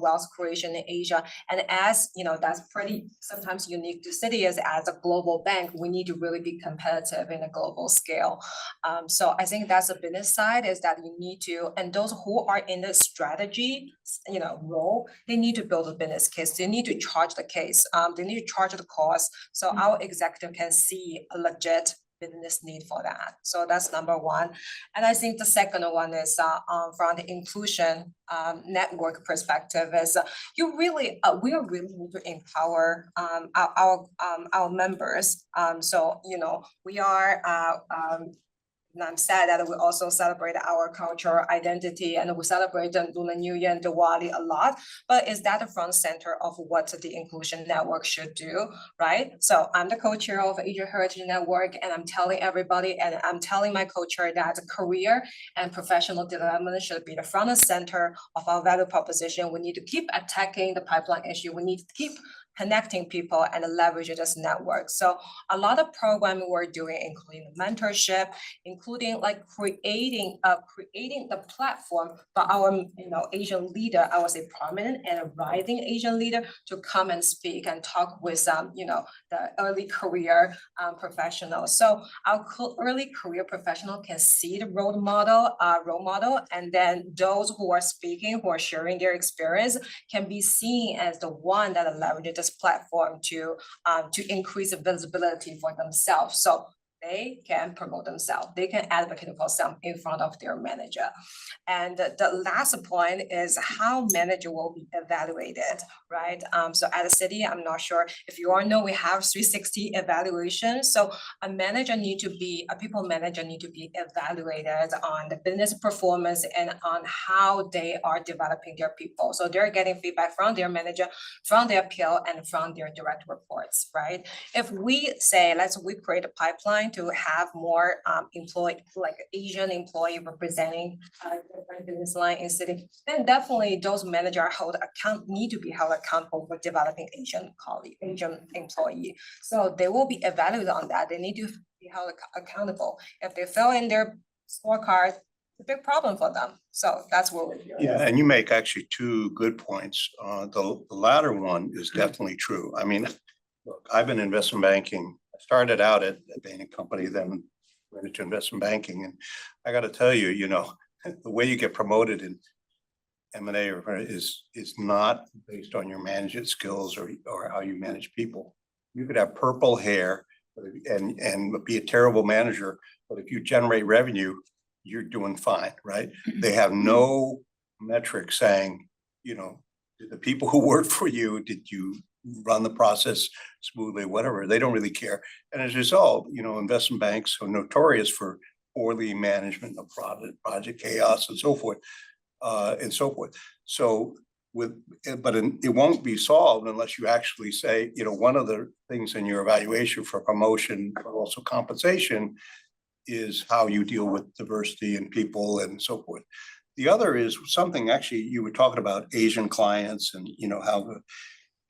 wealth creation in Asia, and as that's pretty sometimes unique to Citi as a global bank. We need to really be competitive in a global scale. So I think that's the business side, is that you need to, and those who are in the strategy role, they need to build a business case. They need to charge the case. They need to charge the cost, so our executive can see a legit business need for that. So that's number one. And I think the second one is from the inclusion network perspective, is we really need to empower our members. So we are and I'm sad that we also celebrate our culture identity, and we celebrate Lunar New Year and Diwali a lot, but is that the front center of what the Inclusion Network should do, right? So I'm the co-chair of Asian Heritage Network, and I'm telling everybody, and I'm telling my co-chair, that career and professional development should be the front and center of our value proposition. We need to keep attacking the pipeline issue. We need to keep connecting people and leverage this network. So a lot of programming we're doing, including mentorship, including like creating the platform for our Asian leader, I would say prominent and rising Asian leader, to come and speak and talk with the early career professionals. So our early career professional can see the role model, and then those who are speaking, who are sharing their experience, can be seen as the one that leverages this platform to increase the visibility for themselves. So they can promote themselves, they can advocate for themselves in front of their manager. And the last point is how manager will be evaluated, right? So at the Citi, I'm not sure if you all know, we have 360 evaluations. So a people manager need to be evaluated on the business performance and on how they are developing their people. So they're getting feedback from their manager, from their peer, and from their direct reports, right? If we say, we create a pipeline to have more Asian employee representing different business line in Citi, then definitely those managers need to be held accountable for developing Asian employee. So they will be evaluated on that. They need to be held accountable. If they fail in their scorecard, it's a big problem for them. So that's what we're doing. Yeah, and you make actually two good points. The latter one is definitely true. I mean, look, I've been in investment banking. I started out at a Bain & Company, then went into investment banking. And I got to tell you, the way you get promoted in M&A is not based on your management skills or how you manage people. You could have purple hair and be a terrible manager, but if you generate revenue, you're doing fine, right? They have no metric saying, the people who work for you, did you run the process smoothly, whatever. They don't really care. And as a result, investment banks are notorious for poorly management of project chaos and so forth. So it won't be solved unless you actually say, one of the things in your evaluation for promotion, but also compensation, is how you deal with diversity and people and so forth. The other is something, actually, you were talking about Asian clients and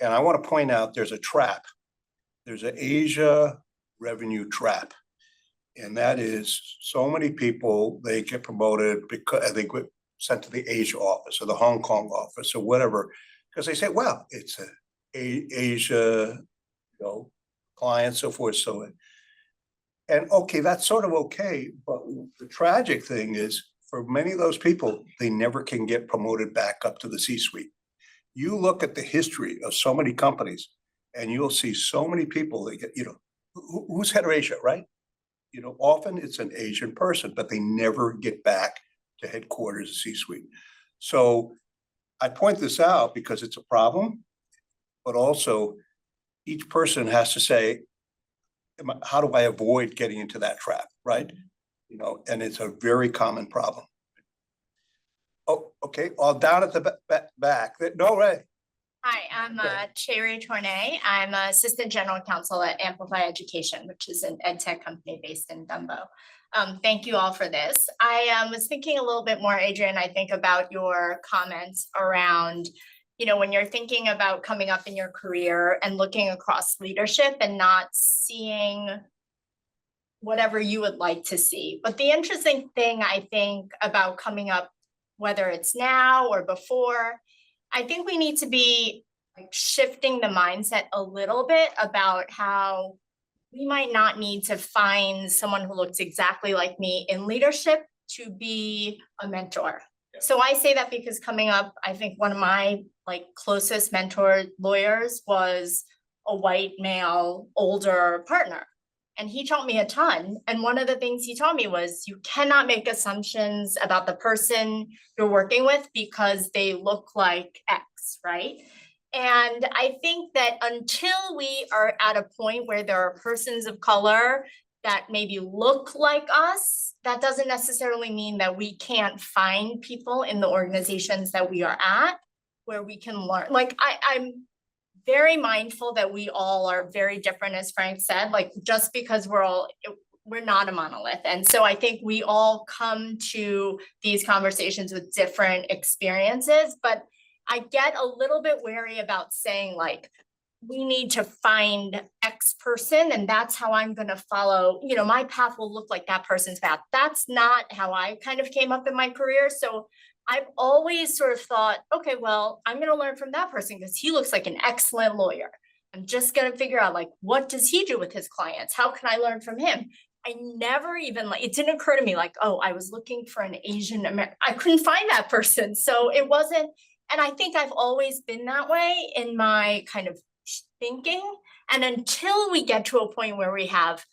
and I want to point out there's a trap. There's an Asia revenue trap. And that is so many people, they get promoted because I think sent to the Asia office or the Hong Kong office or whatever, because they say, well, it's Asia, client, so forth, so. And okay, that's sort of okay, but the tragic thing is for many of those people, they never can get promoted back up to the C-suite. You look at the history of so many companies and you'll see so many people that get, who's head of Asia, right? Often it's an Asian person, but they never get back to headquarters of C-suite. So I point this out because it's a problem, but also each person has to say, how do I avoid getting into that trap, right? And it's a very common problem. Oh, okay, all down at the back. No, right. Hi, I'm Cherry Tornay. I'm Assistant General Counsel at Amplify Education, which is an ed tech company based in Dumbo. Thank you all for this. I was thinking a little bit more, Adrian, I think about your comments around, when you're thinking about coming up in your career and looking across leadership and not seeing whatever you would like to see. But the interesting thing I think about coming up, whether it's now or before, I think we need to be shifting the mindset a little bit about how we might not need to find someone who looks exactly like me in leadership to be a mentor. Yeah. So I say that because coming up, I think one of my closest mentor lawyers was a white male, older partner. And he taught me a ton. And one of the things he taught me was you cannot make assumptions about the person you're working with because they look like X, right? And I think that until we are at a point where there are persons of color that maybe look like us, that doesn't necessarily mean that we can't find people in the organizations that we are at where we can learn. I'm very mindful that we all are very different, as Frank said, just because we're not a monolith. And so I think we all come to these conversations with different experiences, but I get a little bit wary about saying we need to find X person and that's how I'm going to follow, my path will look like that person's path. That's not how I kind of came up in my career. So I've always sort of thought, okay, well, I'm going to learn from that person because he looks like an excellent lawyer. I'm just going to figure out what does he do with his clients? How can I learn from him? I never even it didn't occur to me I was looking for an Asian American. I couldn't find that person. So it wasn't, and I think I've always been that way in my kind of thinking. And until we get to a point where we have,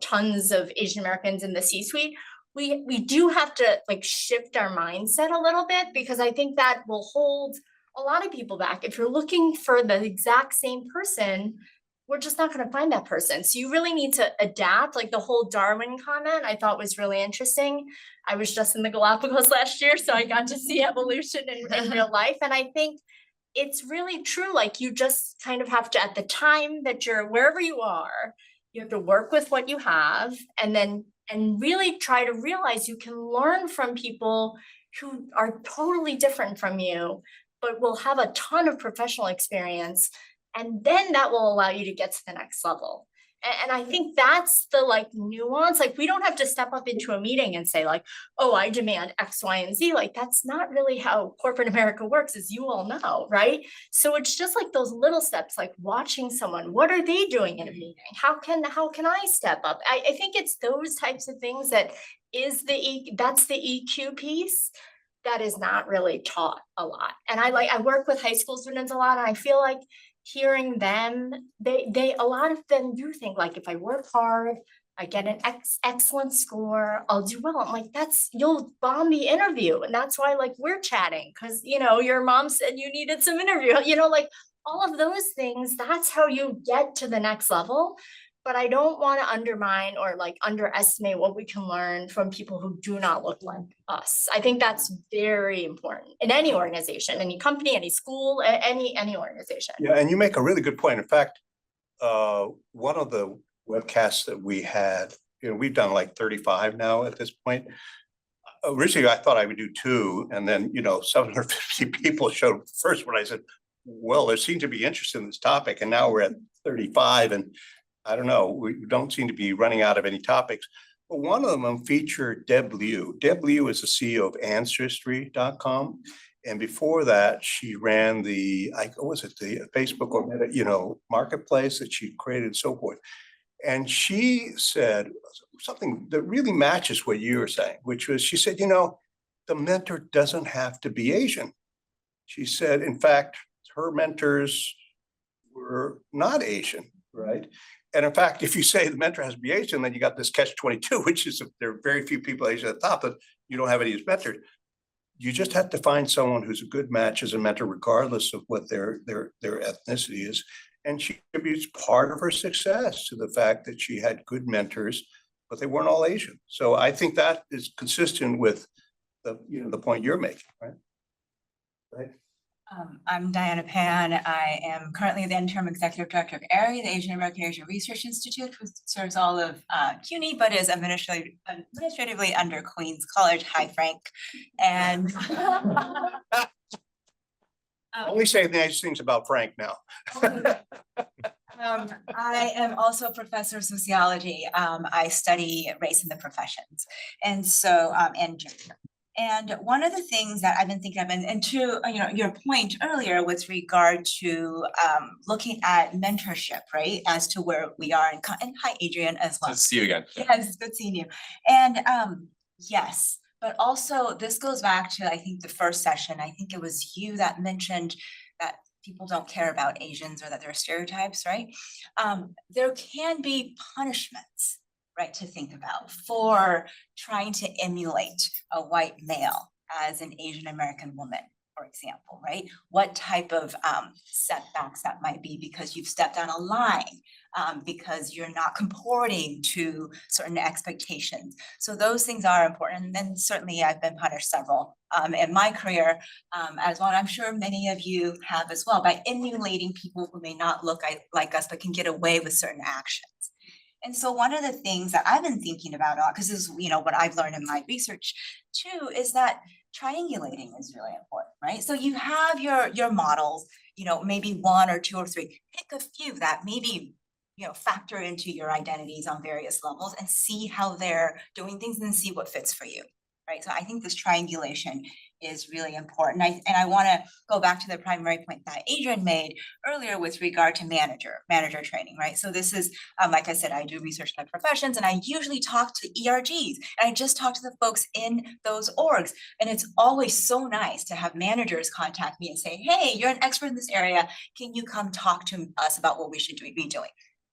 tons of Asian Americans in the C-suite, we do have to shift our mindset a little bit, because I think that will hold a lot of people back. If you're looking for the exact same person, we're just not going to find that person. So you really need to adapt. The whole Darwin comment I thought was really interesting. I was just in the Galapagos last year, so I got to see evolution in real life. And I think it's really true. You just kind of have to, at the time that you're wherever you are, you have to work with what you have and really try to realize you can learn from people who are totally different from you, but will have a ton of professional experience. And then that will allow you to get to the next level. And I think that's the nuance. We don't have to step up into a meeting and say oh, I demand X, Y, and Z. That's not really how corporate America works, as you all know, right? So it's just those little steps, watching someone, what are they doing in a meeting? How can I step up? I think it's those types of things that that's the EQ piece that is not really taught a lot. And I work with high school students a lot, and I feel hearing them, a lot of them do think if I work hard, I get an excellent score, I'll do well. I'm you'll bomb the interview. And that's why we're chatting, because your mom said you needed some interview, all of those things, that's how you get to the next level. But I don't want to undermine or underestimate what we can learn from people who do not look like us. I think that's very important in any organization, any company, any school, any organization. Yeah, and you make a really good point. In fact, one of the webcasts that we had, we've done 35 now at this point. Originally, I thought I would do 2, and then 750 people showed the first one. I said, well, there seemed to be interest in this topic, and now we're at 35, and I don't know, we don't seem to be running out of any topics. But one of them featured Deb Liu. Deb Liu is the CEO of Ancestry.com. And before that, she ran the, what was it, the Facebook or marketplace that she created and so forth. And she said something that really matches what you were saying, which was, she said, the mentor doesn't have to be Asian. She said, in fact, her mentors were not Asian, right? And in fact, if you say the mentor has to be Asian, then you got this catch-22, which is there are very few people Asian at the top, but you don't have any as mentors. You just have to find someone who's a good match as a mentor, regardless of what their ethnicity is. And she attributes part of her success to the fact that she had good mentors, but they weren't all Asian. So I think that is consistent with the point you're making, right? Right. I'm Diana Pan. I am currently the interim executive director of ARI, the Asian American Asia Research Institute, which serves all of CUNY, but is administratively under Queens College. Hi, Frank. And only say nice things about Frank now. I am also a professor of sociology. I study race in the professions, and so and gender. And one of the things that I've been thinking of, and to your point earlier with regard to looking at mentorship, right, as to where we are, and hi Adrian as well. Good to see you again. Yes, good seeing you. And yes, but also this goes back to, I think, the first session. I think it was you that mentioned that people don't care about Asians or that there are stereotypes, right? There can be punishments, right, to think about for trying to emulate a white male as an Asian American woman, for example, right? What type of setbacks that might be because you've stepped on a line, because you're not comporting to certain expectations. So those things are important. And then certainly I've been punished several in my career as well. And I'm sure many of you have as well, by emulating people who may not look like us, but can get away with certain actions. And so one of the things that I've been thinking about, because this is, what I've learned in my research too, is that triangulating is really important, right? So you have your models, maybe one or two or three, pick a few that maybe, factor into your identities on various levels and see how they're doing things and see what fits for you, right? So I think this triangulation is really important. And I want to go back to the primary point that Adrian made earlier with regard to manager training, right? So this is, like I said, I do research in the professions and I usually talk to ERGs and I just talk to the folks in those orgs. And it's always so nice to have managers contact me and say, hey, you're an expert in this area. Can you come talk to us about what we should be doing?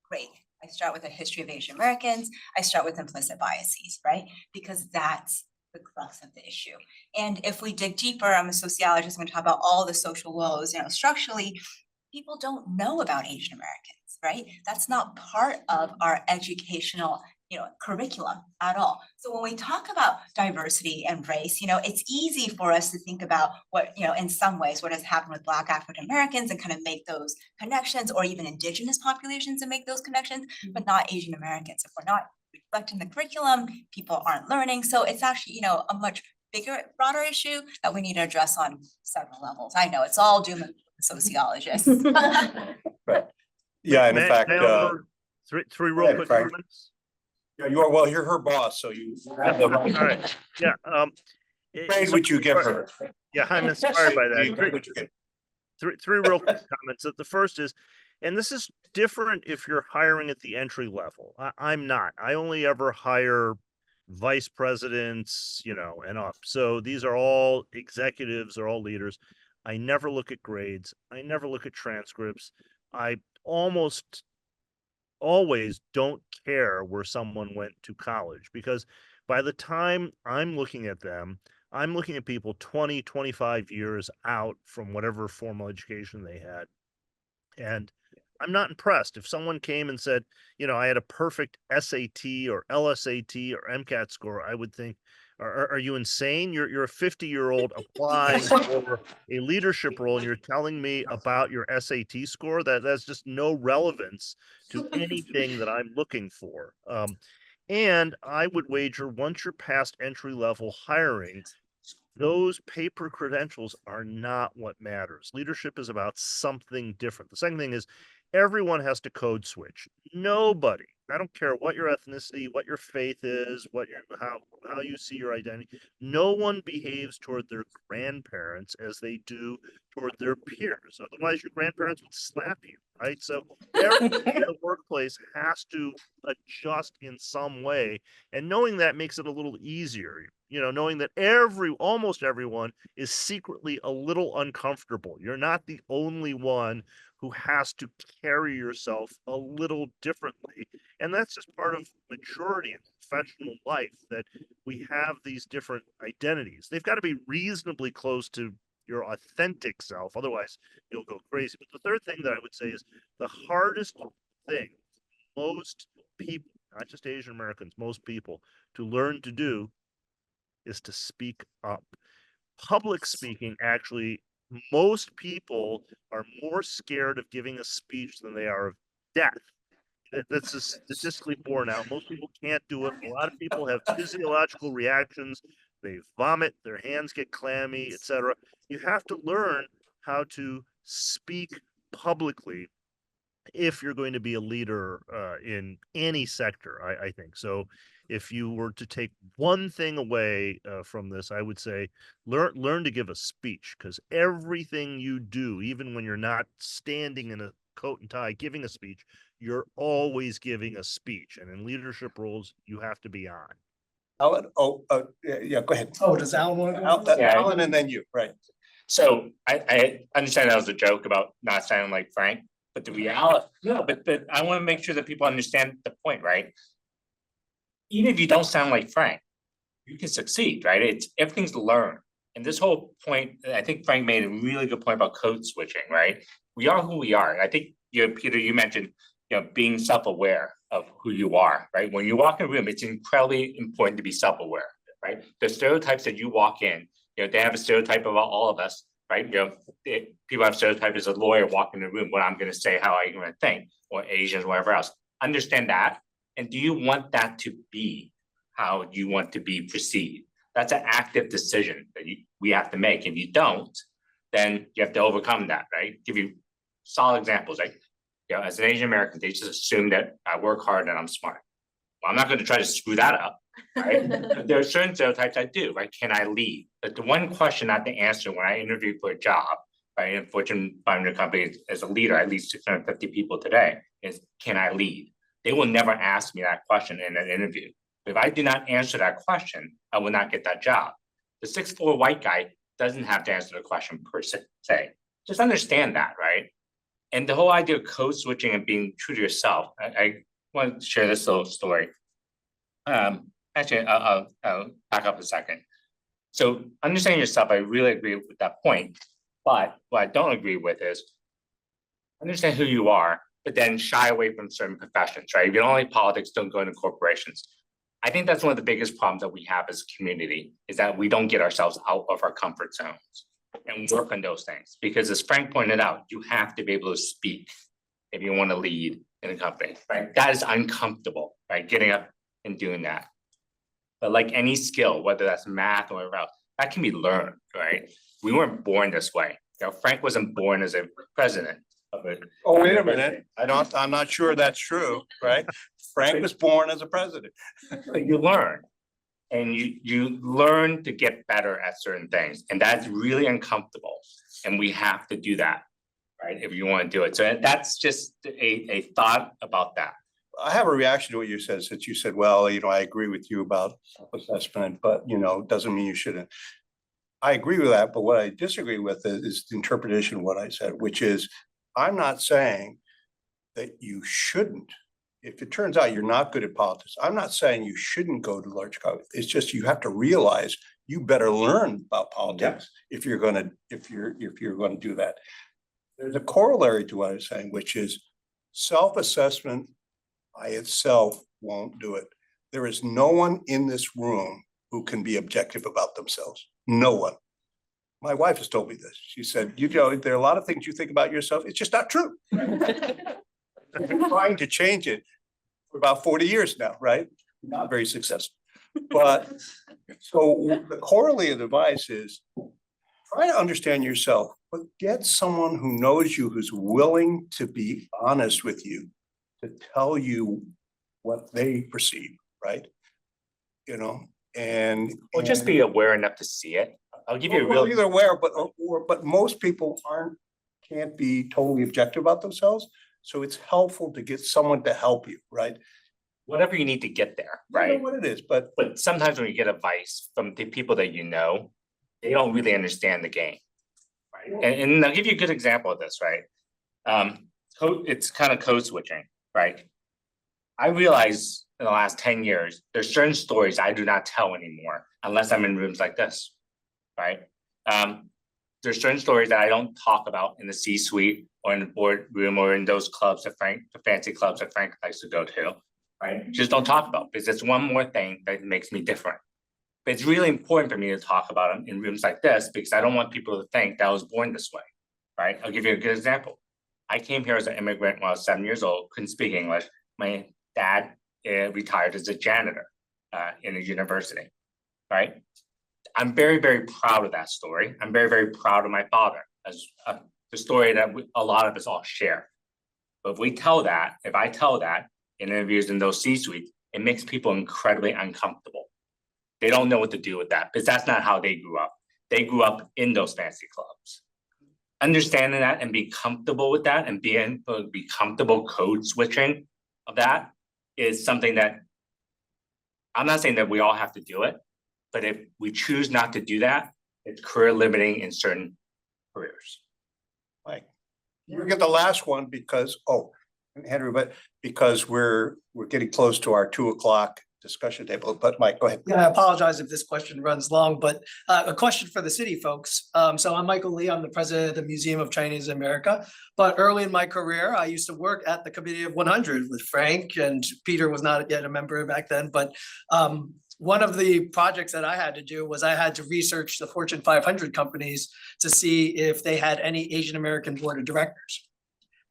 Great. I start with a history of Asian Americans. I start with implicit biases, right? Because that's the crux of the issue. And if we dig deeper, I'm a sociologist, I'm going to talk about all the social woes, structurally, people don't know about Asian Americans, right? That's not part of our educational, curriculum at all. So when we talk about diversity and race, it's easy for us to think about what, in some ways, what has happened with Black African Americans and kind of make those connections, or even indigenous populations and make those connections, but not Asian Americans. If we're not reflecting the curriculum, people aren't learning. So it's actually, a much bigger, broader issue that we need to address on several levels. I know it's all doom and sociologists. Right. Yeah, and in fact, three real quick comments. Yeah, you're her boss, so you have the right. All right. Yeah. Praise what you give her. Yeah, I'm inspired by that. Three real quick comments. The first is, and this is different if you're hiring at the entry level. I'm not. I only ever hire vice presidents, and up. So these are all executives, they're all leaders. I never look at grades. I never look at transcripts. I almost always don't care where someone went to college, because by the time I'm looking at them, I'm looking at people 20, 25 years out from whatever formal education they had. And I'm not impressed. If someone came and said, I had a perfect SAT or LSAT or MCAT score, I would think, are you insane? You're a 50-year-old applying for a leadership role and you're telling me about your SAT score? That's just no relevance to anything that I'm looking for. And I would wager once you're past entry-level hiring, those paper credentials are not what matters. Leadership is about something different. The second thing is, everyone has to code switch. Nobody, I don't care what your ethnicity, what your faith is, what your, how you see your identity. No one behaves toward their grandparents as they do toward their peers. Otherwise, your grandparents would slap you, right? So everyone in the workplace has to adjust in some way. And knowing that makes it a little easier, knowing that almost everyone is secretly a little uncomfortable. You're not the only one who has to carry yourself a little differently. And that's just part of maturity in professional life, that we have these different identities. They've got to be reasonably close to your authentic self. Otherwise, you'll go crazy. But the third thing that I would say is the hardest thing most people, not just Asian Americans, most people, to learn to do is to speak up. Public speaking, actually, most people are more scared of giving a speech than they are of death. That's just statistically borne out. Most people can't do it. A lot of people have physiological reactions. They vomit, their hands get clammy, etc. You have to learn how to speak publicly if you're going to be a leader in any sector, I think. So if you were to take one thing away from this, I would say learn to give a speech, because everything you do, even when you're not standing in a coat and tie giving a speech, you're always giving a speech. And in leadership roles, you have to be on. Alan, yeah, go ahead. Oh, does Alan want to go? Alan, and then you, right. So I understand that was a joke about not sounding like Frank, but the reality, no, but I want to make sure that people understand the point, right? Even if you don't sound like Frank, you can succeed, right? Everything's learned. And this whole point, I think Frank made a really good point about code switching, right? We are who we are. I think Peter, you mentioned, being self-aware of who you are, right? When you walk in a room, it's incredibly important to be self-aware, right? The stereotypes that you walk in, they have a stereotype about all of us, right? People have stereotypes as a lawyer walking in the room, what I'm going to say, how I'm going to think, or Asians, whatever else. Understand that. And do you want that to be how you want to be perceived? That's an active decision that we have to make. If you don't, then you have to overcome that, right? Give you solid examples, like, as an Asian American, they just assume that I work hard and I'm smart. Well, I'm not going to try to screw that up, right? There are certain stereotypes I do, right? Can I lead? But the one question not to answer when I interview for a job, right, in Fortune 500 companies as a leader, I lead 650 people today, is can I lead? They will never ask me that question in an interview. If I do not answer that question, I will not get that job. The 6'4" white guy doesn't have to answer the question per se. Just understand that, right? And the whole idea of code switching and being true to yourself, I want to share this little story. Actually, I'll back up a second. So understanding yourself, I really agree with that point. But what I don't agree with is understand who you are, but then shy away from certain professions, right? If you don't like politics, don't go into corporations. I think that's one of the biggest problems that we have as a community, is that we don't get ourselves out of our comfort zones and work on those things. Because as Frank pointed out, you have to be able to speak if you want to lead in a company, right? That is uncomfortable, right? Getting up and doing that. But like any skill, whether that's math or whatever else, that can be learned, right? We weren't born this way. Frank wasn't born as a president of it. Oh, wait a minute. I'm not sure that's true, right? Frank was born as a president. But you learn. And you learn to get better at certain things. And that's really uncomfortable. And we have to do that, right? If you want to do it. So that's just a thought about that. I have a reaction to what you said, since you said, well, I agree with you about self-assessment, but, doesn't mean you shouldn't. I agree with that, but what I disagree with is the interpretation of what I said, which is, I'm not saying that you shouldn't. If it turns out you're not good at politics, I'm not saying you shouldn't go to large companies. It's just you have to realize you better learn about politics if you're going to do that. There's a corollary to what I'm saying, which is self-assessment by itself won't do it. There is no one in this room who can be objective about themselves. No one. My wife has told me this. She said, there are a lot of things you think about yourself. It's just not true. I've been trying to change it for about 40 years now, right? Not very successful. But so the corollary of the advice is try to understand yourself but get someone who knows you, who's willing to be honest with you, to tell you what they perceive, right? You know, and. Or just be aware enough to see it. I'll give you a Well, real. either aware, but most people can't be totally objective about themselves. So it's helpful to get someone to help you, right? Whatever you need to get there, I know right? what it is, but But sometimes when you get advice from the people that you know, they don't really understand the game. Right? And I'll give you a good example of this, right? It's kind of code switching, right? I realize in the last 10 years, there's certain stories I do not tell anymore unless I'm in rooms like this, right? There's certain stories that I don't talk about in the C-suite or in the boardroom or in those clubs that the fancy clubs that Frank likes to go to, right? Just don't talk about, because it's one more thing that makes me different. But it's really important for me to talk about them in rooms like this, because I don't want people to think that I was born this way, right? I'll give you a good example. I came here as an immigrant when I was 7 years old, couldn't speak English. My dad retired as a janitor in a university, right? I'm very, very proud of that story. I'm very, very proud of my father as the story that a lot of us all share. But if I tell that in interviews in those C-suites, it makes people incredibly uncomfortable. They don't know what to do with that because that's not how they grew up. They grew up in those fancy clubs. Understanding that and be comfortable with that and be comfortable code switching of that is something that I'm not saying that we all have to do it, but if we choose not to do that, it's career limiting in certain careers. Mike, we get the last one because, Henry, but because we're getting close to our 2 o'clock discussion table, but Mike, go ahead. Yeah, I apologize if this question runs long, but a question for the city folks. So I'm Michael Lee, I'm the president of the Museum of Chinese America. But early in my career, I used to work at the Committee of 100 with Frank, and Peter was not yet a member back then. But one of the projects that I had to do was I had to research the Fortune 500 companies to see if they had any Asian American board of directors.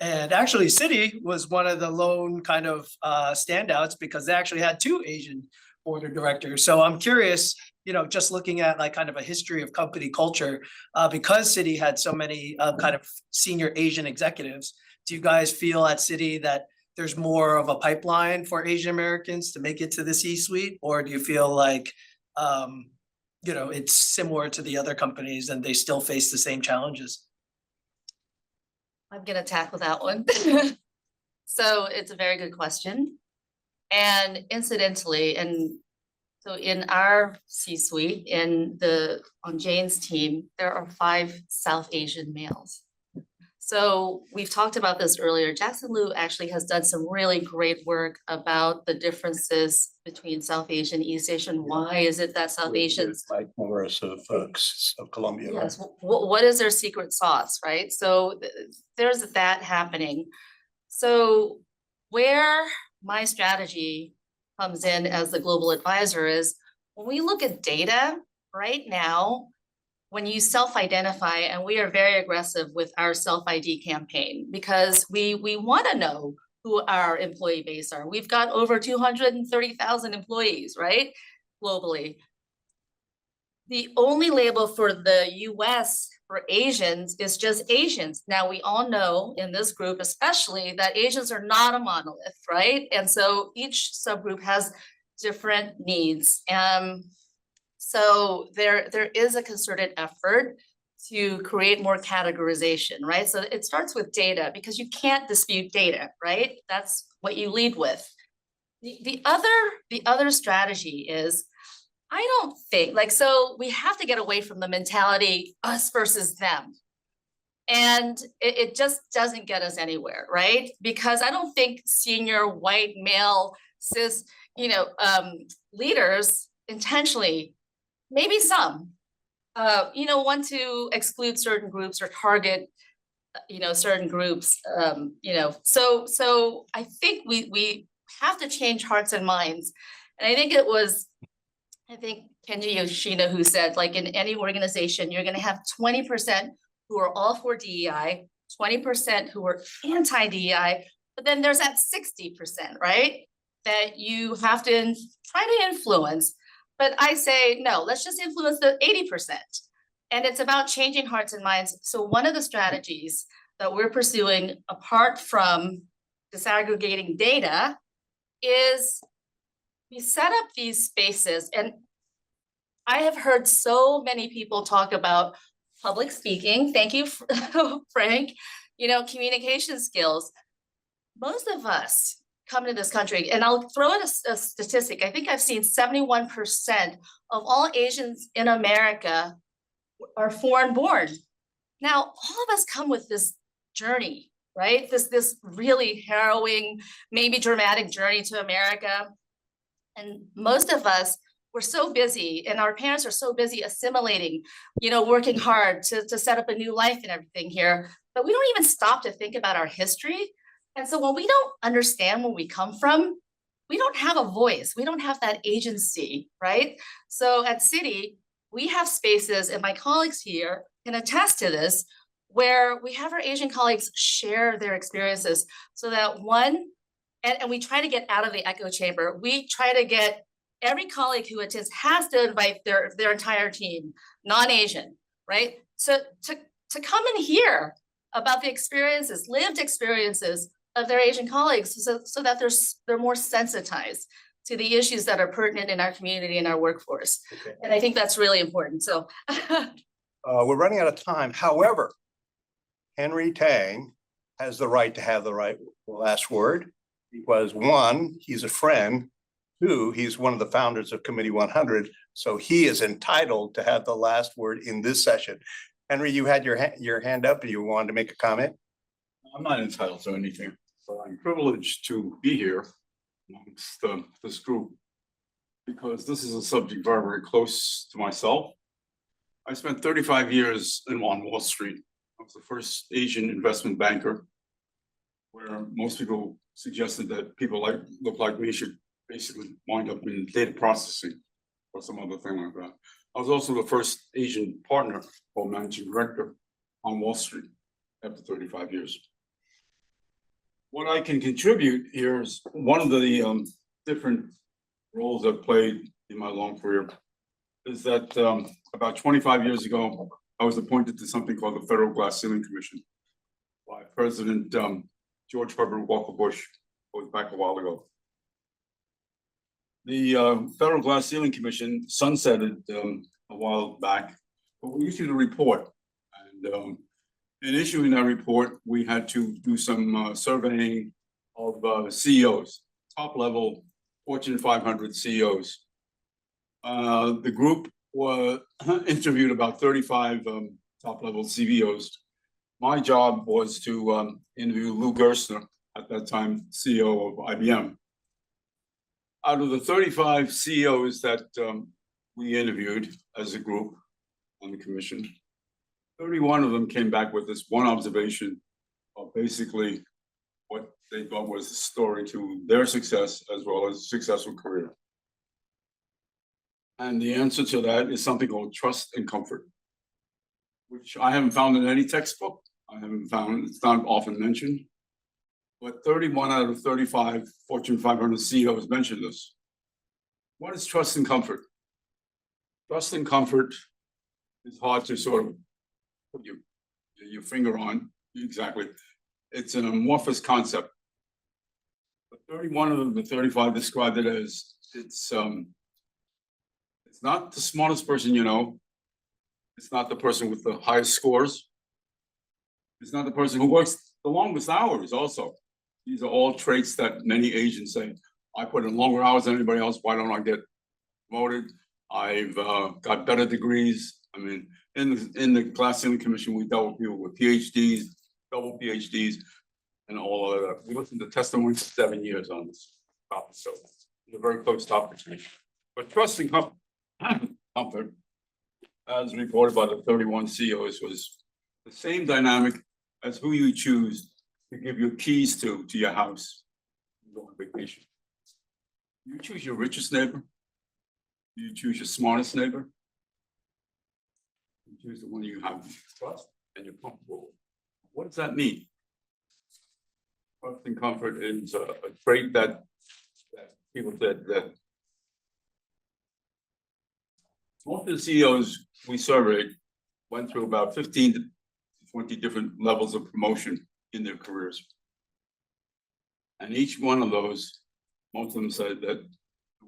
And actually, Citi was one of the lone kind of standouts because they actually had 2 Asian board of directors. So I'm curious, just looking at like kind of a history of company culture, because Citi had so many kind of senior Asian executives, do you guys feel at Citi that there's more of a pipeline for Asian Americans to make it to the C-suite? Or do you feel like, it's similar to the other companies and they still face the same challenges? I'm gonna tackle that one. So it's a very good question. And incidentally, so in our C-suite, on Jane's team, there are 5 South Asian males. So we've talked about this earlier. Jackson Liu actually has done some really great work about the differences between South Asian, East Asian. Why is it that South Asians? Like Morris of Columbia. Yes, what is their secret sauce, right? So there's that happening. So where my strategy comes in as the global advisor is when we look at data right now, when you self-identify, and we are very aggressive with our self-ID campaign because we want to know who our employee base are. We've got over 230,000 employees, right? Globally. The only label for the US for Asians is just Asians. Now we all know in this group, especially, that Asians are not a monolith, right? And so each subgroup has different needs. So there is a concerted effort to create more categorization, right? So it starts with data because you can't dispute data, right? That's what you lead with. The other strategy is, I don't think, so we have to get away from the mentality us versus them. And it just doesn't get us anywhere, right? Because I don't think senior white male cis, leaders intentionally, maybe some, want to exclude certain groups or target, certain groups, so I think we have to change hearts and minds. And I think Kenji Yoshino who said, like in any organization, you're gonna have 20% who are all for DEI, 20% who are anti-DEI, but then there's that 60%, right? That you have to try to influence. But I say, no, let's just influence the 80%. And it's about changing hearts and minds. So one of the strategies that we're pursuing, apart from disaggregating data, is we set up these spaces. And I have heard so many people talk about public speaking. Thank you, Frank. You know, communication skills. Most of us come to this country, and I'll throw in a statistic. I think I've seen 71% of all Asians in America are foreign born. Now, all of us come with this journey, right? This really harrowing, maybe dramatic journey to America. And most of us, we're so busy, and our parents are so busy assimilating, you know, working hard to set up a new life and everything here, but we don't even stop to think about our history. And so when we don't understand where we come from, we don't have a voice, we don't have that agency, right? So at Citi, we have spaces, and my colleagues here can attest to this, where we have our Asian colleagues share their experiences so that one, and we try to get out of the echo chamber. We try to get every colleague who attends has to invite their entire team, non-Asian, right? So to come and hear about the experiences, lived experiences of their Asian colleagues, so that they're more sensitized to the issues that are pertinent in our community and our workforce. Okay. And I think that's really important. So We're running out of time. However, Henry Tang has the right to have the last word, because one, he's a friend. Two, he's one of the founders of Committee 100, so he is entitled to have the last word in this session. Henry, you had your hand up and you wanted to make a comment? I'm not entitled to anything, but I'm privileged to be here amongst this group because this is a subject very, very close to myself. I spent 35 years on Wall Street. I was the first Asian investment banker, where most people suggested that people look like me should basically wind up in data processing or some other thing like that. I was also the first Asian partner or managing director on Wall Street after 35 years. What I can contribute here is one of the different roles I've played in my long career is that about 25 years ago, I was appointed to something called the Federal Glass Ceiling Commission by President George Herbert Walker Bush, who was back a while ago. The Federal Glass Ceiling Commission sunsetted a while back, but we issued a report. And in issuing that report, we had to do some surveying of CEOs, top level Fortune 500 CEOs. The group interviewed about 35 top level CEOs. My job was to interview Lou Gerstner, at that time CEO of IBM. Out of the 35 CEOs that we interviewed as a group on the commission, 31 of them came back with this one observation of basically what they thought was the story to their success as well as a successful career. And the answer to that is something called trust and comfort, which I haven't found in any textbook. I haven't found, it's not often mentioned. But 31 out of 35 Fortune 500 CEOs mentioned this. What is trust and comfort? Trust and comfort is hard to sort of put your finger on exactly. It's an amorphous concept. But 31 of the 35 described it as it's not the smartest person you know. It's not the person with the highest scores. It's not the person who works the longest hours also. These are all traits that many Asians say, I put in longer hours than anybody else, why don't I get promoted? I've got better degrees. I mean, in the Glass Ceiling Commission, we dealt with people with PhDs, double PhDs, and all of that. We listened to testimony for 7 years on this topic, so it's a very close topic to me. But trust and comfort, as reported by the 31 CEOs, was the same dynamic as who you choose to give your keys to your house. You go on vacation. You choose your richest neighbor. You choose your smartest neighbor. You choose the one you have trust and you're comfortable with. What does that mean? Trust and comfort is a trait that people said that most of the CEOs we surveyed went through about 15 to 20 different levels of promotion in their careers. And each one of those, most of them said that it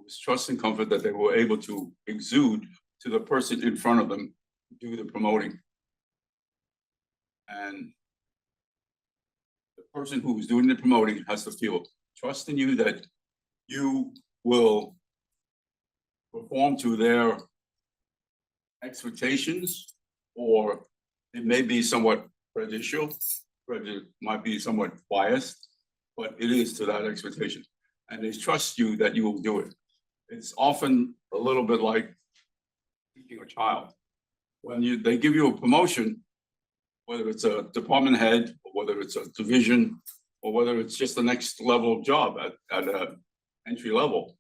was trust and comfort that they were able to exude to the person in front of them, do the promoting. And the person who is doing the promoting has to feel trust in you that you will perform to their expectations, or it may be somewhat prejudicial, might be somewhat biased, but it is to that expectation. And they trust you that you will do it. It's often a little bit like teaching a child. When they give you a promotion, whether it's a department head, or whether it's a division, or whether it's just the next level of job at a entry level,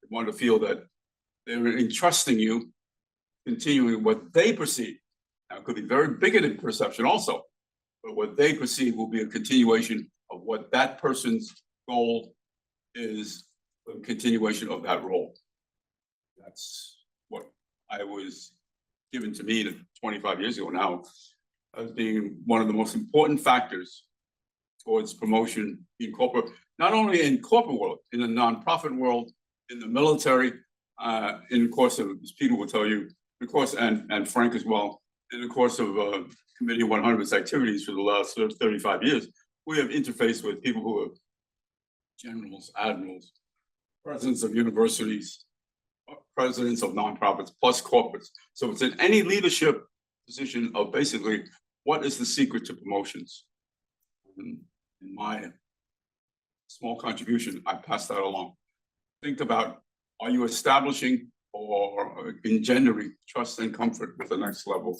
they want to feel that they're entrusting you, continuing what they perceive. Now, it could be very bigoted perception also, but what they perceive will be a continuation of what that person's goal is, a continuation of that role. That's what I was given to me 25 years ago now as being one of the most important factors towards promotion in corporate, not only in corporate world, in the nonprofit world, in the military, in the course of, as Peter will tell you, of course, and Frank as well, in the course of Committee 100's activities for the last 35 years, we have interfaced with people who are generals, admirals, presidents of universities, presidents of nonprofits, plus corporates. So it's in any leadership position of basically what is the secret to promotions. In my small contribution, I pass that along. Think about, are you establishing or engendering trust and comfort with the next level